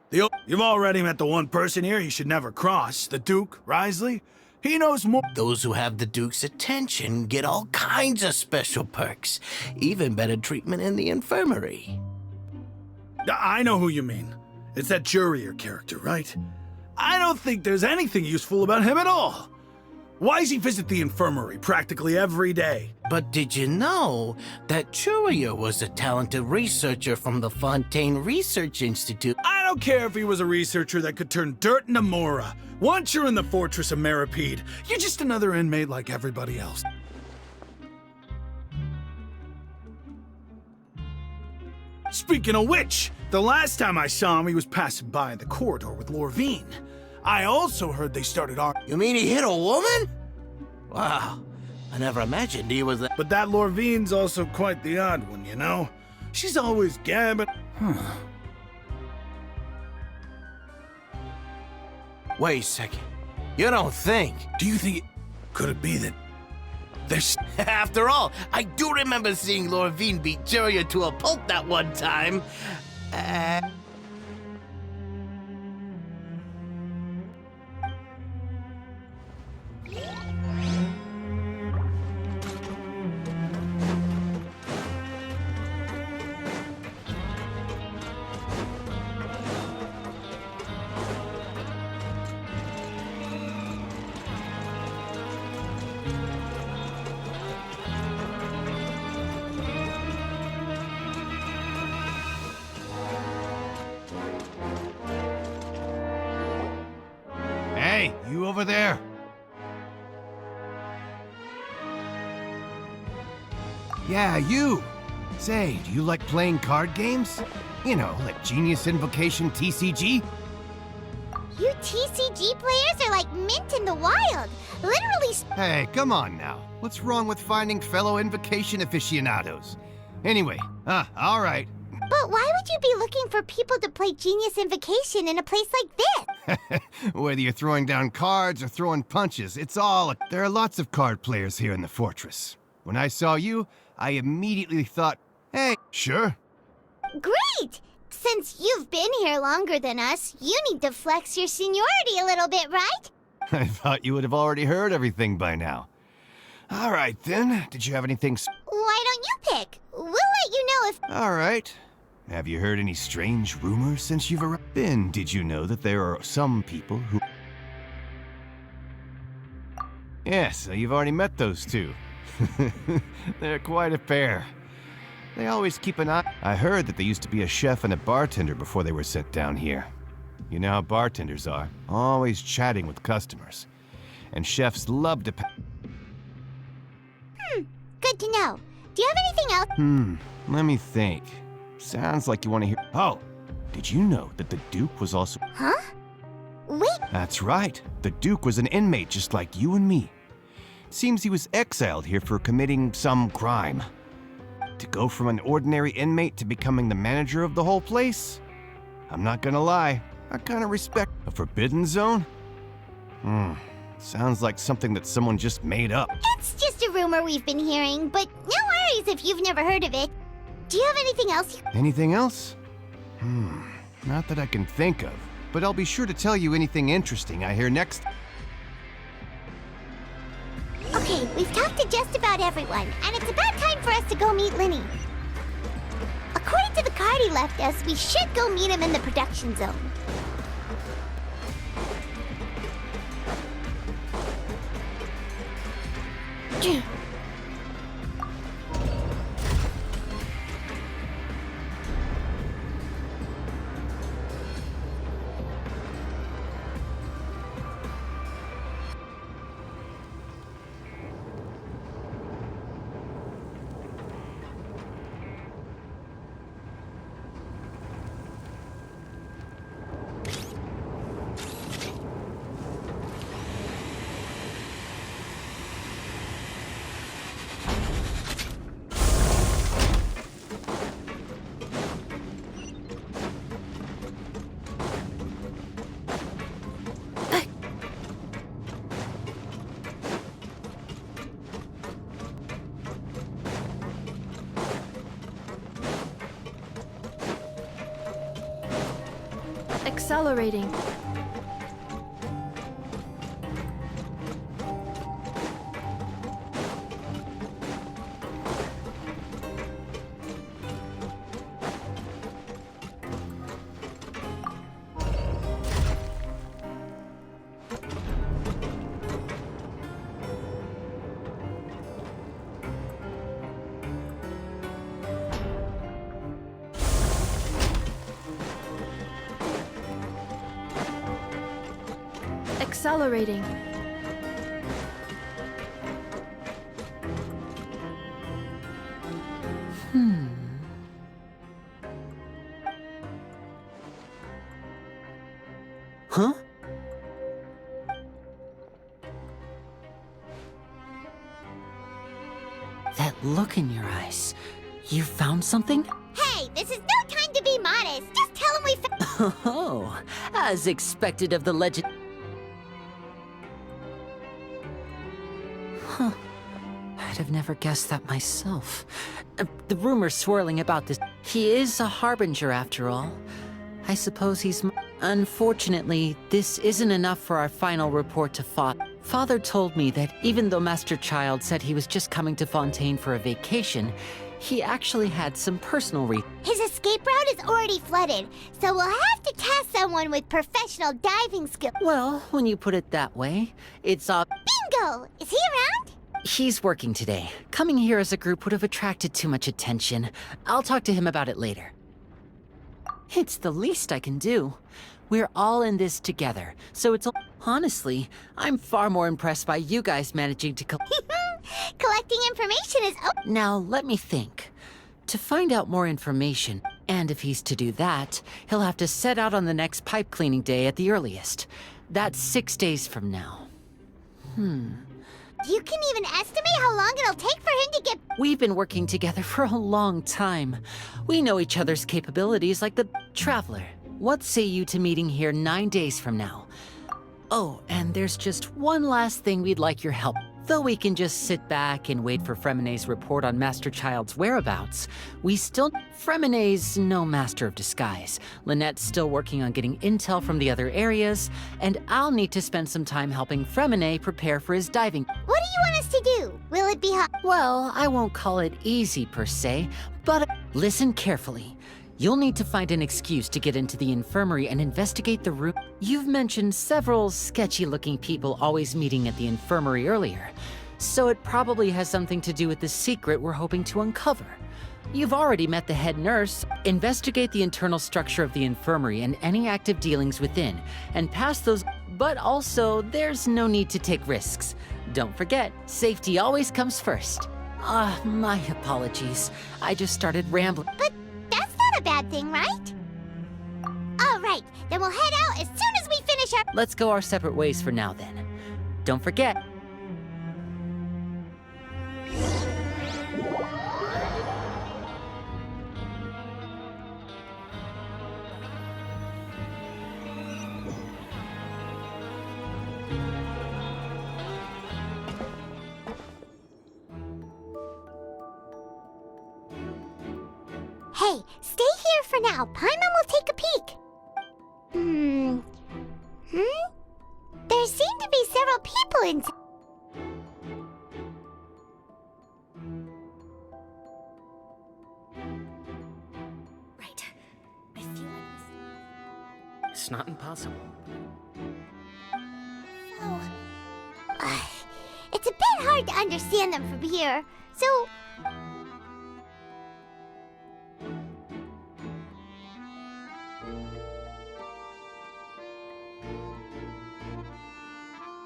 You've already met the one person here you should never cross, the Duke, Risley. He knows more. Those who have the Duke's attention get all kinds of special perks, even better treatment in the infirmary. I know who you mean. It's that Jurier character, right? I don't think there's anything useful about him at all. Why does he visit the infirmary practically every day? But did you know that Jurier was a talented researcher from the Fontaine Research Institute? I don't care if he was a researcher that could turn dirt into Mora. Once you're in the Fortress of Meripede, you're just another inmate like everybody else. Speaking of which, the last time I saw him, he was passing by in the corridor with Lorvine. I also heard they started arguing. You mean he hit a woman? Wow, I never imagined he was that. But that Lorvine's also quite the odd one, you know? She's always gabbing. Wait a second. You don't think? Do you think could it be that there's... After all, I do remember seeing Lorvine beat Jurier to a pulp that one time. Hey, you over there? Yeah, you! Say, do you like playing card games? You know, like Genius Invocation TCG? You TCG players are like mint in the wild. Literally... Hey, come on now. What's wrong with finding fellow Invocation aficionados? Anyway, alright. But why would you be looking for people to play Genius Invocation in a place like this? Whether you're throwing down cards or throwing punches, it's all... There are lots of card players here in the fortress. When I saw you, I immediately thought, hey, sure. Great! Since you've been here longer than us, you need to flex your seniority a little bit, right? I thought you would have already heard everything by now. Alright then, did you have anything... Why don't you pick? We'll let you know if... Alright. Have you heard any strange rumors since you've arrived? Then, did you know that there are some people who... Yes, so you've already met those two. They're quite a pair. They always keep an eye... I heard that they used to be a chef and a bartender before they were sent down here. You know how bartenders are, always chatting with customers. And chefs love to... Good to know. Do you have anything else? Let me think. Sounds like you want to hear... Oh, did you know that the Duke was also... Huh? Wait. That's right. The Duke was an inmate just like you and me. Seems he was exiled here for committing some crime. To go from an ordinary inmate to becoming the manager of the whole place? I'm not gonna lie, I kinda respect... A forbidden zone? Sounds like something that someone just made up. It's just a rumor we've been hearing, but no worries if you've never heard of it. Do you have anything else? Anything else? Not that I can think of, but I'll be sure to tell you anything interesting I hear next. Okay, we've talked to just about everyone, and it's about time for us to go meet Linny. According to the card he left us, we should go meet him in the production zone. Accelerating. Accelerating. Huh? That look in your eyes. You found something? Hey, this is no time to be modest. Just tell him we found... Oh, as expected of the legend. Huh. I'd have never guessed that myself. The rumors swirling about this. He is a harbinger after all. I suppose he's... Unfortunately, this isn't enough for our final report to Father. Father told me that even though Master Child said he was just coming to Fontaine for a vacation, he actually had some personal His escape route is already flooded, so we'll have to task someone with professional diving skills. Well, when you put it that way, it's Bingo! Is he around? He's working today. Coming here as a group would have attracted too much attention. I'll talk to him about it later. It's the least I can do. We're all in this together, so it's... Honestly, I'm far more impressed by you guys managing to Collecting information is... Now, let me think. To find out more information, and if he's to do that, he'll have to set out on the next pipe cleaning day at the earliest. That's 6 days from now. You can even estimate how long it'll take for him to get... We've been working together for a long time. We know each other's capabilities like the Traveler. What say you to meeting here 9 days from now? Oh, and there's just one last thing we'd like your help. Though we can just sit back and wait for Fremene's report on Master Child's whereabouts, we still... Fremene's no master of disguise. Lynette's still working on getting intel from the other areas, and I'll need to spend some time helping Fremene prepare for his diving. What do you want us to do? Will it be hard? Well, I won't call it easy per se, but listen carefully. You'll need to find an excuse to get into the infirmary and investigate the room. You've mentioned several sketchy-looking people always meeting at the infirmary earlier, so it probably has something to do with the secret we're hoping to uncover. You've already met the head nurse. Investigate the internal structure of the infirmary and any active dealings within, and pass those... But also, there's no need to take risks. Don't forget, safety always comes first. My apologies. I just started rambling. But that's not a bad thing, right? All right, then we'll head out as soon as we finish our... Let's go our separate ways for now, then. Don't forget. Hey, stay here for now. Paimon will take a peek. There seem to be several people inside. Right. I feel like It's not impossible. It's a bit hard to understand them from here, so...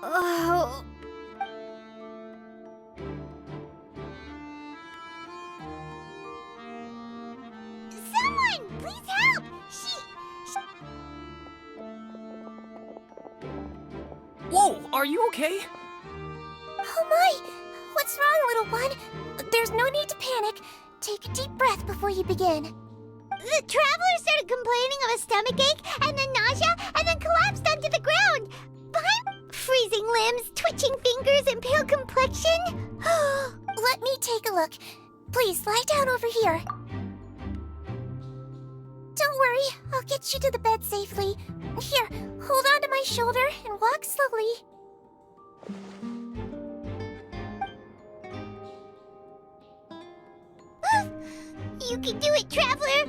Oh... Someone! Please help! Whoa, are you okay? Oh my! What's wrong, little one? There's no need to panic. Take a deep breath before you begin. The traveler started complaining of a stomachache, and then nausea, and then collapsed onto the ground. Freezing limbs, twitching fingers, and pale complexion. Let me take a look. Please, lie down over here. Don't worry, I'll get you to the bed safely. Here, hold on to my shoulder and walk slowly. You can do it, Traveler!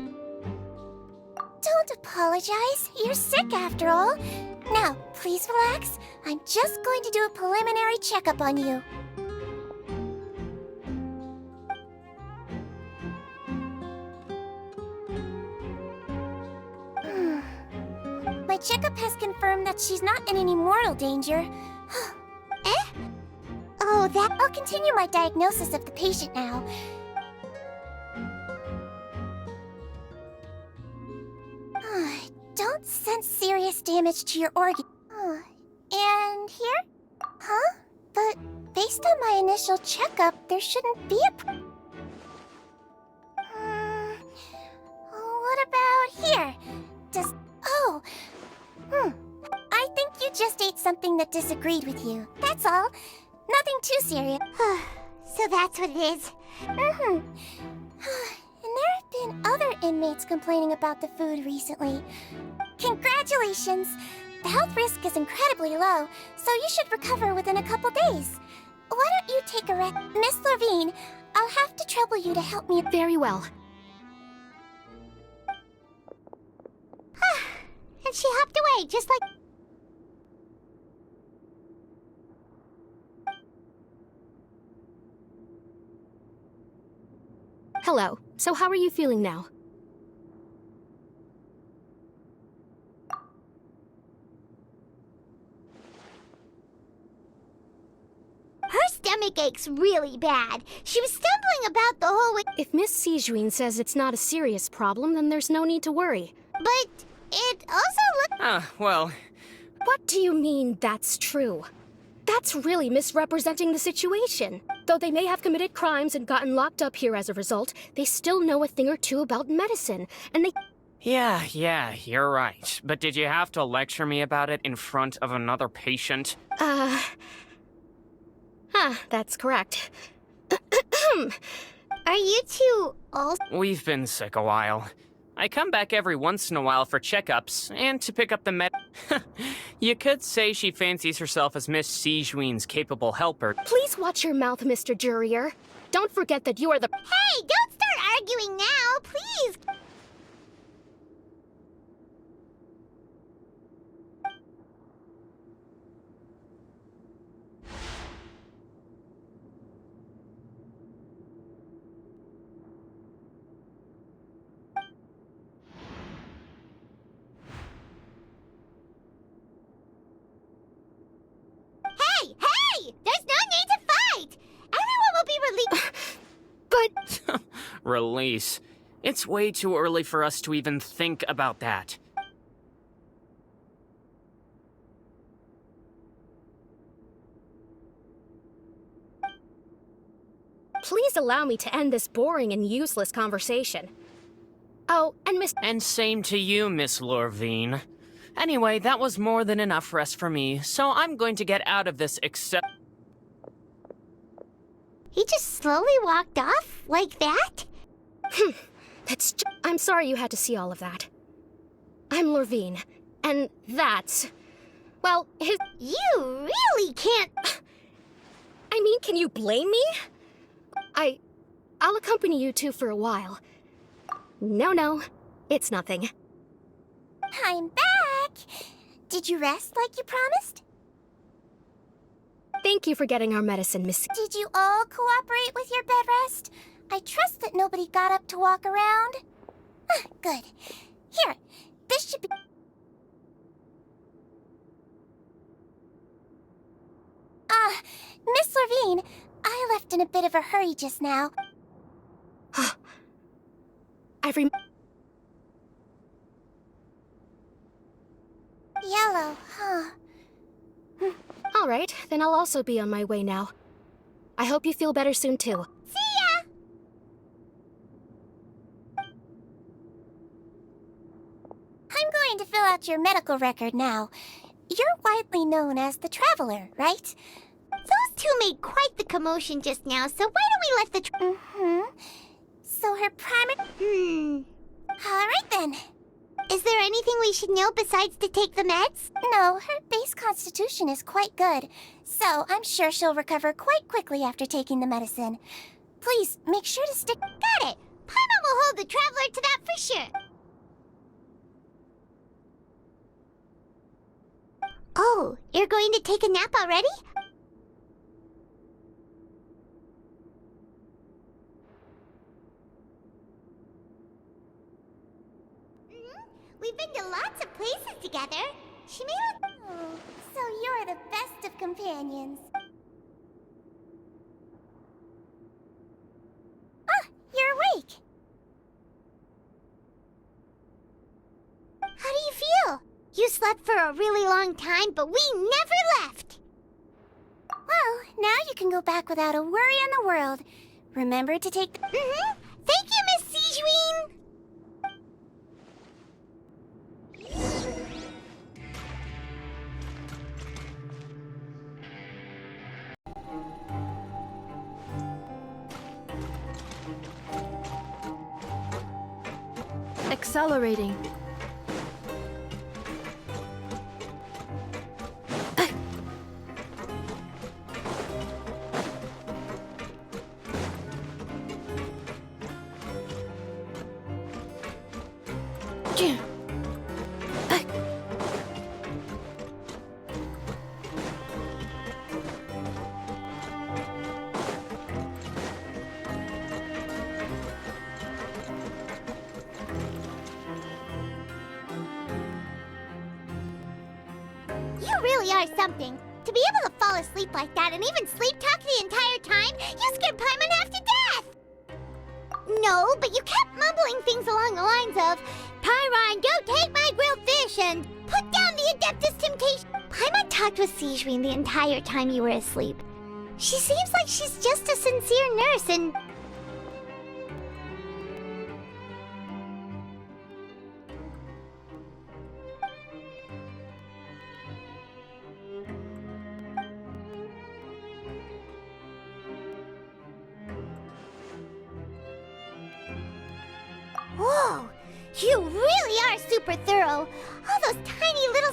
Don't apologize. You're sick after all. Now, please relax. I'm just going to do a preliminary checkup on you. My checkup has confirmed that she's not in any mortal danger. Eh? Oh, I'll continue my diagnosis of the patient now. Don't sense serious damage to your organ. And here? Huh? But based on my initial checkup, there shouldn't be a... What about here? Oh. I think you just ate something that disagreed with you. That's all. Nothing too serious. So that's what it is. And there have been other inmates complaining about the food recently. Congratulations! The health risk is incredibly low, so you should recover within a couple days. Why don't you take a rest? Miss Levine, I'll have to trouble you to help me. Very well. And she hopped away, just like... Hello. So how are you feeling now? Her stomach aches really bad. She was stumbling about the whole way. If Miss Sijuin says it's not a serious problem, then there's no need to worry. But it also looks... Well... What do you mean that's true? That's really misrepresenting the situation. Though they may have committed crimes and gotten locked up here as a result, they still know a thing or two about medicine, and they... Yeah, you're right. But did you have to lecture me about it in front of another patient? That's correct. Are you two all... We've been sick a while. I come back every once in a while for checkups, and to pick up the med... You could say she fancies herself as Miss Sijuin's capable helper. Please watch your mouth, Mr. Jurier. Don't forget that you are the... Hey, don't start arguing now, please! Hey! There's no need to fight! Everyone will be released. But... Release. It's way too early for us to even think about that. Please allow me to end this boring and useless conversation. Oh, and Miss... And same to you, Miss Lorvine. Anyway, that was more than enough rest for me, so I'm going to get out of this except... He just slowly walked off? Like that? I'm sorry you had to see all of that. I'm Lorvine, and that's... Well, his... You really can't... I mean, can you blame me? I'll accompany you two for a while. No, it's nothing. I'm back! Did you rest like you promised? Thank you for getting our medicine, Miss... Did you all cooperate with your bed rest? I trust that nobody got up to walk around. Good. Here, this should be... Miss Lorvine, I left in a bit of a hurry just now. Yellow, huh? All right, then I'll also be on my way now. I hope you feel better soon, too. See ya! I'm going to fill out your medical record now. You're widely known as the Traveler, right? Those two made quite the commotion just now, so why don't we let the So her primary... Alright then. Is there anything we should know besides to take the meds? No, her base constitution is quite good, so I'm sure she'll recover quite quickly after taking the medicine. Please, make sure to stick... Got it! Paimon will hold the Traveler to that for sure. Oh, you're going to take a nap already? We've been to lots of places together. She may look... Oh, so you're the best of companions. Ah, you're awake. How do you feel? You slept for a really long time, but we never left. Well, now you can go back without a worry in the world. Remember to take the... Thank you, Miss Sijuin! Accelerating. You really are something. To be able to fall asleep like that and even sleep talk the entire time, you scared Paimon half to death! No, but you kept mumbling things along the lines of, Pyron, go take my grilled fish and put down the Adeptus Temptation. Paimon talked with Sijwin the entire time you were asleep. She seems like she's just a sincere nurse and... Whoa! You really are super thorough! All those tiny little...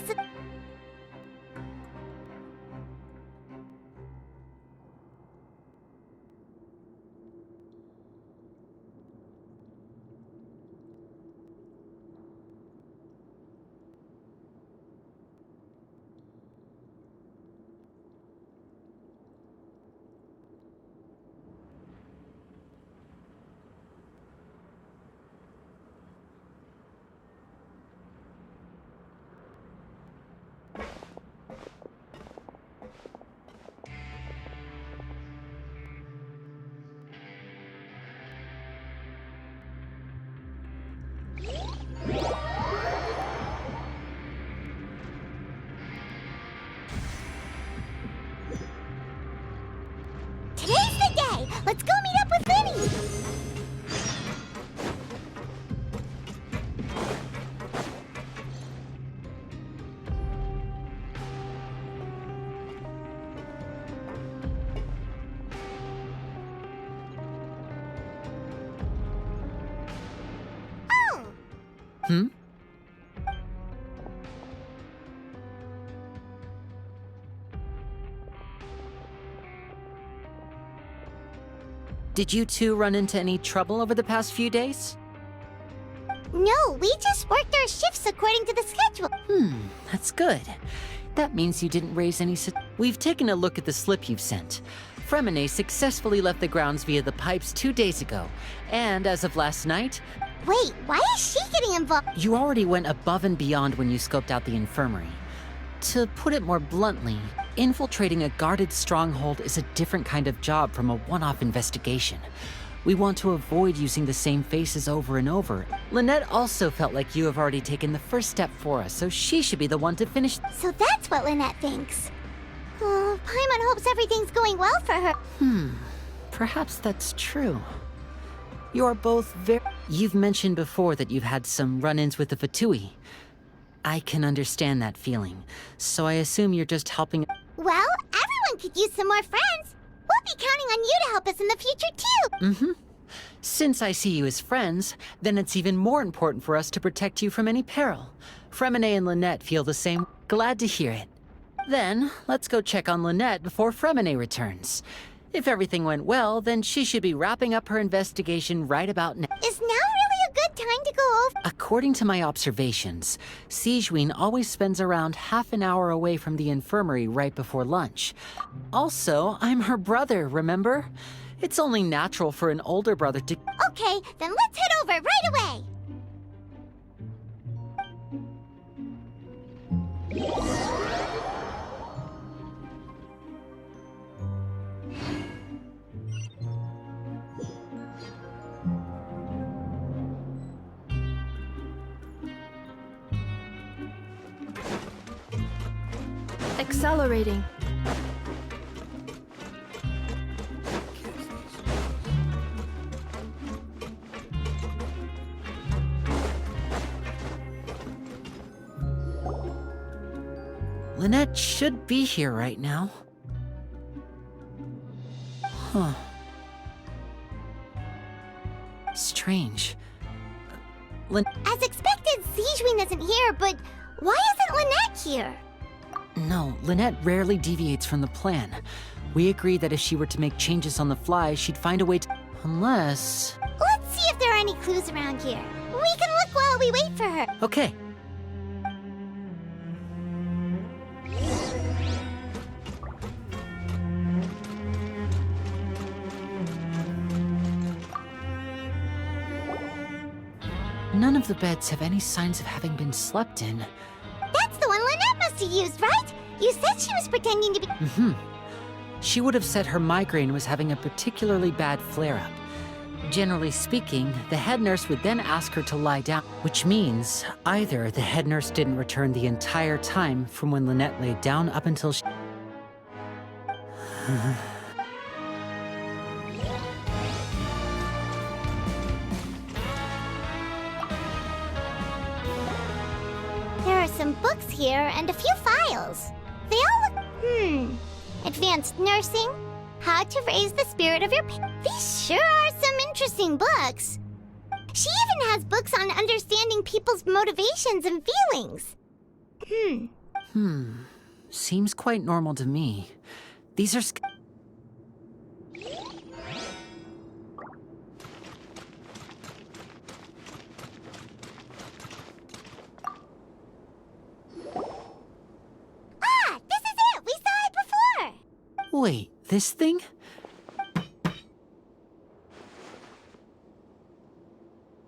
Today's the day! Let's go meet up with Vinny! Oh! Hmm? Did you two run into any trouble over the past few days? No, we just worked our shifts according to the schedule. That's good. That means you didn't raise any We've taken a look at the slip you've sent. Fremine successfully left the grounds via the pipes 2 days ago, and as of last night... Wait, why is she getting involved? You already went above and beyond when you scoped out the infirmary. To put it more bluntly, infiltrating a guarded stronghold is a different kind of job from a one-off investigation. We want to avoid using the same faces over and over. Lynette also felt like you have already taken the first step for us, so she should be the one to finish. So that's what Lynette thinks. Oh, Paimon hopes everything's going well for her. Perhaps that's true. You're both very... You've mentioned before that you've had some run-ins with the Fatui. I can understand that feeling, so I assume you're just helping... Well, everyone could use some more friends. We'll be counting on you to help us in the future, too. Since I see you as friends, then it's even more important for us to protect you from any peril. Fremine and Lynette feel the same. Glad to hear it. Then, let's go check on Lynette before Fremine returns. If everything went well, then she should be wrapping up her investigation right about now. Is now really a good time to go over? According to my observations, Sijwin always spends around half an hour away from the infirmary right before lunch. Also, I'm her brother, remember? It's only natural for an older brother to... Okay, then let's head over right away! Accelerating. Lynette should be here right now. Huh. Strange. As expected, Sijwin isn't here, but why isn't Lynette here? No, Lynette rarely deviates from the plan. We agreed that if she were to make changes on the fly, she'd find a way to... Unless... Let's see if there are any clues around here. We can look while we wait for her. Okay. None of the beds have any signs of having been slept in. That's the one Lynette must have used, right? You said she was pretending to be... She would have said her migraine was having a particularly bad flare-up. Generally speaking, the head nurse would then ask her to lie down, which means either the head nurse didn't return the entire time from when Lynette laid down up until she... There are some books here and a few files. They all look... Advanced nursing, how to raise the spirit of your... These sure are some interesting books. She even has books on understanding people's motivations and feelings. Seems quite normal to me. These are... This is it! We saw it before! Wait, this thing?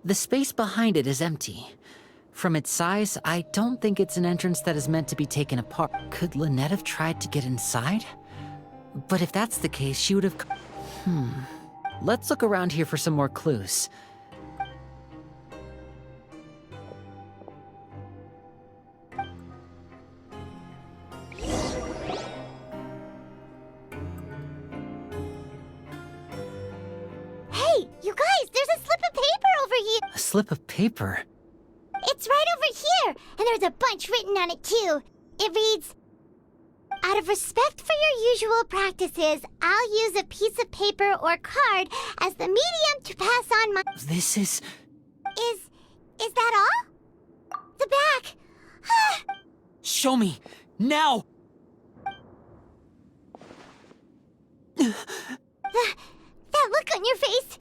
The space behind it is empty. From its size, I don't think it's an entrance that is meant to be taken apart. Could Lynette have tried to get inside? But if that's the case, she would have... Let's look around here for some more clues. Hey, you guys, there's a slip of paper over here! A slip of paper? It's right over here, and there's a bunch written on it too. It reads, "Out of respect for your usual practices, I'll use a piece of paper or card as the medium to pass on my..." This is... Is that all? The back. Show me! Now! That look on your face.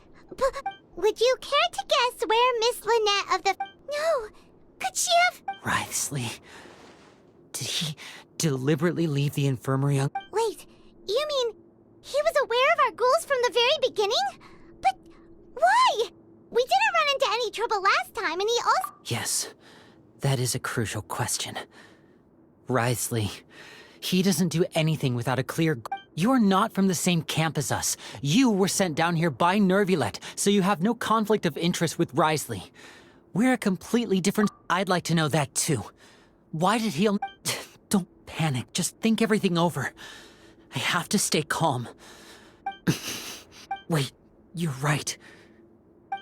Would you care to guess where Miss Lynette of the... No. Could she have... Wriothesley. Did he deliberately leave the infirmary on... Wait, you mean he was aware of our goals from the very beginning? But why? We didn't run into any trouble last time, and he also... Yes, that is a crucial question. Wriothesley, he doesn't do anything without a clear... You're not from the same camp as us. You were sent down here by Nervulette, so you have no conflict of interest with Wriothesley. We're a completely different... I'd like to know that too. Why did he... Don't panic, just think everything over. I have to stay calm. Wait, you're right.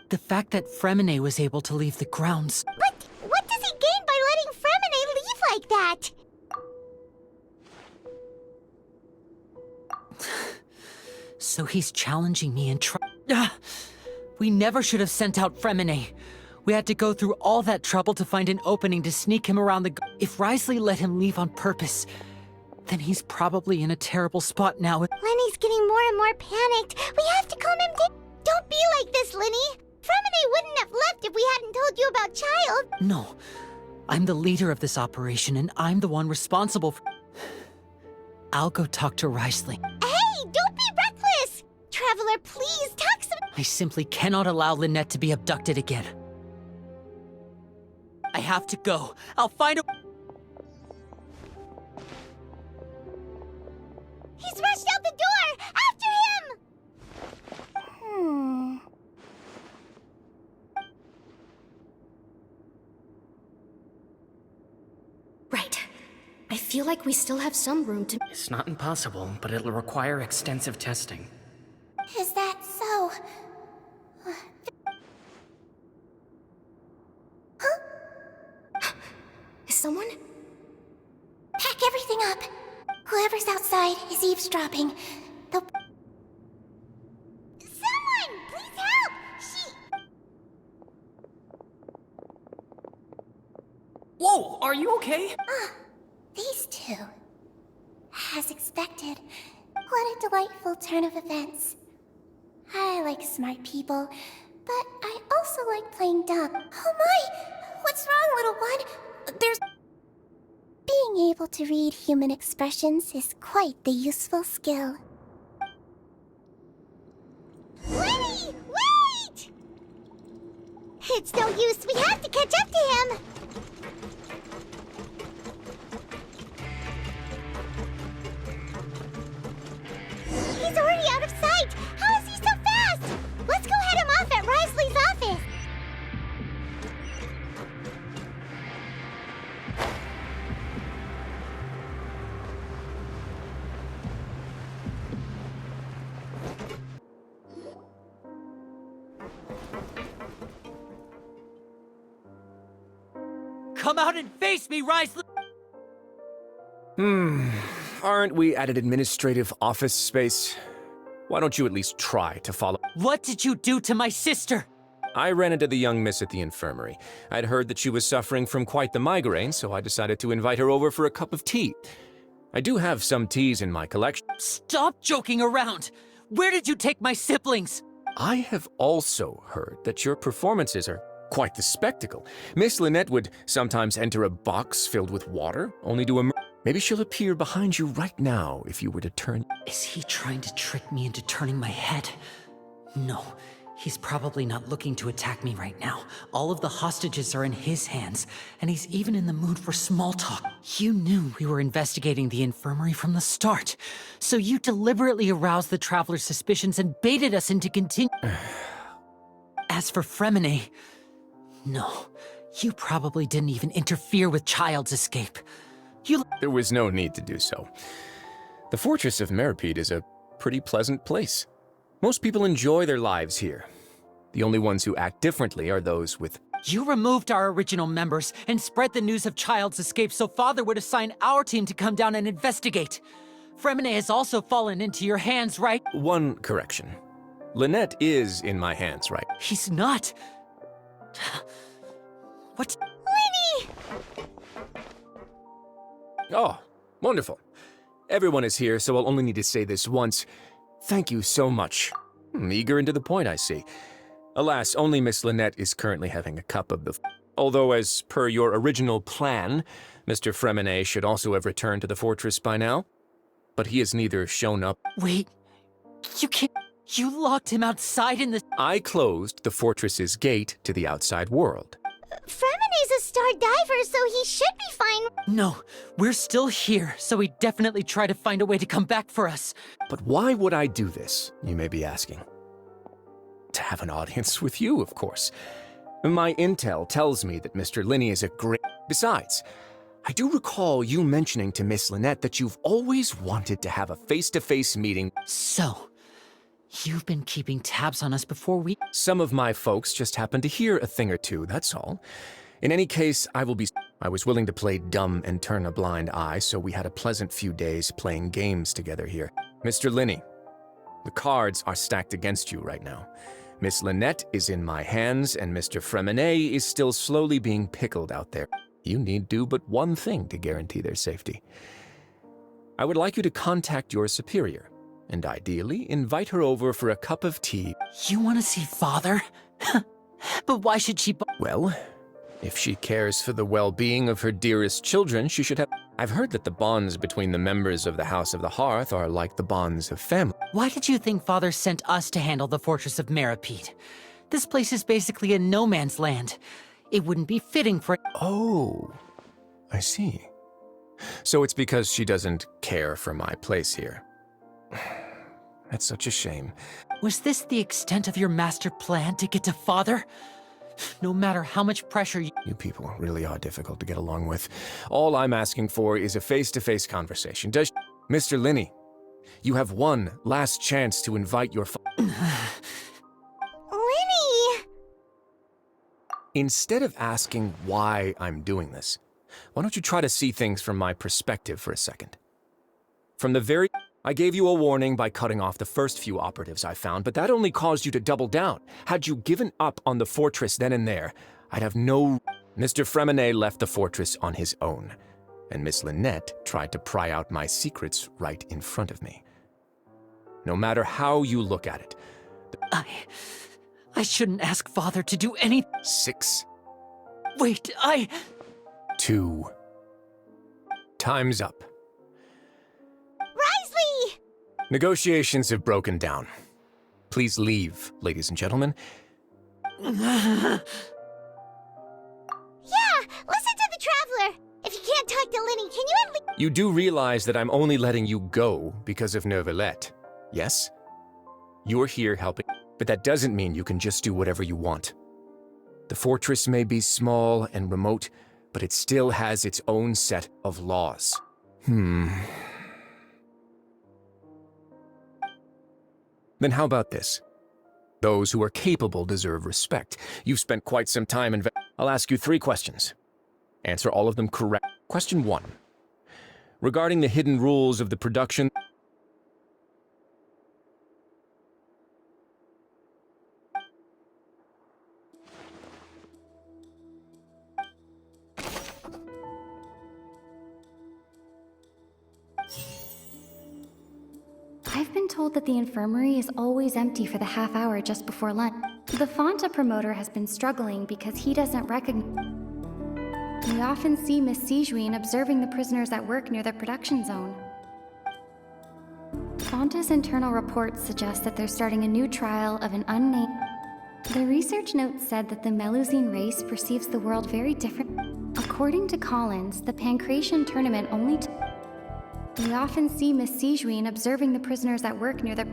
The fact that Fremine was able to leave the grounds... But what does he gain by letting Fremine leave like that? So he's challenging me and We never should have sent out Fremine. We had to go through all that trouble to find an opening to sneak him around the... If Wriothesley let him leave on purpose, then he's probably in a terrible spot now. Lenny's getting more and more panicked. We have to calm him down. Don't be like this, Lenny. Fremine wouldn't have left if we hadn't told you about Child. No. I'm the leader of this operation, and I'm the one responsible for... I'll go talk to Wriothesley. Hey, don't be reckless! Traveler, please, talk some... I simply cannot allow Lynette to be abducted again. I have to go. I'll find a... He's rushed out the door! After him! Right. I feel like we still have some room to... It's not impossible, but it'll require extensive testing. Is that so? Is someone? Pack everything up. Whoever's outside is eavesdropping. They'll... Someone! Please help! Whoa, are you okay? These two. As expected. What a delightful turn of events. I like smart people, but I also like playing dumb. Oh my! What's wrong, little one? There's... Being able to read human expressions is quite the useful skill. Lenny! Wait! It's no use. We have to catch up to him. He's already out of sight. How is he so fast? Let's go head him off Come out and face me, Rise! Aren't we at an administrative office space? Why don't you at least try to follow? What did you do to my sister? I ran into the young miss at the infirmary. I'd heard that she was suffering from quite the migraine, so I decided to invite her over for a cup of tea. I do have some teas in my collection. Stop joking around! Where did you take my siblings? I have also heard that your performances are quite the spectacle. Miss Lynette would sometimes enter a box filled with water, only to emerge. Maybe she'll appear behind you right now if you were to turn. Is he trying to trick me into turning my head? No, he's probably not looking to attack me right now. All of the hostages are in his hands, and he's even in the mood for small talk. You knew we were investigating the infirmary from the start, so you deliberately aroused the Traveler's suspicions and baited us into continue. As for Fremine, no, you probably didn't even interfere with Child's escape. There was no need to do so. The Fortress of Meripede is a pretty pleasant place. Most people enjoy their lives here. The only ones who act differently are those with... You removed our original members and spread the news of Child's escape so Father would assign our team to come down and investigate. Fremine has also fallen into your hands, right? One correction. Lynette is in my hands, right? He's not. What? Lenny! Oh, wonderful. Everyone is here, so I'll only need to say this once. Thank you so much. Eager and to the point, I see. Alas, only Miss Lynette is currently having a cup of the... Although, as per your original plan, Mr. Fremine should also have returned to the fortress by now. But he has neither shown up... Wait, you can't... You locked him outside in the... I closed the fortress's gate to the outside world. Fremine's a star diver, so he should be fine. No, we're still here, so he'd definitely try to find a way to come back for us. But why would I do this, you may be asking? To have an audience with you, of course. My intel tells me that Mr. Linney is a great... Besides, I do recall you mentioning to Miss Lynette that you've always wanted to have a face-to-face meeting. So, you've been keeping tabs on us before we... Some of my folks just happened to hear a thing or two, that's all. In any case, I was willing to play dumb and turn a blind eye, so we had a pleasant few days playing games together here. Mr. Linney, the cards are stacked against you right now. Miss Lynette is in my hands, and Mr. Fremine is still slowly being pickled out there. You need do but one thing to guarantee their safety. I would like you to contact your superior, and ideally invite her over for a cup of tea. You want to see Father? But why should she... Well, if she cares for the well-being of her dearest children, she should have... I've heard that the bonds between the members of the House of the Hearth are like the bonds of family. Why did you think Father sent us to handle the Fortress of Meripede? This place is basically a no-man's land. It wouldn't be fitting for... Oh, I see. So it's because she doesn't care for my place here. That's such a shame. Was this the extent of your master plan to get to Father? No matter how much pressure you... You people really are difficult to get along with. All I'm asking for is a face-to-face conversation. Does... Mr. Linney, you have one last chance to invite your... Lenny! Instead of asking why I'm doing this, why don't you try to see things from my perspective for a second? From the very... I gave you a warning by cutting off the first few operatives I found, but that only caused you to double down. Had you given up on the fortress then and there, I'd have no... Mr. Fremine left the fortress on his own, and Miss Lynette tried to pry out my secrets right in front of me. No matter how you look at it... I shouldn't ask Father to do any... 6. Wait, 2. Time's up. Risley! Negotiations have broken down. Please leave, ladies and gentlemen. Yeah, listen to the Traveler. If you can't talk to Lenny, can you at least... You do realize that I'm only letting you go because of Neuvillette, yes? You're here helping, but that doesn't mean you can just do whatever you want. The fortress may be small and remote, but it still has its own set of laws. Then how about this? Those who are capable deserve respect. You've spent quite some time I'll ask you 3 questions. Answer all of them correct. Question 1. Regarding the hidden rules of the production... I've been told that the infirmary is always empty for the half hour just before lunch. The Fonta promoter has been struggling because he doesn't recognize... We often see Miss Sijuin observing the prisoners at work near the production zone. Fonta's internal reports suggest that they're starting a new trial of an unnamed... The research note said that the Melusine race perceives the world very different. According to Collins, the Pancration tournament only... We often see Miss Sijuin observing the prisoners at work near the...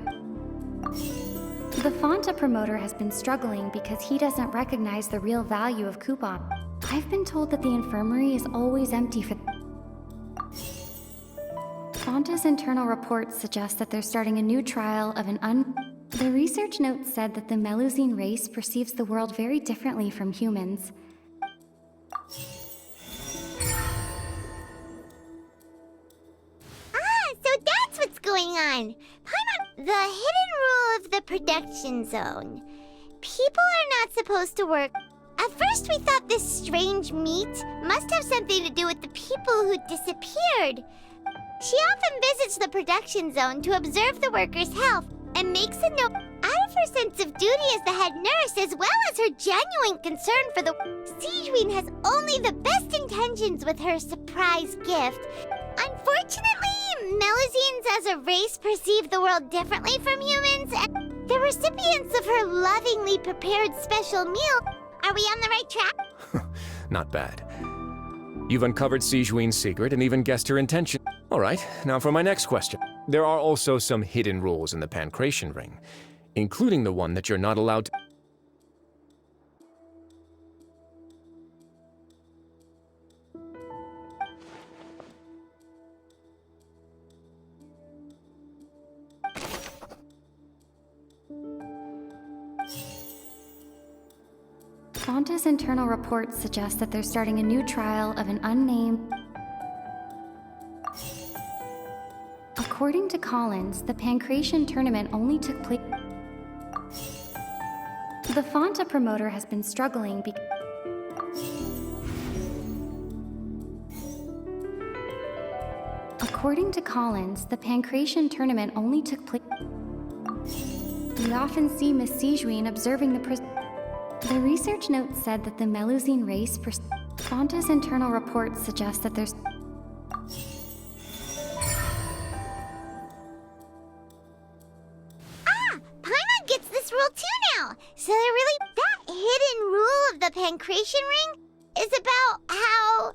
The Fonta promoter has been struggling because he doesn't recognize the real value of coupon. I've been told that the infirmary is always empty for... Fonta's internal reports suggest that they're starting a new trial of an The research note said that the Melusine race perceives the world very differently from humans. So that's what's going on. Paimon, the hidden rule of the production zone. People are not supposed to work. At first we thought this strange meat must have something to do with the people who disappeared. She often visits the production zone to observe the workers' health and makes a note out of her sense of duty as the head nurse, as well as her genuine concern for the... Sijuin has only the best intentions with her surprise gift. Unfortunately, Melusines as a race perceive the world differently from humans, and the recipients of her lovingly prepared special meal. Are we on the right track? Not bad. You've uncovered Sijuin's secret and even guessed her intention. All right, now for my next question. There are also some hidden rules in the Pancration ring, including the one that you're not allowed to... Fonta's internal reports suggest that they're starting a new trial of an unnamed... According to Collins, the Pancration tournament only took place... The Fonta promoter has been struggling because... According to Collins, the Pancration tournament only took place... We often see Miss Sijuin observing the The research note said that the Melusine race... Fonta's internal reports suggest that there's... Paimon gets this rule too now. So they're really... That hidden rule of the Pancration ring is about how,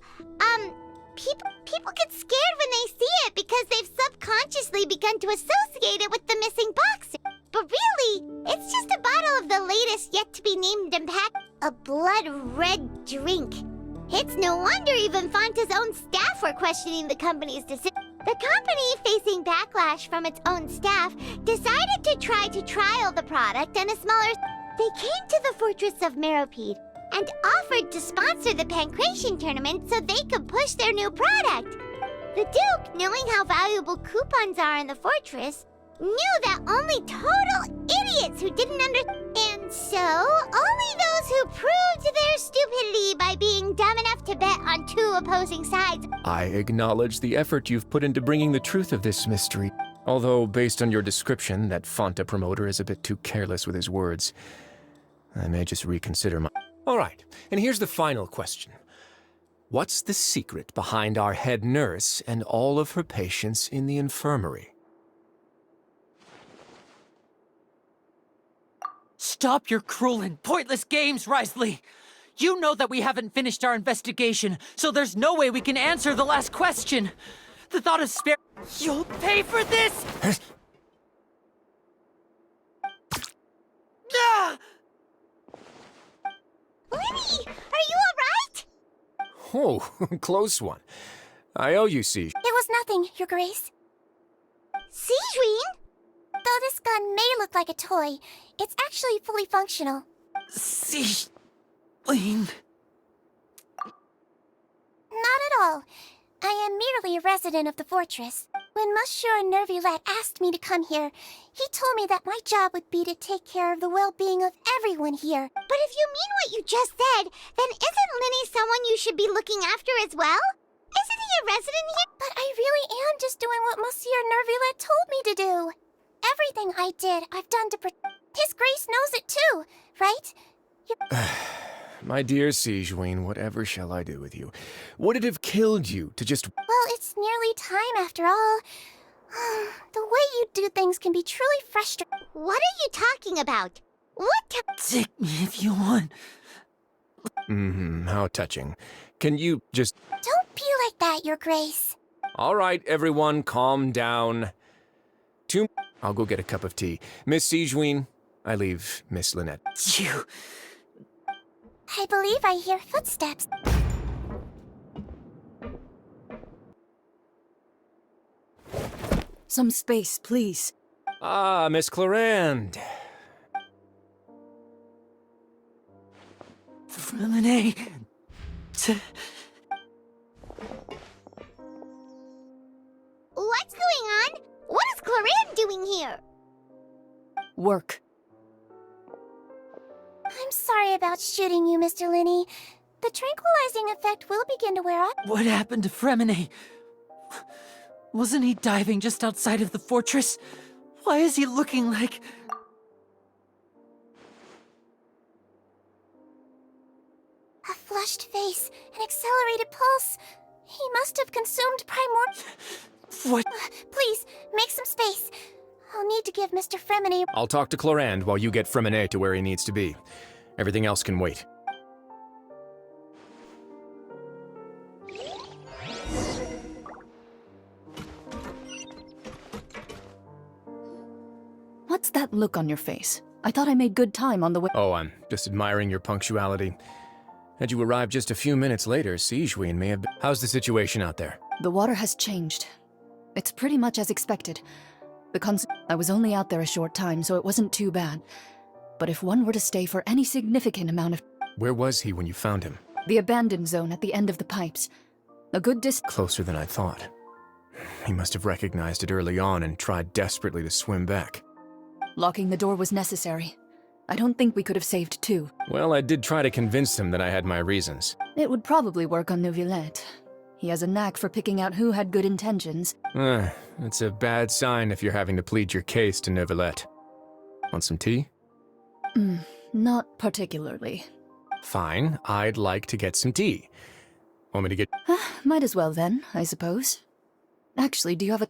people get scared when they see it because they've subconsciously begun to associate it with the missing box. But really, it's just a bottle of the latest yet-to-be-named impact, a blood-red drink. It's no wonder even Fonta's own staff were questioning the company's decision. The company, facing backlash from its own staff, decided to try to trial the product and a smaller... They came to the fortress of Meropide and offered to sponsor the Pancration tournament so they could push their new product. The Duke, knowing how valuable coupons are in the fortress, knew that only total idiots who didn't understand, so only those who proved their stupidity by being dumb enough to bet on two opposing sides. I acknowledge the effort you've put into bringing the truth of this mystery. Although, based on your description, that Fonta promoter is a bit too careless with his words. I may just reconsider my... All right, and here's the final question. What's the secret behind our head nurse and all of her patients in the infirmary? Stop your cruel and pointless games, Risley! You know that we haven't finished our investigation, so there's no way we can answer the last question! The thought of spare... You'll pay for this! Ah! Libby, are you alright? Oh, close one. I owe you, Siege. It was nothing, Your Grace. Sijuin? Though this gun may look like a toy, it's actually fully functional. Siege... Not at all. I am merely a resident of the fortress. When Monsieur Nervulette asked me to come here, he told me that my job would be to take care of the well-being of everyone here. But if you mean what you just said, then isn't Linny someone you should be looking after as well? Isn't he a resident here? But I really am just doing what Monsieur Nervulette told me to do. Everything I did, I've done to His Grace knows it too, right? My dear Sigewinne, whatever shall I do with you? Would it have killed you to just... Well, it's nearly time after all. The way you do things can be truly frustrating. What are you talking about? Take me if you want. How touching. Can you just... Don't be like that, Your Grace. All right, everyone, calm down. I'll go get a cup of tea. Miss Sigewinne, I leave Miss Lynette. You... I believe I hear footsteps. Some space, please. Ah, Miss Clarande. Freminet. What's going on? What is Clarande doing here? Work. I'm sorry about shooting you, Mr. Linny. The tranquilizing effect will begin to wear off. What happened to Freminet? Wasn't he diving just outside of the fortress? Why is he looking like... A flushed face, an accelerated pulse. He must have consumed What? Please, make some space. I'll need to give Mr. Freminet... I'll talk to Clarande while you get Freminet to where he needs to be. Everything else can wait. What's that look on your face? I thought I made good time on the way. Oh, I'm just admiring your punctuality. Had you arrived just a few minutes later, Sigewinne may have been... How's the situation out there? The water has changed. It's pretty much as expected. I was only out there a short time, so it wasn't too bad. But if one were to stay for any significant amount of... Where was he when you found him? The abandoned zone at the end of the pipes. A good distance... Closer than I thought. He must have recognized it early on and tried desperately to swim back. Locking the door was necessary. I don't think we could have saved two. Well, I did try to convince him that I had my reasons. It would probably work on Neuvillette. He has a knack for picking out who had good intentions. It's a bad sign if you're having to plead your case to Neuvillette. Want some tea? Not particularly. Fine, I'd like to get some tea. Want me to get... Might as well then, I suppose. Actually, do you have a...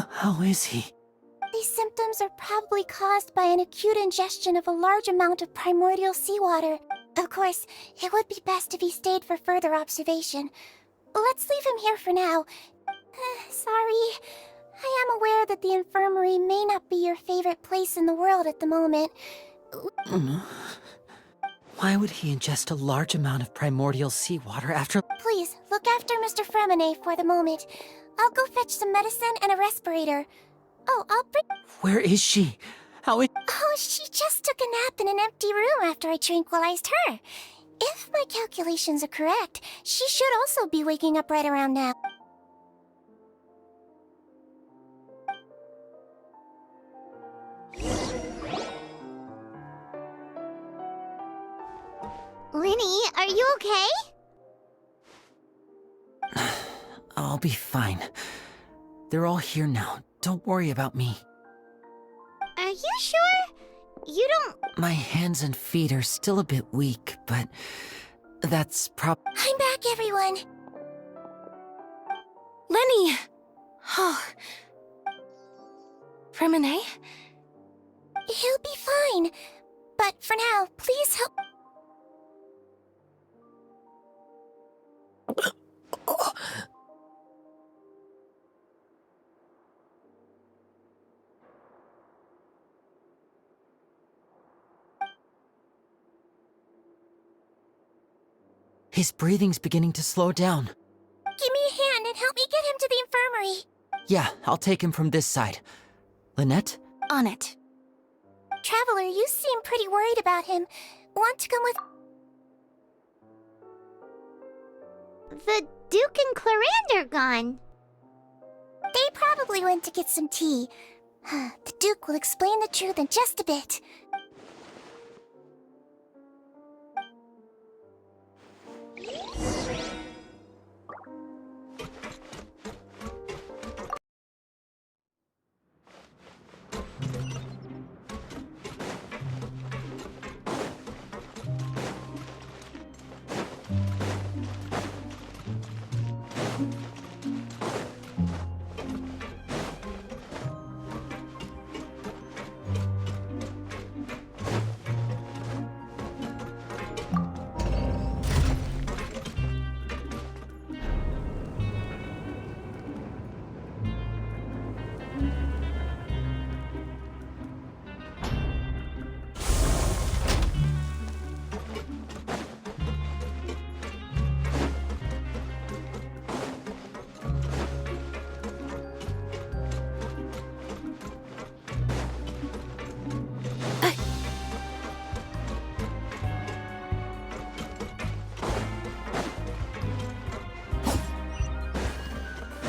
How is he? These symptoms are probably caused by an acute ingestion of a large amount of primordial seawater. Of course, it would be best if he stayed for further observation. Let's leave him here for now. Sorry. I am aware that the infirmary may not be your favorite place in the world at the moment. Why would he ingest a large amount of primordial seawater after... Please, look after Mr. Freminet for the moment. I'll go fetch some medicine and a respirator. Oh, I'll bring... Where is she? How is... Oh, she just took a nap in an empty room after I tranquilized her. If my calculations are correct, she should also be waking up right around now. Linny, are you okay? I'll be fine. They're all here now. Don't worry about me. Are you sure? You don't... My hands and feet are still a bit weak, but that's I'm back, everyone. Lenny! Oh. Freminet? He'll be fine. But for now, please help... His breathing's beginning to slow down. Give me a hand and help me get him to the infirmary. Yeah, I'll take him from this side. Lynette? On it. Traveler, you seem pretty worried about him. Want to come with... The Duke and Clarande are gone. They probably went to get some tea. The Duke will explain the truth in just a bit.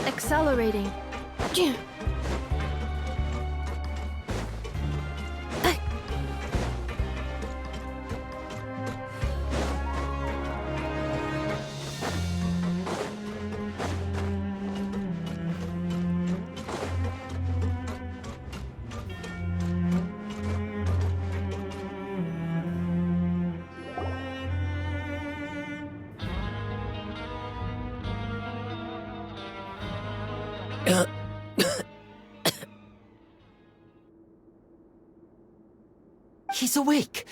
Accelerating. He's awake!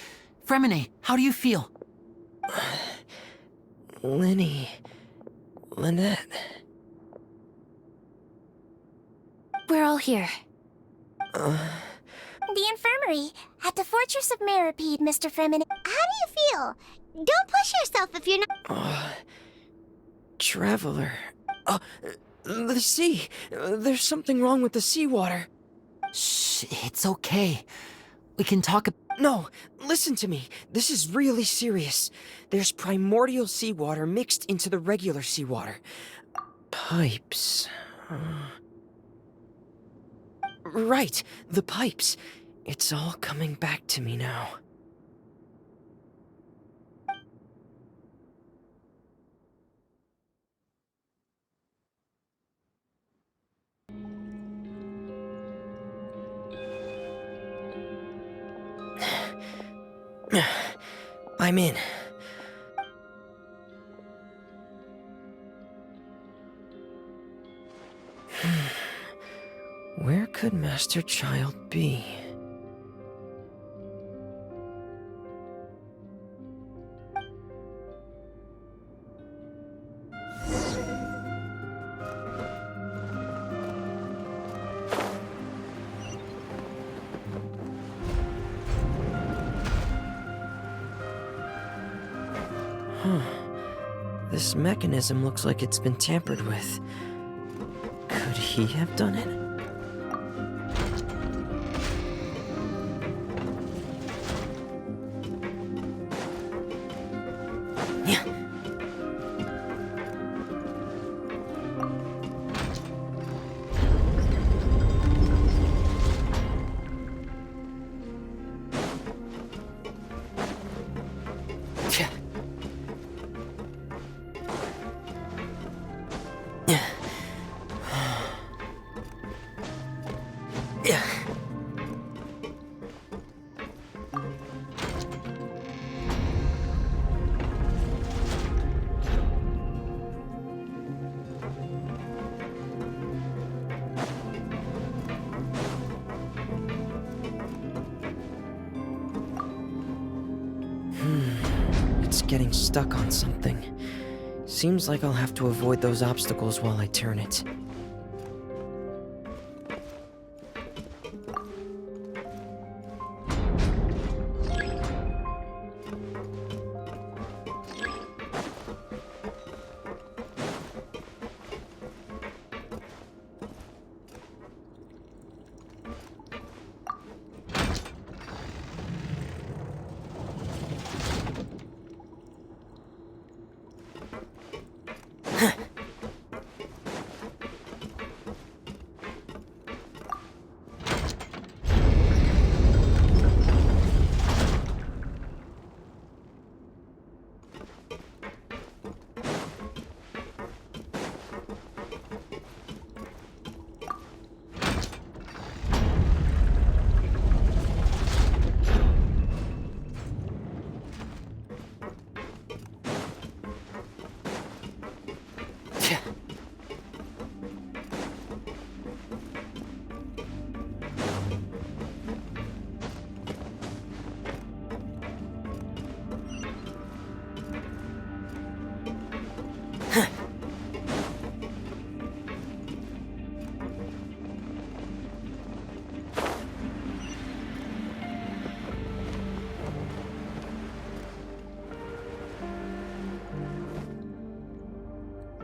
Fremine, how do you feel? Lynette. We're all here. The infirmary, at the Fortress of Meripede, Mr. Fremine. How do you feel? Don't push yourself if you're not... Traveler. The sea. There's something wrong with the seawater. Shh, it's okay. We can talk. No, listen to me. This is really serious. There's primordial seawater mixed into the regular seawater. Pipes. Right, the pipes. It's all coming back to me now. I'm in. Where could Master Child be? This mechanism looks like it's been tampered with. Could he have done it? It's getting stuck on something. Seems like I'll have to avoid those obstacles while I turn it.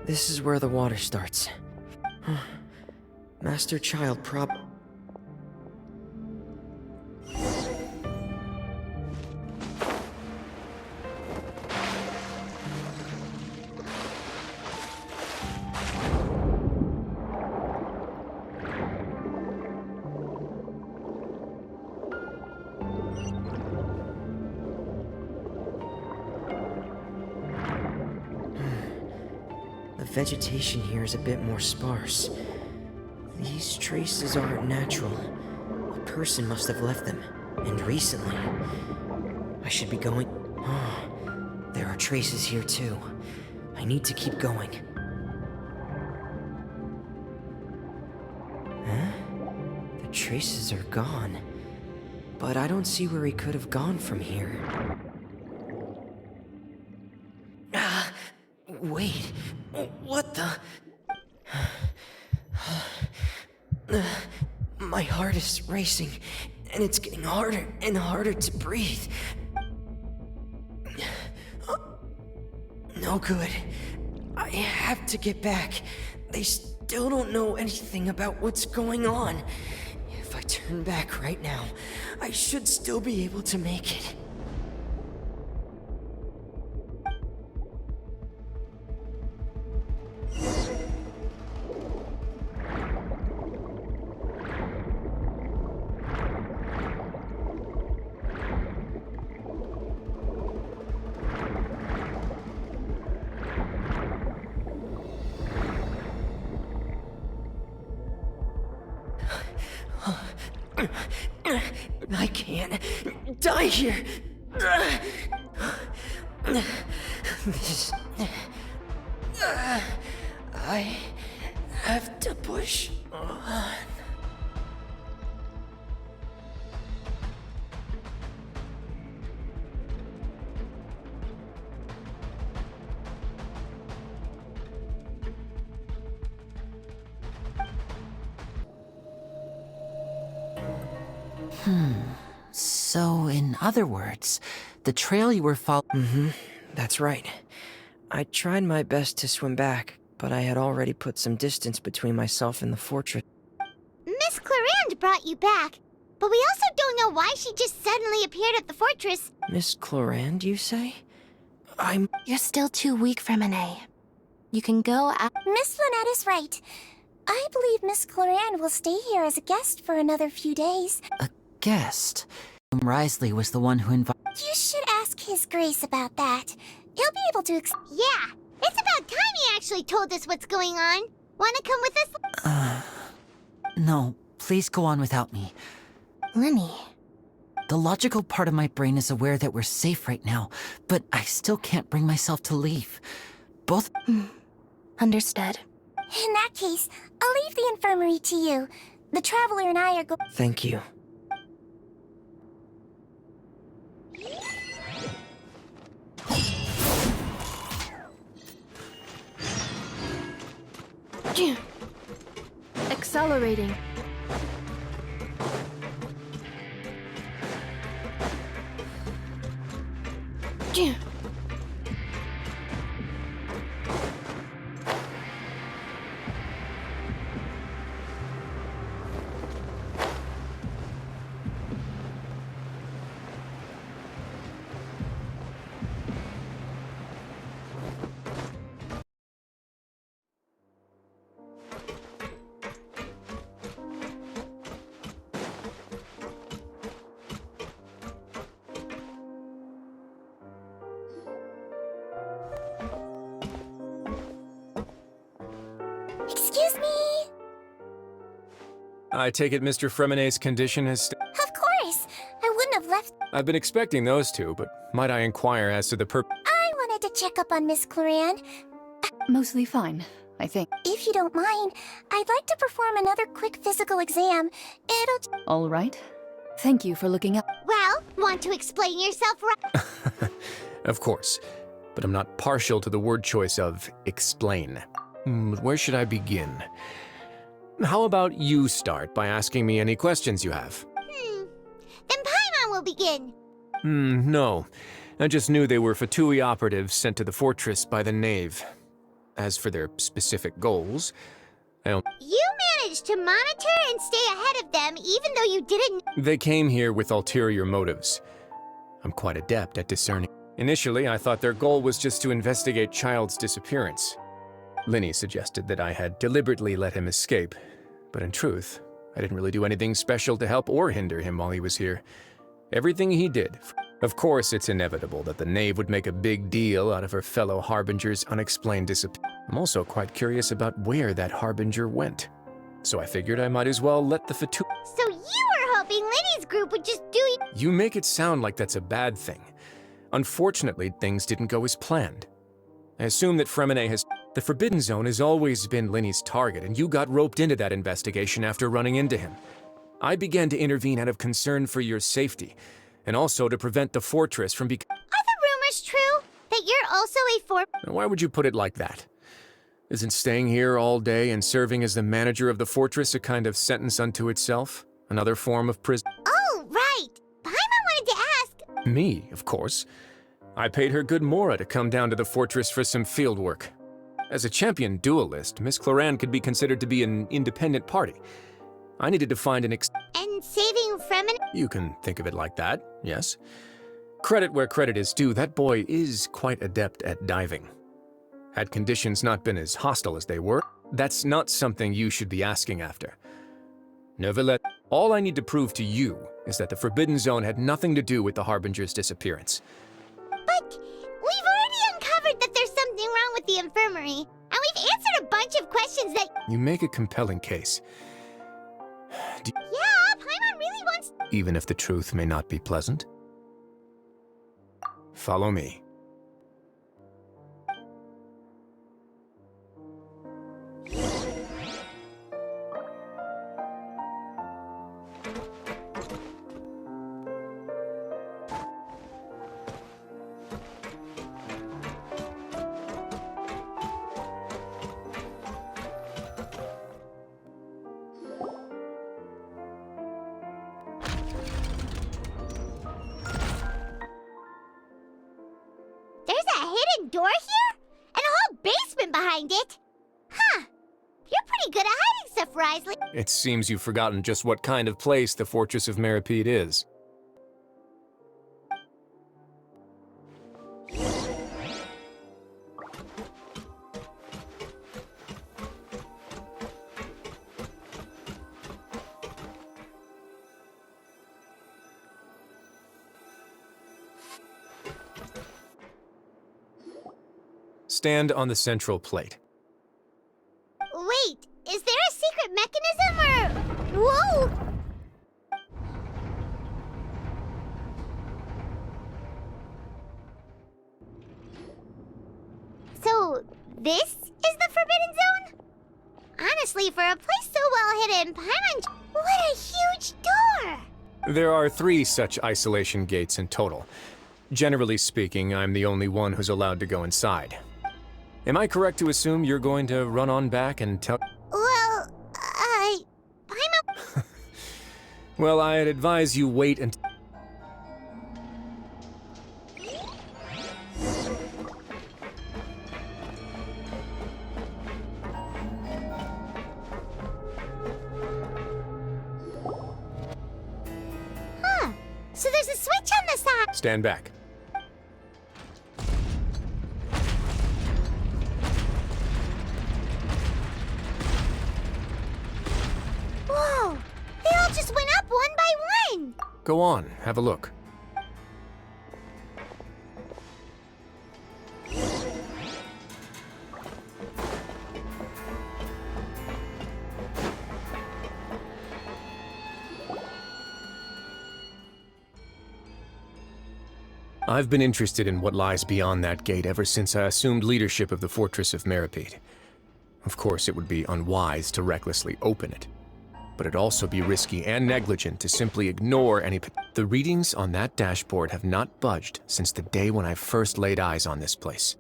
This is where the water starts. Master-child prob... The vegetation here is a bit more sparse. These traces aren't natural. A person must have left them, and recently. I should be going... Oh, there are traces here too. I need to keep going. Huh? The traces are gone. But I don't see where he could have gone from here. Wait, what the... My heart is racing, and it's getting harder and harder to breathe. No good. I have to get back. They still don't know anything about what's going on. If I turn back right now, I should still be able to make it. I can't die here. This... I have to push on. So, in other words, the trail you were following... That's right. I tried my best to swim back, but I had already put some distance between myself and the fortress. Miss Clarande brought you back, but we also don't know why she just suddenly appeared at the fortress. Miss Clarande, you say? You're still too weak for Monet. You can go out... Miss Lynette is right. I believe Miss Clarande will stay here as a guest for another few days. A guest? Risley was the one who invited... You should ask His Grace about that. He'll be able to Yeah, it's about time he actually told us what's going on. Wanna come with us? No, please go on without me. Lenny. The logical part of my brain is aware that we're safe right now, but I still can't bring myself to leave. Both... Understood. In that case, I'll leave the infirmary to you. The Traveler and I are Thank you. Accelerating. Excuse me? I take it Mr. Fremonet's condition has... Of course. I wouldn't have left. I've been expecting those two, but might I inquire as to the I wanted to check up on Miss Clarande. Mostly fine, I think. If you don't mind, I'd like to perform another quick physical exam. It'll... All right. Thank you for looking up. Well, want to explain yourself right? Of course, but I'm not partial to the word choice of explain. Where should I begin? How about you start by asking me any questions you have? Then Paimon will begin. No. I just knew they were Fatui operatives sent to the fortress by the Knave. As for their specific goals, I don't... You managed to monitor and stay ahead of them even though you didn't... They came here with ulterior motives. I'm quite adept at discerning. Initially, I thought their goal was just to investigate Child's disappearance. Linny suggested that I had deliberately let him escape, but in truth, I didn't really do anything special to help or hinder him while he was here. Everything he did. Of course, it's inevitable that the knave would make a big deal out of her fellow Harbinger's unexplained disappearance. I'm also quite curious about where that Harbinger went. So I figured I might as well let the Fatu- So you were hoping Linny's group would just do... You make it sound like that's a bad thing. Unfortunately, things didn't go as planned. I assume that Fremine has... The Forbidden Zone has always been Linny's target, and you got roped into that investigation after running into him. I began to intervene out of concern for your safety, and also to prevent the fortress from becoming... Are the rumors true? That you're also a Why would you put it like that? Isn't staying here all day and serving as the manager of the fortress a kind of sentence unto itself? Another form of prison? Oh, right! Paimon wanted to ask... Me, of course. I paid her good Mora to come down to the fortress for some field work. As a champion duelist, Miss Cloran could be considered to be an independent party. I needed to find an And saving Fremine... You can think of it like that, yes. Credit where credit is due, that boy is quite adept at diving. Had conditions not been as hostile as they were, that's not something you should be asking after. Nevertheless, all I need to prove to you is that the Forbidden Zone had nothing to do with the Harbinger's disappearance. But we've already uncovered that there's something wrong with the infirmary, and we've answered a bunch of questions that... You make a compelling case. Yeah, Paimon really wants... Even if the truth may not be pleasant. Follow me. Door here? And a whole basement behind it? Huh. You're pretty good at hiding stuff, Risley. It seems you've forgotten just what kind of place the Fortress of Meripede is. Stand on the central plate. Wait, is there a secret mechanism or... Whoa! So, this is the Forbidden Zone? Honestly, for a place so well hidden, Paimon... What a huge door! There are 3 such isolation gates in total. Generally speaking, I'm the only one who's allowed to go inside. Am I correct to assume you're going to run on back and tell... Well, Well, I'd advise you wait and... Huh. So there's a switch on the side. Stand back. Whoa! They all just went up one by one! Go on, have a look. I've been interested in what lies beyond that gate ever since I assumed leadership of the Fortress of Meripede. Of course, it would be unwise to recklessly open it, but it'd also be risky and negligent to simply ignore any... The readings on that dashboard have not budged since the day when I first laid eyes on this place.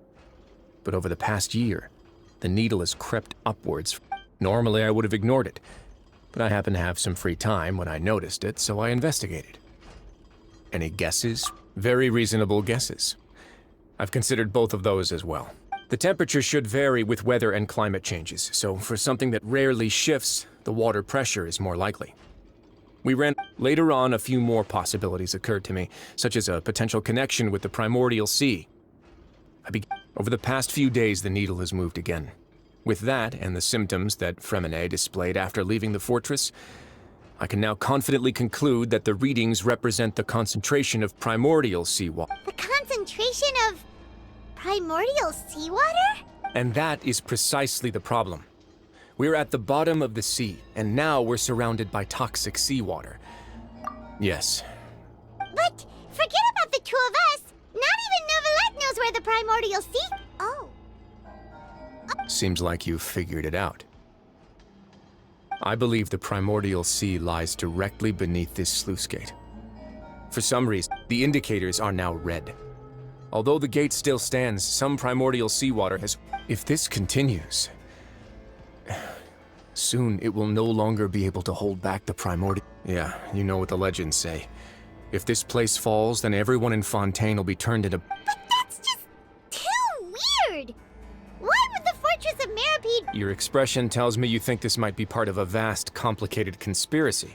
But over the past year, the needle has crept upwards. Normally, I would have ignored it, but I happened to have some free time when I noticed it, so I investigated. Any guesses? Very reasonable guesses. I've considered both of those as well. The temperature should vary with weather and climate changes, so for something that rarely shifts, the water pressure is more likely. We ran. Later on, a few more possibilities occurred to me, such as a potential connection with the primordial sea. Over the past few days, the needle has moved again. With that, and the symptoms that Fremine displayed after leaving the fortress, I can now confidently conclude that the readings represent the concentration of primordial seawater. The concentration of primordial seawater? And that is precisely the problem. We're at the bottom of the sea, and now we're surrounded by toxic seawater. Yes. But forget about the two of us. Not even Neuvillette knows where the primordial sea... Oh. Seems like you've figured it out. I believe the primordial sea lies directly beneath this sluice gate. For some reason, the indicators are now red. Although the gate still stands, some primordial seawater has... If this continues... soon it will no longer be able to hold back the primordial... Yeah, you know what the legends say. If this place falls, then everyone in Fontaine will be turned into... But that's just too weird! Why would the Fortress of Meripede... Your expression tells me you think this might be part of a vast, complicated conspiracy.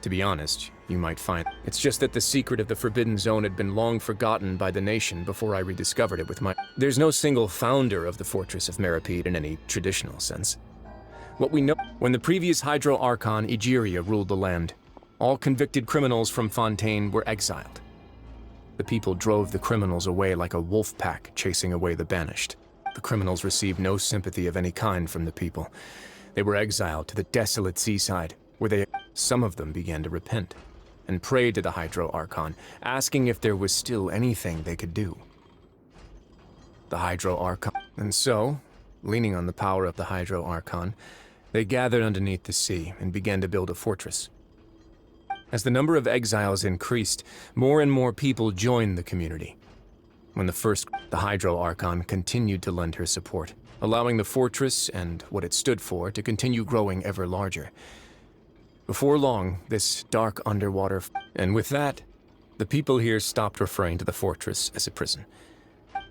To be honest, you might find... It's just that the secret of the Forbidden Zone had been long forgotten by the nation before I rediscovered it with my... There's no single founder of the Fortress of Meripede in any traditional sense. What we know... When the previous Hydro Archon, Egeria, ruled the land, all convicted criminals from Fontaine were exiled. The people drove the criminals away like a wolf pack chasing away the banished. The criminals received no sympathy of any kind from the people. They were exiled to the desolate seaside, where some of them began to repent, and prayed to the Hydro Archon, asking if there was still anything they could do. The Hydro Archon... And so, leaning on the power of the Hydro Archon, they gathered underneath the sea and began to build a fortress. As the number of exiles increased, more and more people joined the community. When the Hydro Archon continued to lend her support, allowing the fortress and what it stood for to continue growing ever larger. Before long, this dark underwater... And with that, the people here stopped referring to the fortress as a prison.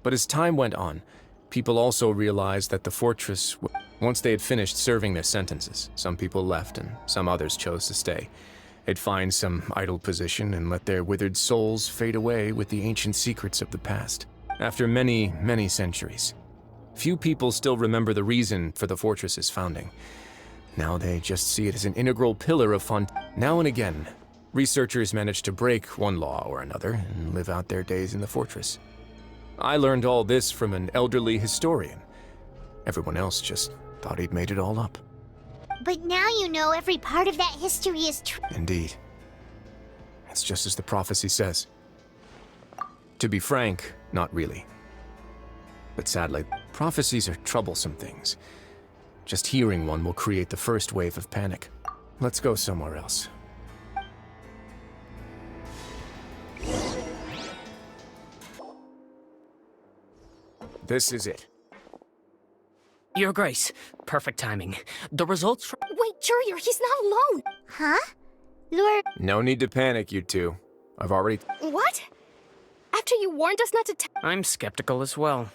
But as time went on, people also realized that the fortress... Once they had finished serving their sentences, some people left and some others chose to stay. They'd find some idle position and let their withered souls fade away with the ancient secrets of the past. After many, many centuries, few people still remember the reason for the fortress's founding. Now they just see it as an integral pillar of Fontaine. Now and again, researchers manage to break one law or another and live out their days in the fortress. I learned all this from an elderly historian. Everyone else just thought he'd made it all up. But now you know every part of that history is true. Indeed. It's just as the prophecy says. To be frank, not really. But sadly, prophecies are troublesome things. Just hearing one will create the first wave of panic. Let's go somewhere else. This is it. Your Grace, perfect timing. The results from... Wait, Jurier, he's not alone! Huh? Lord... No need to panic, you two. I've already... What? After you warned us not to I'm skeptical as well.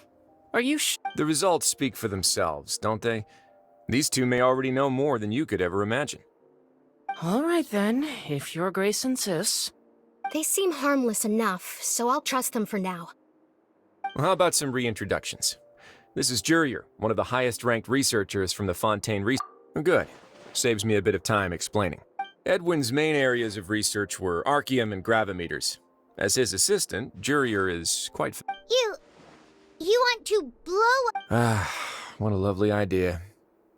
Are you The results speak for themselves, don't they? These two may already know more than you could ever imagine. All right then, if Your Grace insists. They seem harmless enough, so I'll trust them for now. Well, how about some reintroductions? This is Jurier, one of the highest-ranked researchers from the Fontaine Research... Good. Saves me a bit of time explaining. Edwin's main areas of research were archaeum and gravimeters. As his assistant, Jurier is quite... You want to blow... Ah, what a lovely idea.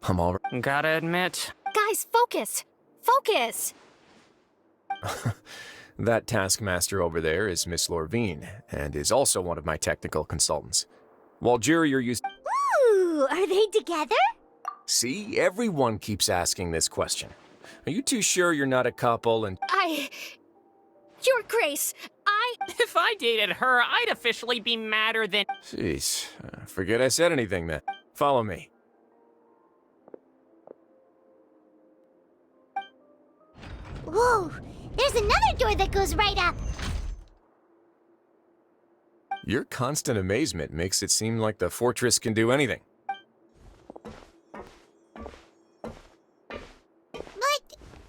I'm all right. Gotta admit... Guys, focus! Focus! That taskmaster over there is Miss Lorvine, and is also one of my technical consultants. While Jurier used... Ooh, are they together? See, everyone keeps asking this question. Are you too sure you're not a couple and... Your Grace, If I dated her, I'd officially be madder than... Jeez, forget I said anything then. Follow me. Whoa, there's another door that goes right up. Your constant amazement makes it seem like the fortress can do anything. But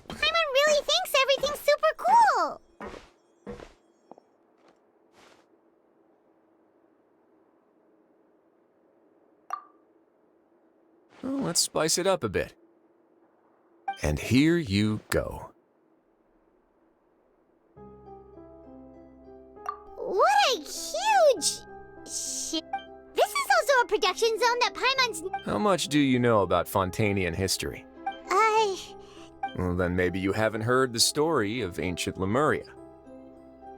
Paimon really thinks everything's super cool. Well, let's spice it up a bit. And here you go. What a huge shit. This is also a production zone that Paimon's. How much do you know about Fontanian history? Well, then maybe you haven't heard the story of ancient Lemuria.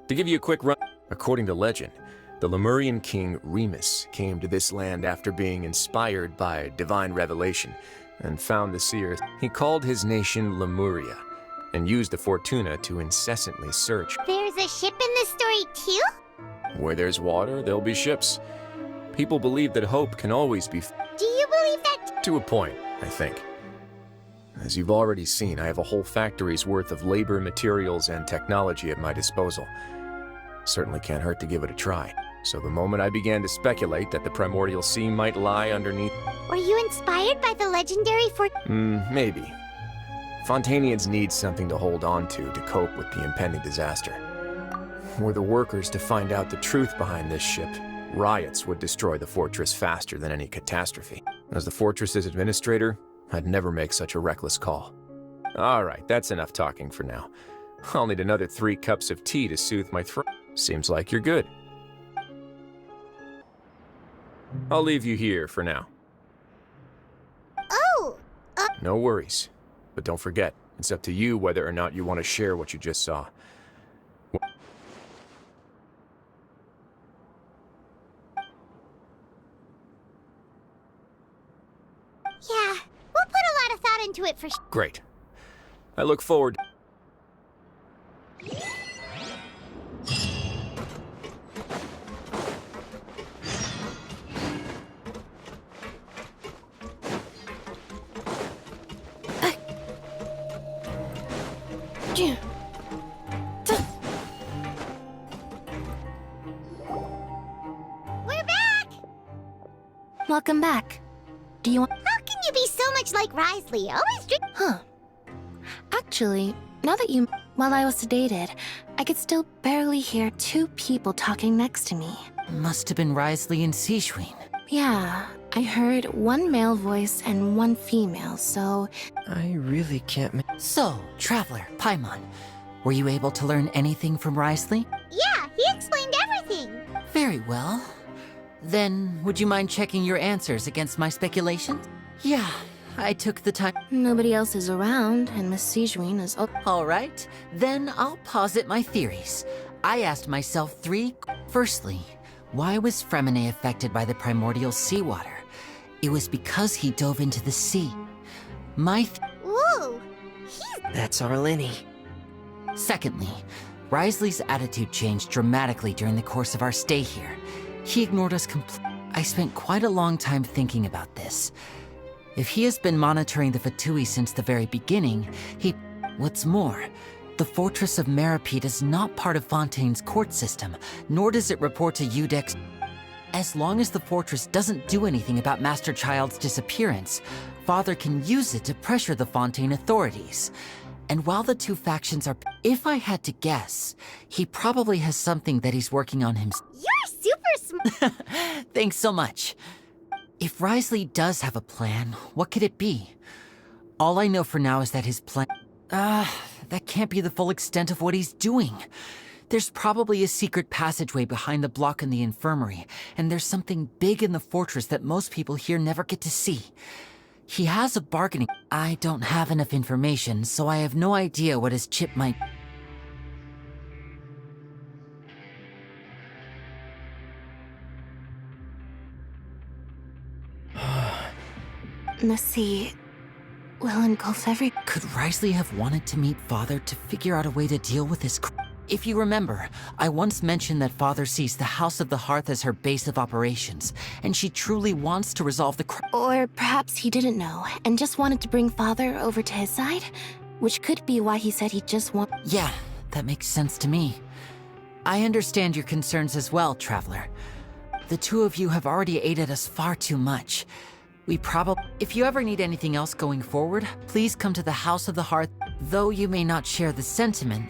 To give you a quick run, according to legend, the Lemurian king Remus came to this land after being inspired by divine revelation and found the seers. He called his nation Lemuria and used the Fortuna to incessantly search. There's a ship in this story too? Where there's water, there'll be ships. People believe that hope can always be Do you believe that? to a point, I think. As you've already seen, I have a whole factory's worth of labor, materials, and technology at my disposal. Certainly can't hurt to give it a try. So the moment I began to speculate that the primordial sea might lie underneath... Were you inspired by the legendary maybe. Fontanians need something to hold on to cope with the impending disaster. Were the workers to find out the truth behind this ship, riots would destroy the fortress faster than any catastrophe. As the fortress's administrator, I'd never make such a reckless call. All right, that's enough talking for now. I'll need another 3 cups of tea to soothe my throat. Seems like you're good. I'll leave you here for now. Oh! No worries. But don't forget, it's up to you whether or not you want to share what you just saw. Yeah, we'll put a lot of thought into it for Great. I look forward... We're back! Welcome back. Do you want... How can you be so much like Risley? Always drink... Huh. Actually, now that you... While I was sedated, I could still barely hear 2 people talking next to me. Must have been Risley and Sijwin. Yeah, I heard 1 male voice and 1 female, so... I really can't So, Traveler, Paimon, were you able to learn anything from Risley? Yeah, he explained everything. Very well. Then, would you mind checking your answers against my speculations? Yeah, I took the time. Nobody else is around, and Miss Sijwin is... All right, then I'll posit my theories. I asked myself 3... Firstly, why was Fremine affected by the primordial seawater? It was because he dove into the sea. Whoa! That's Arlini. Secondly, Risley's attitude changed dramatically during the course of our stay here. He ignored us completely. I spent quite a long time thinking about this. If he has been monitoring the Fatui since the very beginning, What's more, the Fortress of Meripede is not part of Fontaine's court system, nor does it report to Udex. As long as the fortress doesn't do anything about Master Child's disappearance, Father can use it to pressure the Fontaine authorities. And while the 2 factions are... If I had to guess, he probably has something that he's working on himself. You're super smart. Thanks so much. If Risley does have a plan, what could it be? All I know for now is that his plan... that can't be the full extent of what he's doing. There's probably a secret passageway behind the block in the infirmary, and there's something big in the fortress that most people here never get to see. He has a bargaining... I don't have enough information, so I have no idea what his chip might... The sea will engulf every... Could Risley have wanted to meet Father to figure out a way to deal with his... If you remember, I once mentioned that Father sees the House of the Hearth as her base of operations, and she truly wants to resolve the Or perhaps he didn't know, and just wanted to bring Father over to his side? Which could be why he said he just want... Yeah, that makes sense to me. I understand your concerns as well, Traveler. The two of you have already aided us far too much. If you ever need anything else going forward, please come to the House of the Hearth. Though you may not share the sentiment,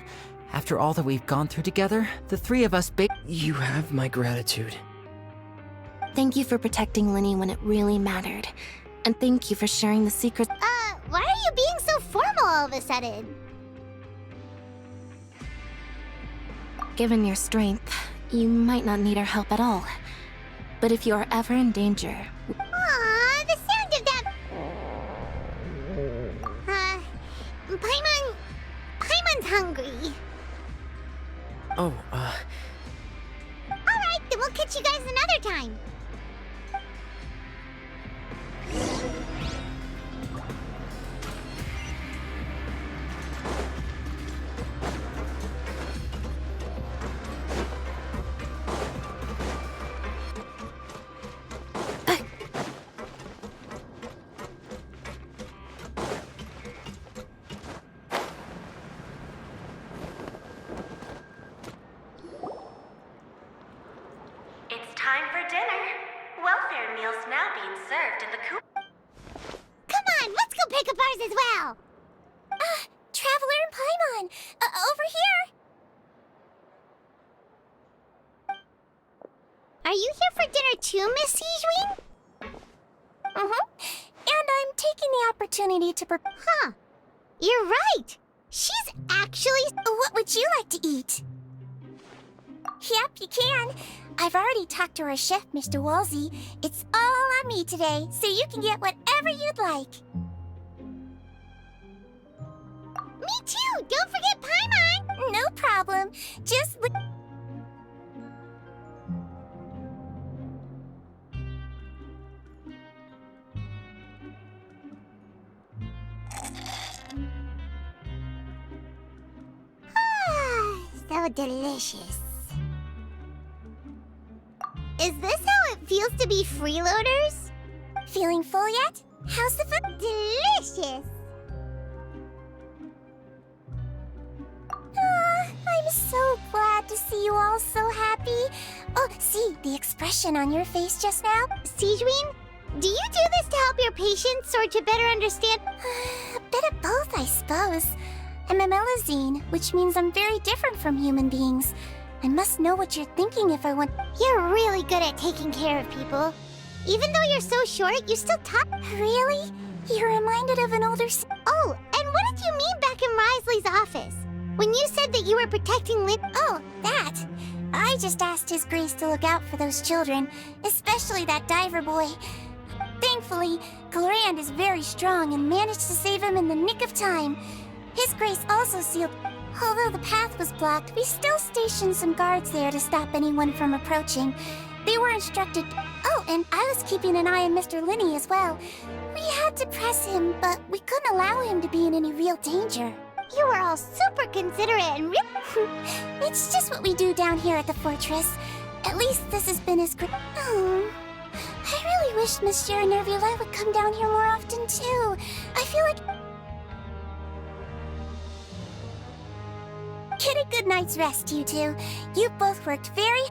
after all that we've gone through together, the three of us You have my gratitude. Thank you for protecting Linny when it really mattered. And thank you for sharing the secret. Why are you being so formal all of a sudden? Given your strength, you might not need our help at all. But if you are ever in danger... Aw, the sound of that... Paimon's hungry. Oh, Alright, then we'll catch you guys another time. It's time for dinner. Welfare meals now being served in the coop. Come on, let's go pick up ours as well. Traveler and Paimon! Over here! Are you here for dinner too, Miss Sijwin? And I'm taking the opportunity to Huh. You're right. She's actually... What would you like to eat? Yep, you can. I've already talked to our chef, Mr. Walsey. It's all on me today, so you can get whatever you'd like. Me too! Don't forget Paimon! No problem. Just... So delicious. Is this how it feels to be freeloaders? Feeling full yet? How's the food? Delicious! I'm so glad to see you all so happy. Oh, see, the expression on your face just now? Sijwin, do you do this to help your patients or to better understand? A bit of both, I suppose. I'm a Melusine, which means I'm very different from human beings. I must know what you're thinking if I want... You're really good at taking care of people. Even though you're so short, you still talk... Really? You're reminded of an older... Oh, and what did you mean back in Risley's office? When you said that you were protecting Lin... Oh, that. I just asked His Grace to look out for those children, especially that diver boy. Thankfully, Glorand is very strong and managed to save him in the nick of time. His Grace also sealed... Although the path was blocked, we still stationed some guards there to stop anyone from approaching. They were instructed... Oh, and I was keeping an eye on Mr. Linney as well. We had to press him, but we couldn't allow him to be in any real danger. You were all super considerate and It's just what we do down here at the fortress. At least this has been his Oh, I really wish Monsieur Nervula would come down here more often too. I feel like... Get a good night's rest, you two. You've both worked very...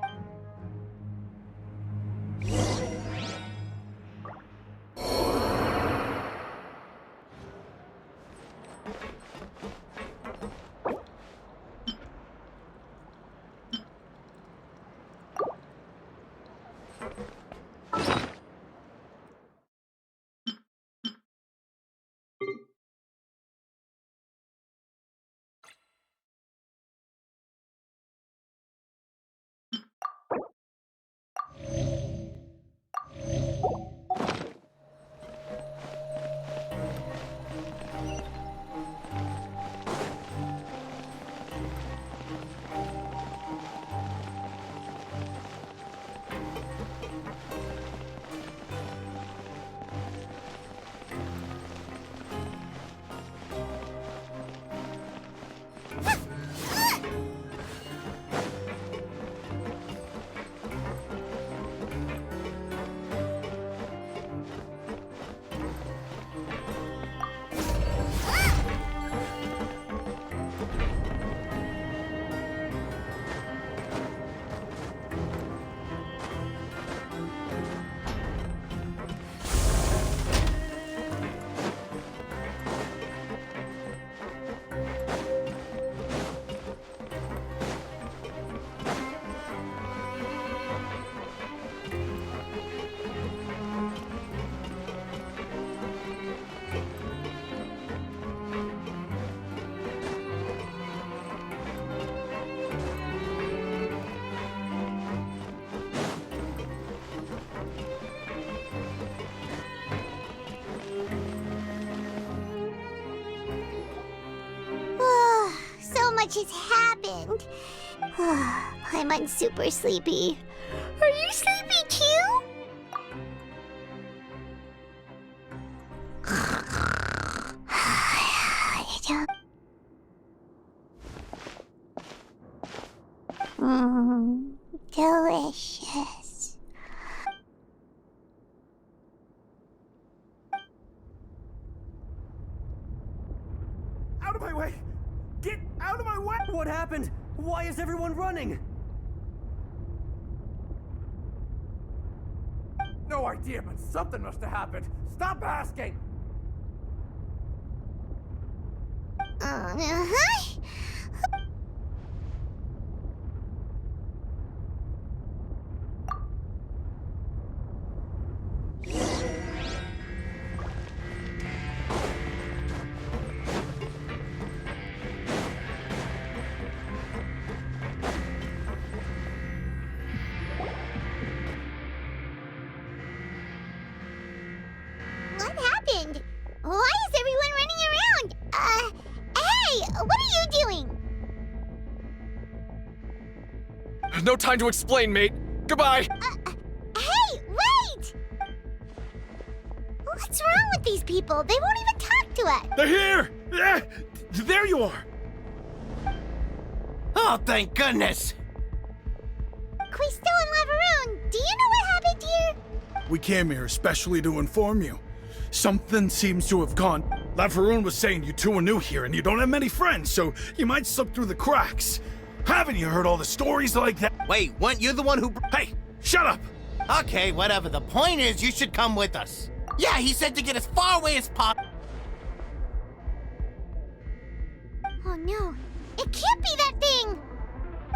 what just happened. I'm super sleepy. Are you sleepy too? Delicious. Out of my way! Get out of my way! What happened? Why is everyone running? No idea, but something must have happened. Stop asking! What happened? Why is everyone running around? Hey, what are you doing? No time to explain, mate. Goodbye. Hey, wait! What's wrong with these people? They won't even talk to us. They're here! There you are! Oh, thank goodness! Quisto and Lavaroon, do you know what happened here? We came here especially to inform you. Something seems to have gone. Lavaroon was saying you two are new here and you don't have many friends, so you might slip through the cracks. Haven't you heard all the stories like that? Wait, weren't you the one who... Hey, shut up! Okay, whatever. The point is, you should come with us. Yeah, he said to get as far away as possible. Oh no, it can't be that thing!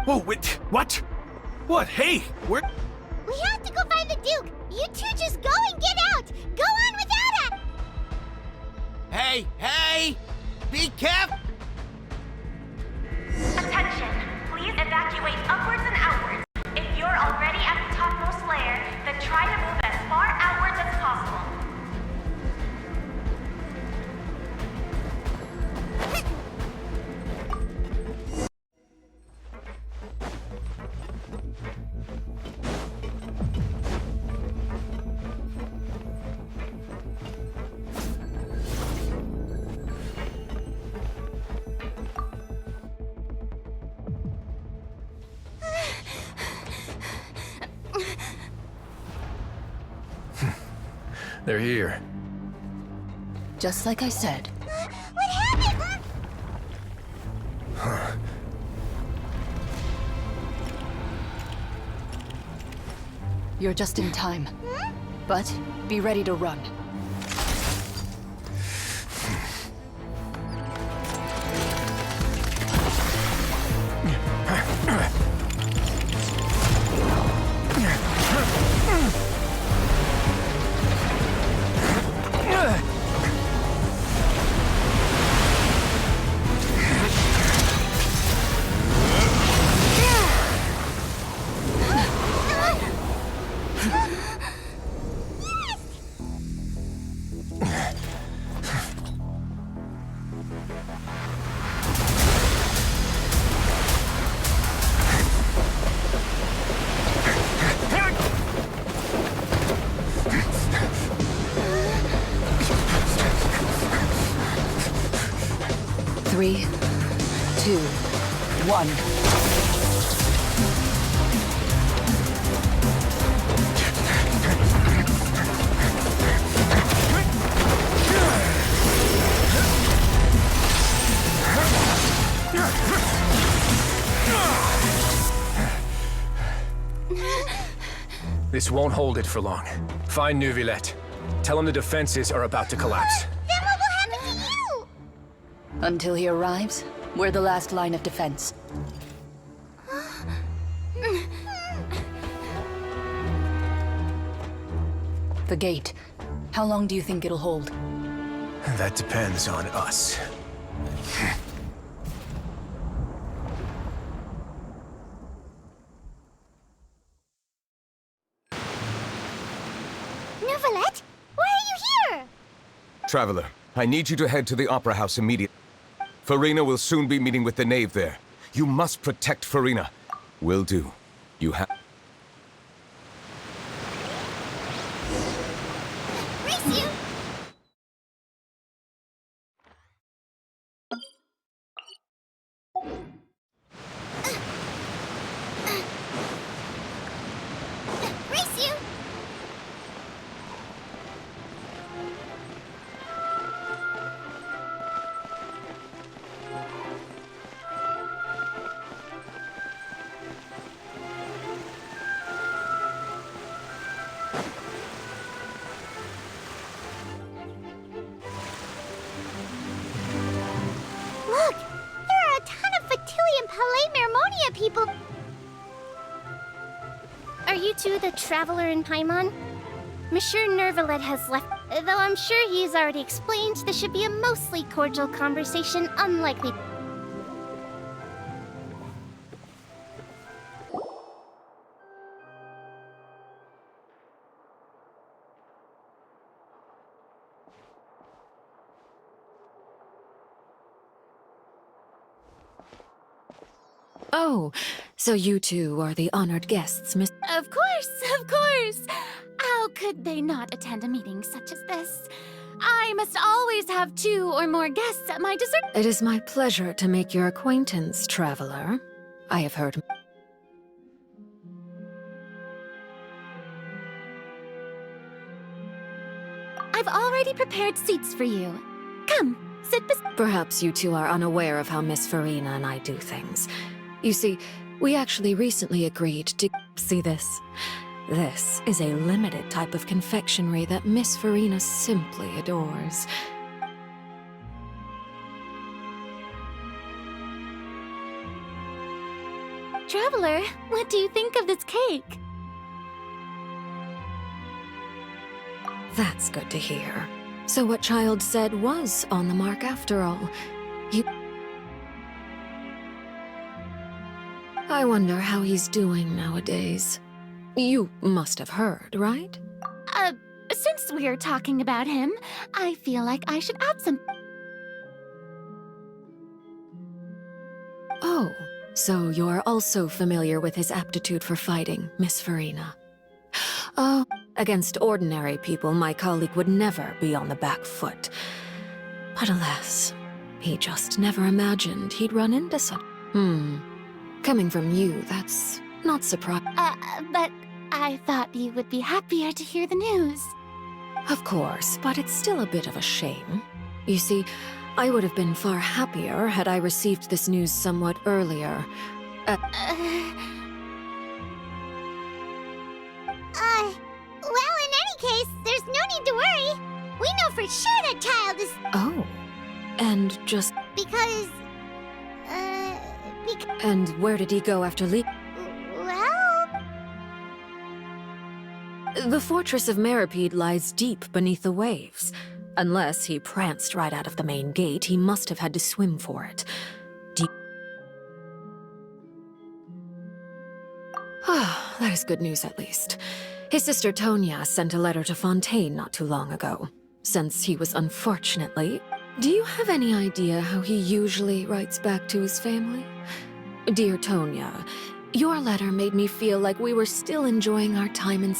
Whoa, wait, what? What? Hey, where? We have to go find the Duke! You two just go and get out! Go on without us! Hey! Be careful! Attention! Please evacuate upwards and outwards. If you're already at the topmost layer, then try to move as far outwards as possible. They're here. Just like I said. What happened? You're just in time. But be ready to run. Three, 2, 1. This won't hold it for long. Find Neuvillette. Tell him the defenses are about to collapse. Then what will happen to you? Until he arrives, we're the last line of defense. The gate. How long do you think it'll hold? That depends on us. Neuvillette? Why are you here? Traveler, I need you to head to the Opera House immediately. Farina will soon be meeting with the knave there. You must protect Farina. Will do. You have... Race you! Race you! Look! There are a ton of Fatilian Palais Mermonia people! Are you two the traveler in Paimon? Monsieur Nervalet has left, though I'm sure he's already explained this should be a mostly cordial conversation, unlikely. Oh, so you two are the honored guests, Miss... Of course, of course! How could they not attend a meeting such as this? I must always have 2 or more guests at my dessert. It is my pleasure to make your acquaintance, traveler. I have heard... I've already prepared seats for you. Come, sit beside... Perhaps you two are unaware of how Miss Farina and I do things. You see, we actually recently agreed to... See this? This is a limited type of confectionery that Miss Farina simply adores. Traveler, what do you think of this cake? That's good to hear. So what Child said was on the mark after all. I wonder how he's doing nowadays. You must have heard, right? Since we're talking about him, I feel like I should add some... Oh, so you're also familiar with his aptitude for fighting, Miss Farina. Oh, against ordinary people, my colleague would never be on the back foot. But alas, he just never imagined he'd run into such... Coming from you, that's not surprising. But I thought you would be happier to hear the news. Of course, but it's still a bit of a shame. You see, I would have been far happier had I received this news somewhat earlier. Well, in any case, there's no need to worry. We know for sure that Child is... Oh, and just... Because... And where did he go after leaving? Well... The fortress of Meripede lies deep beneath the waves. Unless he pranced right out of the main gate, he must have had to swim for it. Ah, that is good news at least. His sister Tonya sent a letter to Fontaine not too long ago. Since he was unfortunately... Do you have any idea how he usually writes back to his family? Dear Tonya, your letter made me feel like we were still enjoying our time in...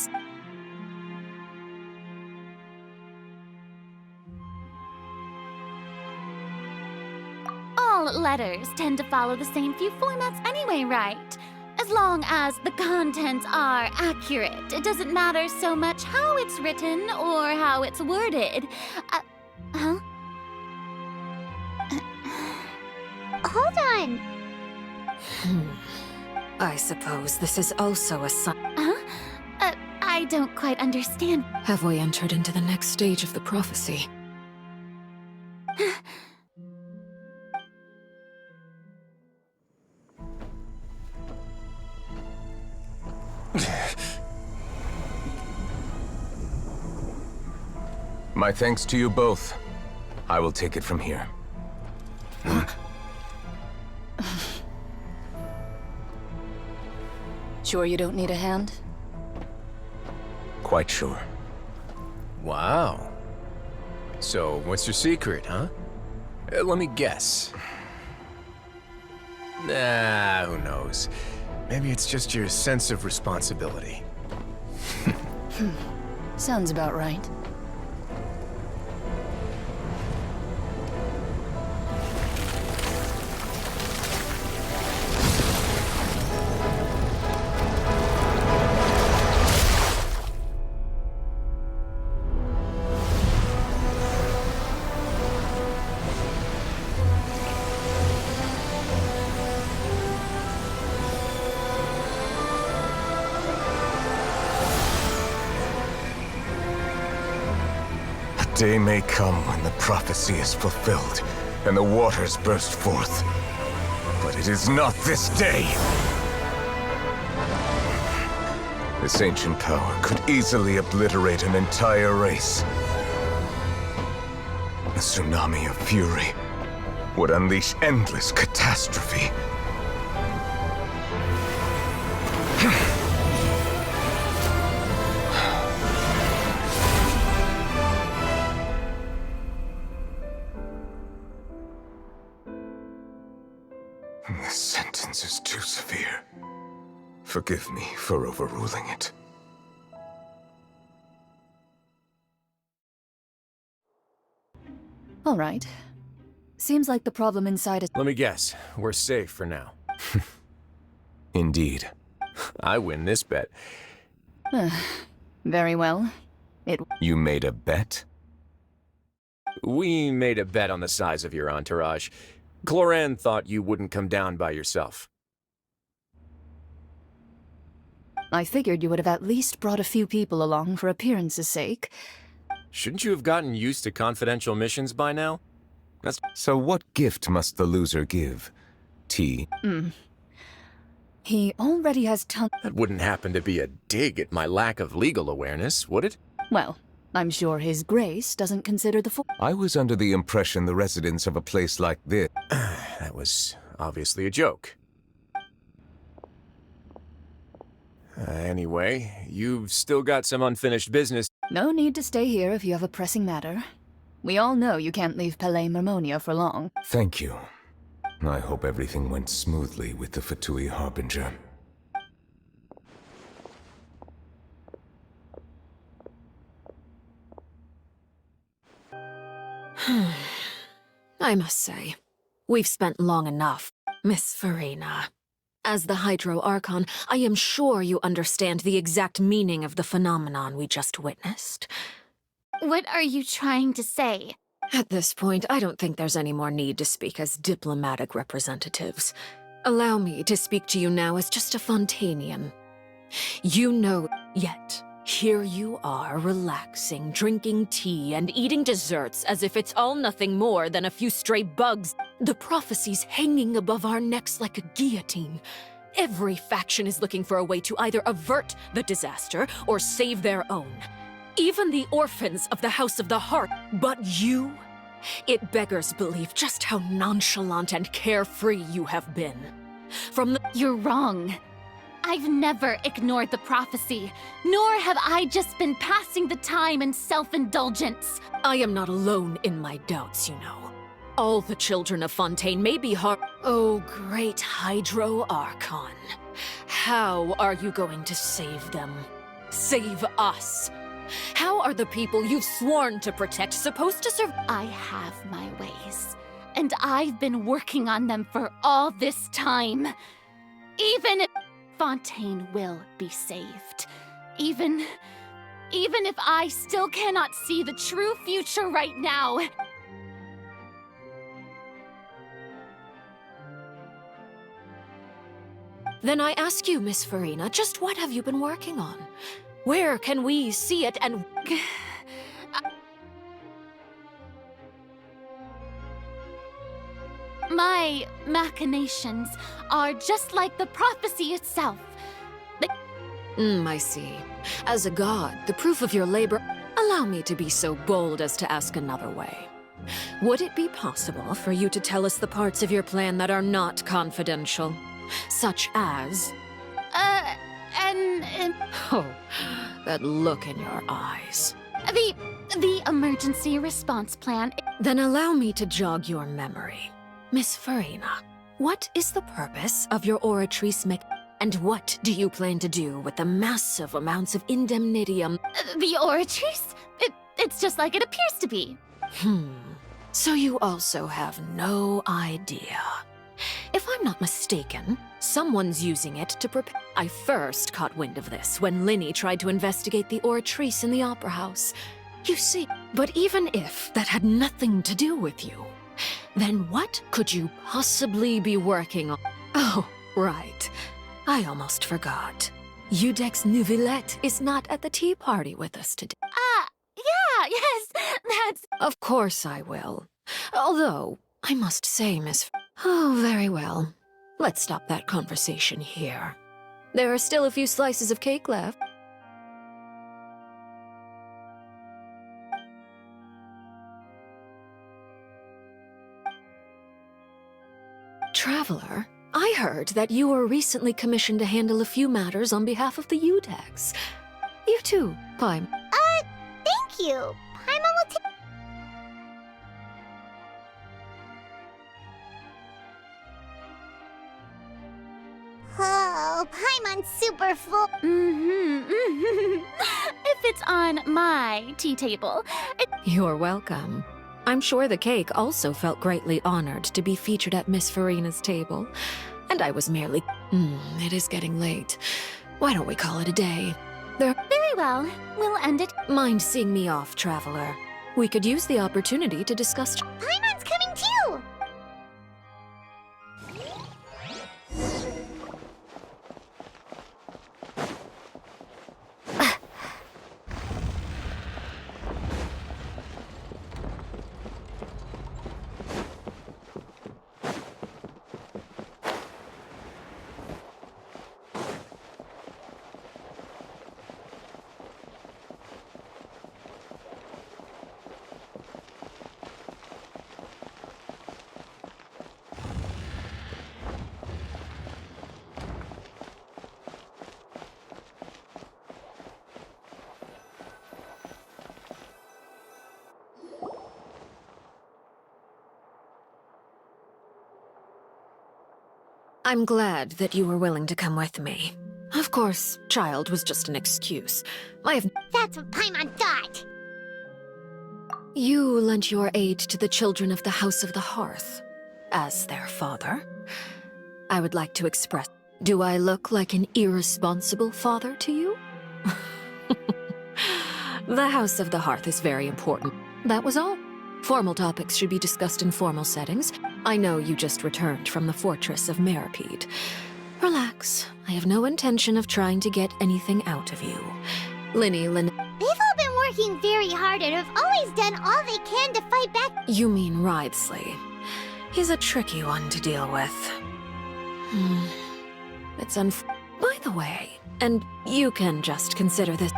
All letters tend to follow the same few formats anyway, right? As long as the contents are accurate, it doesn't matter so much how it's written or how it's worded. Huh? Hold on. I suppose this is also a sign. Huh? I don't quite understand. Have we entered into the next stage of the prophecy? My thanks to you both. I will take it from here. Sure you don't need a hand? Quite sure. Wow. So, what's your secret, huh? Let me guess. Who knows? Maybe it's just your sense of responsibility. Sounds about right. Day may come when the prophecy is fulfilled and the waters burst forth. But it is not this day. This ancient power could easily obliterate an entire race. A tsunami of fury would unleash endless catastrophe. This sentence is too severe. Forgive me for overruling it. All right. Seems like the problem inside is— Let me guess. We're safe for now. Indeed. I win this bet. Very well. You made a bet? We made a bet on the size of your entourage. Cloran thought you wouldn't come down by yourself. I figured you would have at least brought a few people along for appearance's sake. Shouldn't you have gotten used to confidential missions by now? So what gift must the loser give? Tea? He already has tons— That wouldn't happen to be a dig at my lack of legal awareness, would it? Well, I'm sure His Grace doesn't consider the I was under the impression the residents of a place like this— That was obviously a joke. Anyway, you've still got some unfinished business. No need to stay here if you have a pressing matter. We all know you can't leave Palais Mermonia for long. Thank you. I hope everything went smoothly with the Fatui Harbinger. I must say, we've spent long enough. Miss Farina, as the Hydro Archon, I am sure you understand the exact meaning of the phenomenon we just witnessed. What are you trying to say? At this point, I don't think there's any more need to speak as diplomatic representatives. Allow me to speak to you now as just a Fontanian. You know, yet here you are, relaxing, drinking tea, and eating desserts as if it's all nothing more than a few stray bugs. The prophecy's hanging above our necks like a guillotine. Every faction is looking for a way to either avert the disaster or save their own. Even the orphans of the House of the Heart. But you? It beggars belief just how nonchalant and carefree you have been. You're wrong. I've never ignored the prophecy, nor have I just been passing the time in self-indulgence. I am not alone in my doubts, you know. All the children of Fontaine may be Oh, great Hydro Archon. How are you going to save them? Save us? How are the people you've sworn to protect supposed to survive? I have my ways, and I've been working on them for all this time. Even if Fontaine will be saved. Even if I still cannot see the true future right now. Then I ask you, Miss Farina, just what have you been working on? Where can we see it and... My machinations are just like the prophecy itself. I see. As a god, the proof of your labor... Allow me to be so bold as to ask another way. Would it be possible for you to tell us the parts of your plan that are not confidential? Such as... Oh, that look in your eyes. The emergency response plan... Then allow me to jog your memory. Miss Farina, What is the purpose of your Oratrice mech? And what do you plan to do with the massive amounts of indemnitium? The Oratrice? It's just like it appears to be. So you also have no idea. If I'm not mistaken, someone's using it to prepare. I first caught wind of this when Linny tried to investigate the Oratrice in the Opera House. You see, but even if that had nothing to do with you, then what could you possibly be working on? Oh, right. I almost forgot. Udex Nouvillette is not at the tea party with us today. Yeah, yes, that's... Of course I will. Although, I must say, Miss... Oh, very well. Let's stop that conversation here. There are still a few slices of cake left. Traveler, I heard that you were recently commissioned to handle a few matters on behalf of the Udex. You too, Paimon. Thank you. Paimon will take... Oh, Paimon's super full. If it's on my tea table. You're welcome. I'm sure the cake also felt greatly honored to be featured at Miss Farina's table. And I was merely... it is getting late. Why don't we call it a day? Very well. We'll end it. Mind seeing me off, Traveler? We could use the opportunity to discuss... Paimon's coming too! I'm glad that you were willing to come with me. Of course, child was just an excuse. That's what Paimon thought! You lent your aid to the children of the House of the Hearth. As their father, I would like to express... Do I look like an irresponsible father to you? The House of the Hearth is very important. That was all. Formal topics should be discussed in formal settings. I know you just returned from the fortress of Meripede. Relax. I have no intention of trying to get anything out of you. Linny. They've all been working very hard and have always done all they can to fight back. You mean Wriothesley. He's a tricky one to deal with. It's By the way, and you can just consider this.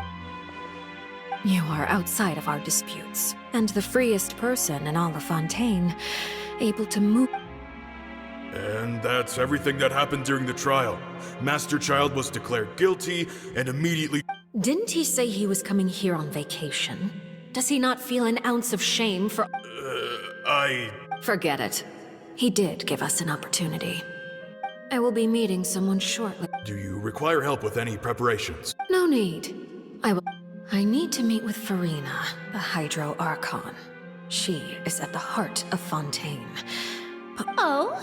You are outside of our disputes, and the freest person in all of Fontaine, able to move... And that's everything that happened during the trial. Master Child was declared guilty, and immediately... Didn't he say he was coming here on vacation? Does he not feel an ounce of shame for... Forget it. He did give us an opportunity. I will be meeting someone shortly. Do you require help with any preparations? No need. I need to meet with Farina, the Hydro Archon. She is at the heart of Fontaine. Oh?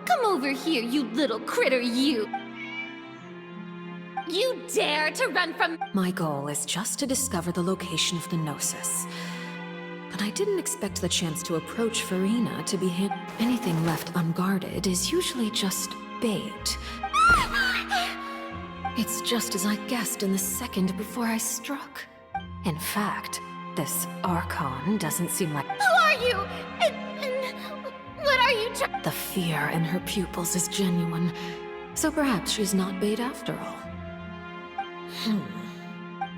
Come over here, you little critter, you! You dare to run from— My goal is just to discover the location of the Gnosis. But I didn't expect the chance to approach Farina to be anything left unguarded is usually just bait. It's just as I guessed in the second before I struck. In fact, this Archon doesn't seem like— Who are you? And what are you trying— The fear in her pupils is genuine, so perhaps she's not bait after all.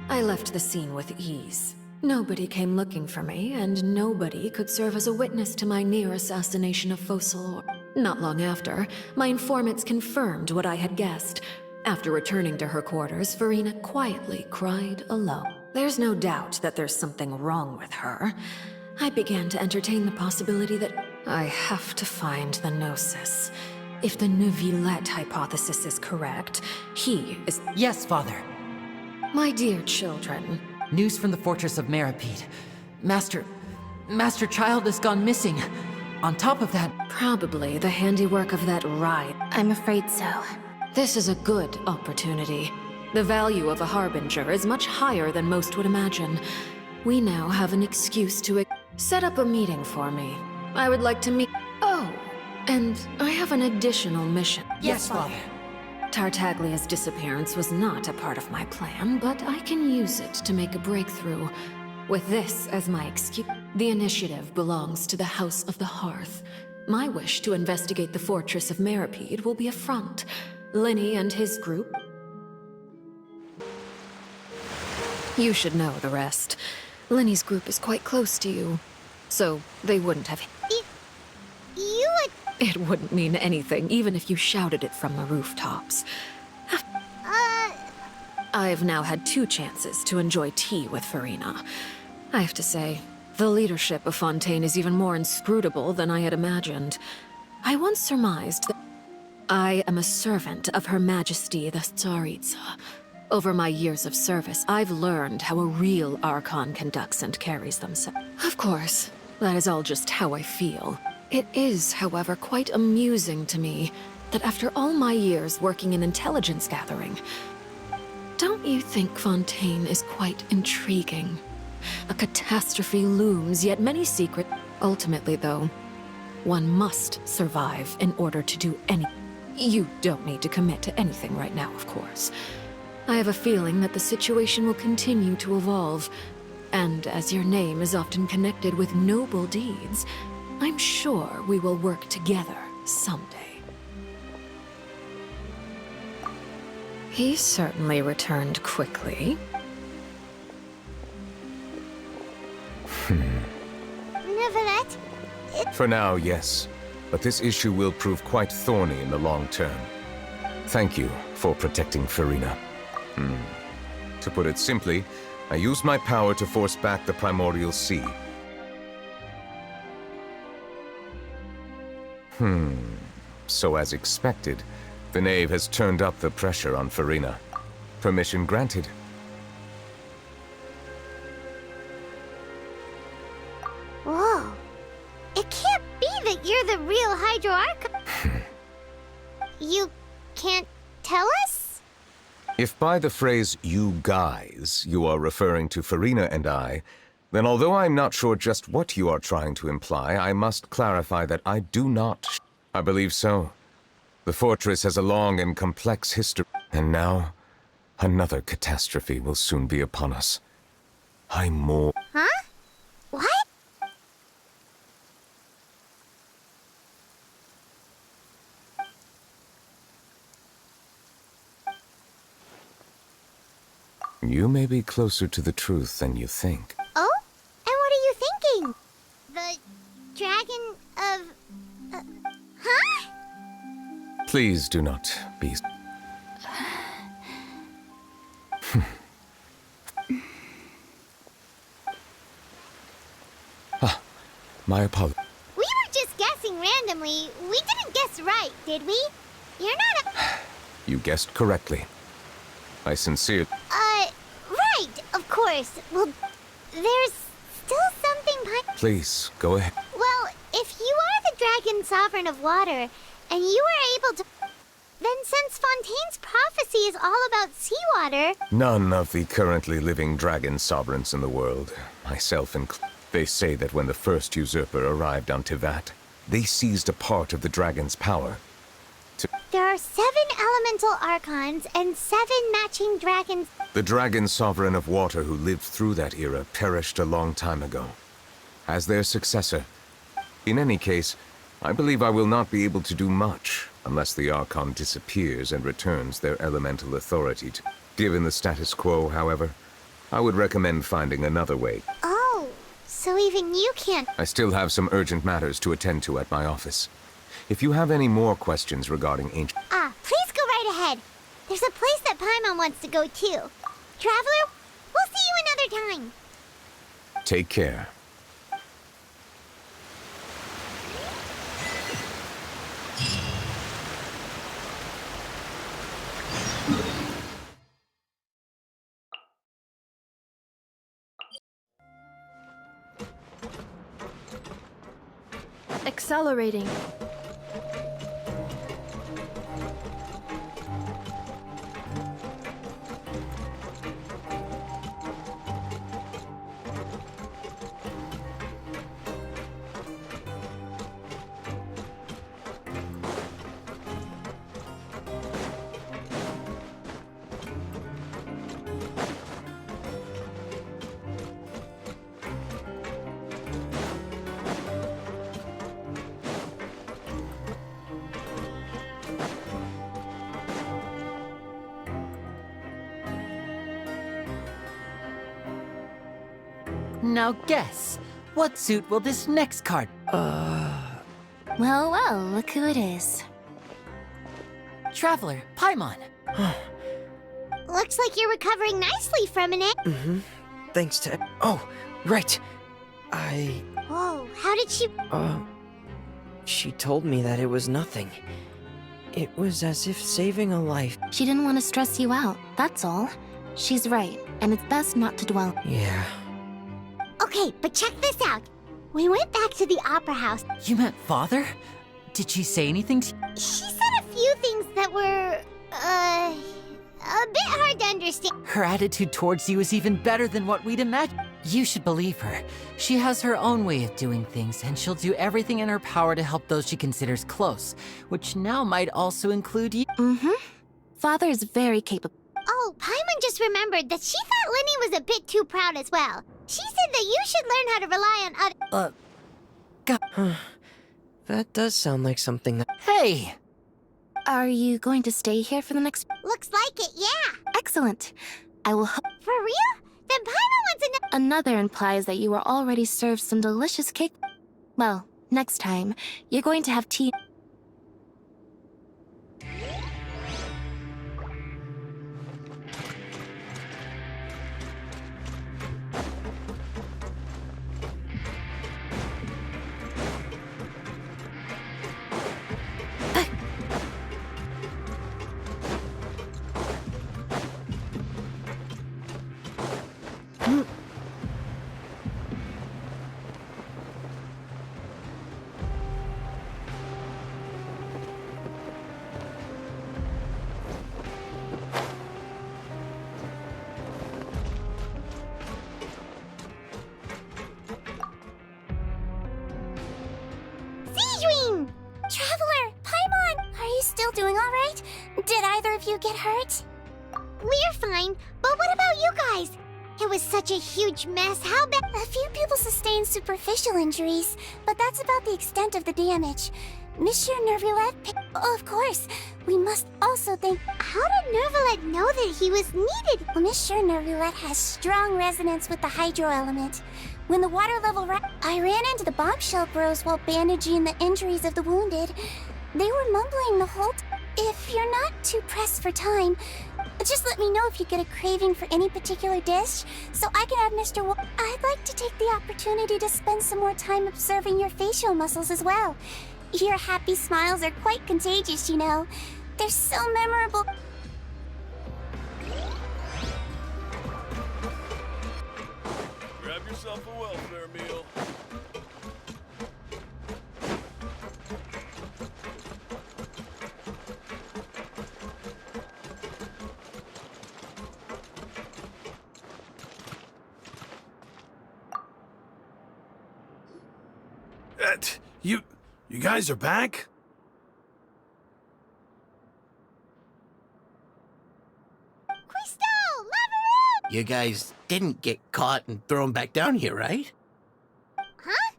I left the scene with ease. Nobody came looking for me, and nobody could serve as a witness to my near assassination of Fossil. Not long after, my informants confirmed what I had guessed. After returning to her quarters, Farina quietly cried alone. There's no doubt that there's something wrong with her. I began to entertain the possibility that I have to find the Gnosis. If the Neuvillette hypothesis is correct, he is... Yes, Father. My dear children. News from the Fortress of Meripede. Master Child has gone missing. On top of that... Probably the handiwork of that ride. I'm afraid so. This is a good opportunity. The value of a harbinger is much higher than most would imagine. We now have an excuse to set up a meeting for me. I would like to meet... Oh, and I have an additional mission. Yes, Father. Tartaglia's disappearance was not a part of my plan, but I can use it to make a breakthrough. With this as my excuse, the initiative belongs to the House of the Hearth. My wish to investigate the Fortress of Meripede will be a front. Lenny and his group... You should know the rest. Lenny's group is quite close to you, so they wouldn't have... You would... It wouldn't mean anything, even if you shouted it from the rooftops. I've now had 2 chances to enjoy tea with Farina. I have to say, the leadership of Fontaine is even more inscrutable than I had imagined. I once surmised that I am a servant of Her Majesty the Tsaritsa. Over my years of service, I've learned how a real Archon conducts and carries themselves. Of course, that is all just how I feel. It is, however, quite amusing to me that after all my years working in intelligence gathering, don't you think Fontaine is quite intriguing? A catastrophe looms, yet many secret... Ultimately, though, one must survive in order to do any... You don't need to commit to anything right now, of course. I have a feeling that the situation will continue to evolve, and as your name is often connected with noble deeds, I'm sure we will work together someday. He certainly returned quickly. Neuvillette, For now, yes. But this issue will prove quite thorny in the long term. Thank you for protecting Farina. To put it simply, I used my power to force back the Primordial Sea. So as expected, the Knave has turned up the pressure on Farina. Permission granted. Whoa. It can't be that you're the real Hydro Archon. You can't tell us? If by the phrase, you guys, you are referring to Farina and I, then although I'm not sure just what you are trying to imply, I must clarify that I do not... I believe so. The fortress has a long and complex history, and now, another catastrophe will soon be upon us. I'm more... Huh? What? You may be closer to the truth than you think. Oh? And what are you thinking? The dragon of... huh? Please do not be... My apologies. We were just guessing randomly. We didn't guess right, did we? You're not a... You guessed correctly. I sincerely... right, of course. Well, there's still something behind... Please, go ahead. Well, if you are the dragon sovereign of water, and you were able to... Then since Fontaine's prophecy is all about seawater... None of the currently living dragon sovereigns in the world, myself included, they say that when the first usurper arrived on Tivat, they seized a part of the dragon's power. There are 7 elemental archons and 7 matching dragons. The dragon sovereign of water who lived through that era perished a long time ago. As their successor. In any case, I believe I will not be able to do much unless the Archon disappears and returns their elemental authority to... Given the status quo, however, I would recommend finding another way. Oh, so even you can't... I still have some urgent matters to attend to at my office. If you have any more questions regarding ancient... Please go right ahead. There's a place that Paimon wants to go too. Traveler, we'll see you another time. Take care. accelerating. Now guess, what suit will this next card? Well, well, look who it is. Traveler, Paimon. Looks like you're recovering nicely from it. Mm-hmm. Thanks to... Oh, right. Whoa, how did she... She told me that it was nothing. It was as if saving a life... She didn't want to stress you out, that's all. She's right, and it's best not to dwell. Yeah. Okay, but check this out. We went back to the opera house. You met Father? Did she say anything to you? She said a few things that were, a bit hard to understand. Her attitude towards you is even better than what we'd imagined. You should believe her. She has her own way of doing things, and she'll do everything in her power to help those she considers close, which now might also include you. Mm-hmm. Father is very capable. Oh, Paimon just remembered that she thought Lenny was a bit too proud as well. She said that you should learn how to rely on other... That does sound like something that... Hey! Are you going to stay here for the next... Looks like it, yeah. Excellent. I will... For real? Then Paimon wants Another implies that you were already served some delicious cake. Well, next time, you're going to have tea... Traveler! Paimon! Are you still doing alright? Did either of you get hurt? We're fine, but what about you guys? It was such a huge mess. How bad? A few people sustained superficial injuries, but that's about the extent of the damage. Monsieur Nervulet... Of course, we must also thank... How did Nervulet know that he was needed? Well, Monsieur Nervulet has strong resonance with the hydro element. When the water level I ran into the bombshell bros while bandaging the injuries of the wounded. They were mumbling the whole If you're not too pressed for time, just let me know if you get a craving for any particular dish, so I can have Mr. I'd like to take the opportunity to spend some more time observing your facial muscles as well. Your happy smiles are quite contagious, you know. They're so memorable. Grab yourself a welfare meal. You guys are back? You guys didn't get caught and thrown back down here, right? Huh?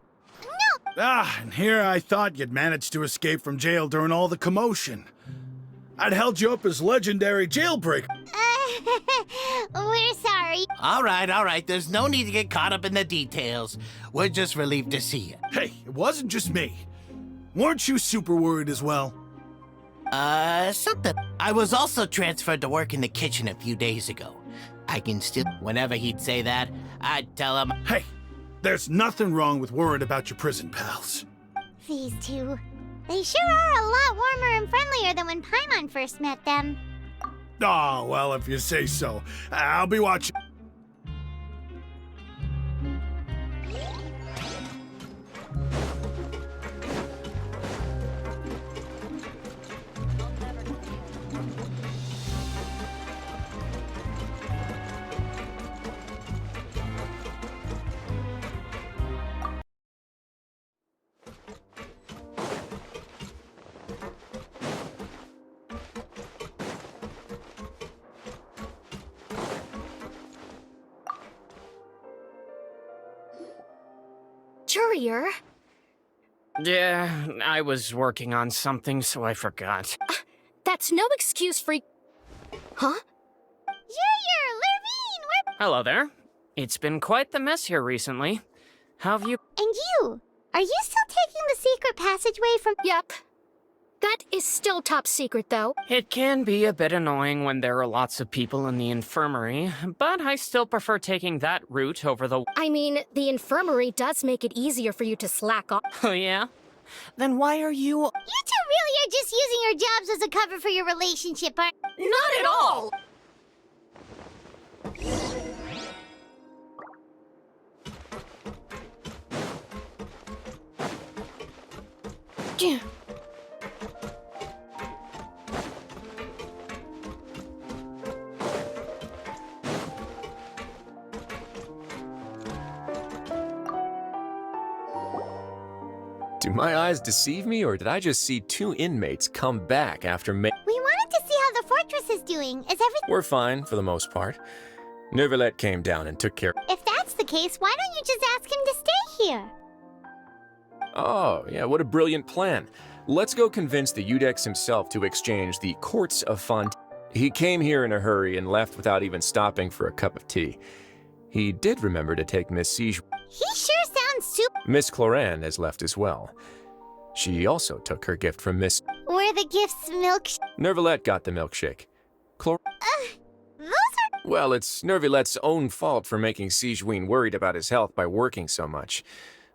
No! And here I thought you'd managed to escape from jail during all the commotion. I'd held you up as legendary jailbreaker. We're sorry. All right. There's no need to get caught up in the details. We're just relieved to see you. Hey, it wasn't just me. Weren't you super worried as well? Something. I was also transferred to work in the kitchen a few days ago. I can still... Whenever he'd say that, I'd tell him... Hey, there's nothing wrong with worrying about your prison pals. These two. They sure are a lot warmer and friendlier than when Paimon first met them. Oh, well, if you say so. I'll be watching. Jurier. Yeah, I was working on something, so I forgot. That's no excuse for... Huh? Jurier, Lurvine, we're... Hello there. It's been quite the mess here recently. How have you... And you? Are you still taking the secret passageway from... Yep. That is still top secret, though. It can be a bit annoying when there are lots of people in the infirmary, but I still prefer taking that route over the... I mean, the infirmary does make it easier for you to slack off. Oh, yeah? Then why are you... You two really are just using your jobs as a cover for your relationship, aren't... Not at all! Do my eyes deceive me, or did I just see 2 inmates come back after We wanted to see how the fortress is doing. Is everything... We're fine, for the most part. Neuvillette came down and took care... If that's the case, why don't you just ask him to stay here? Oh, yeah, what a brilliant plan. Let's go convince the Eudex himself to exchange the Courts of Fontaine. He came here in a hurry and left without even stopping for a cup of tea. He did remember to take Miss Siege... He sure sounds super... Miss Cloran has left as well. She also took her gift from Miss... Were the gifts milkshake? Neuvillette got the milkshake. Those are... Well, it's Neuvillette's own fault for making Sigewinne worried about his health by working so much.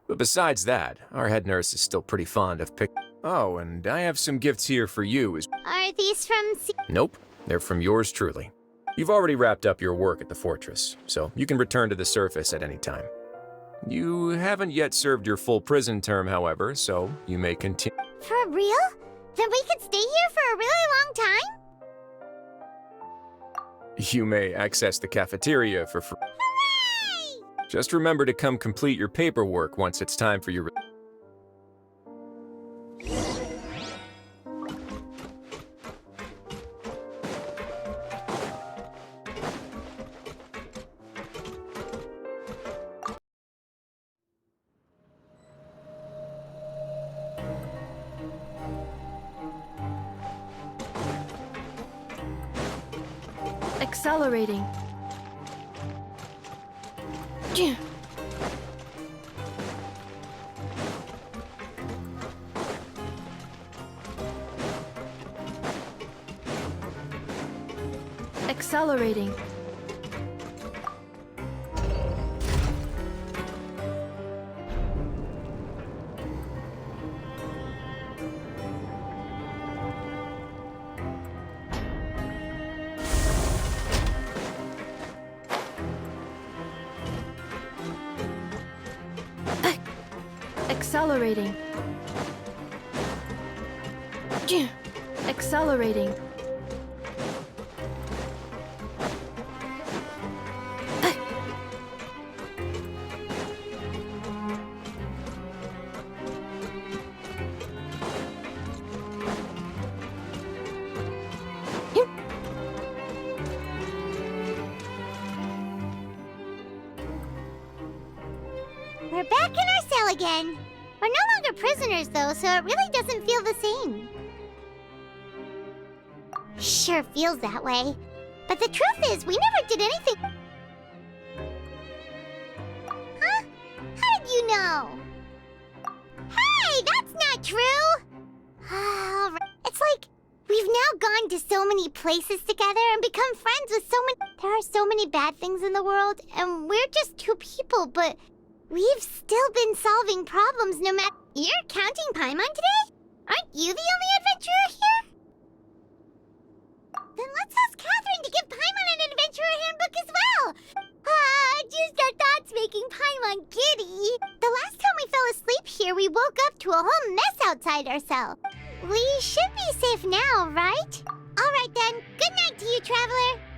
But besides that, our head nurse is still pretty fond of pick... Oh, and I have some gifts here for you as... Are these from... Nope, they're from yours truly. You've already wrapped up your work at the fortress, so you can return to the surface at any time. You haven't yet served your full prison term, however, so you may continue... For real? Then we could stay here for a really long time? You may access the cafeteria for free. Hooray! Just remember to come complete your paperwork once it's time for your... Accelerating. Accelerating. Accelerating. Accelerating. We're back in our cell again. We're no longer prisoners, though, so it really doesn't feel the same. Sure feels that way. But the truth is, we never did anything... Huh? How did you know? Hey, that's not true! It's like, we've now gone to so many places together and become friends with so many... There are so many bad things in the world, and we're just 2 people, but... We've still been solving problems no matter... You're counting Paimon today? Aren't you the only adventurer here? Then let's ask Catherine to give Paimon an adventurer handbook as well! Just our thoughts making Paimon giddy! The last time we fell asleep here, we woke up to a whole mess outside our cell. We should be safe now, right? Alright then, good night to you, Traveler!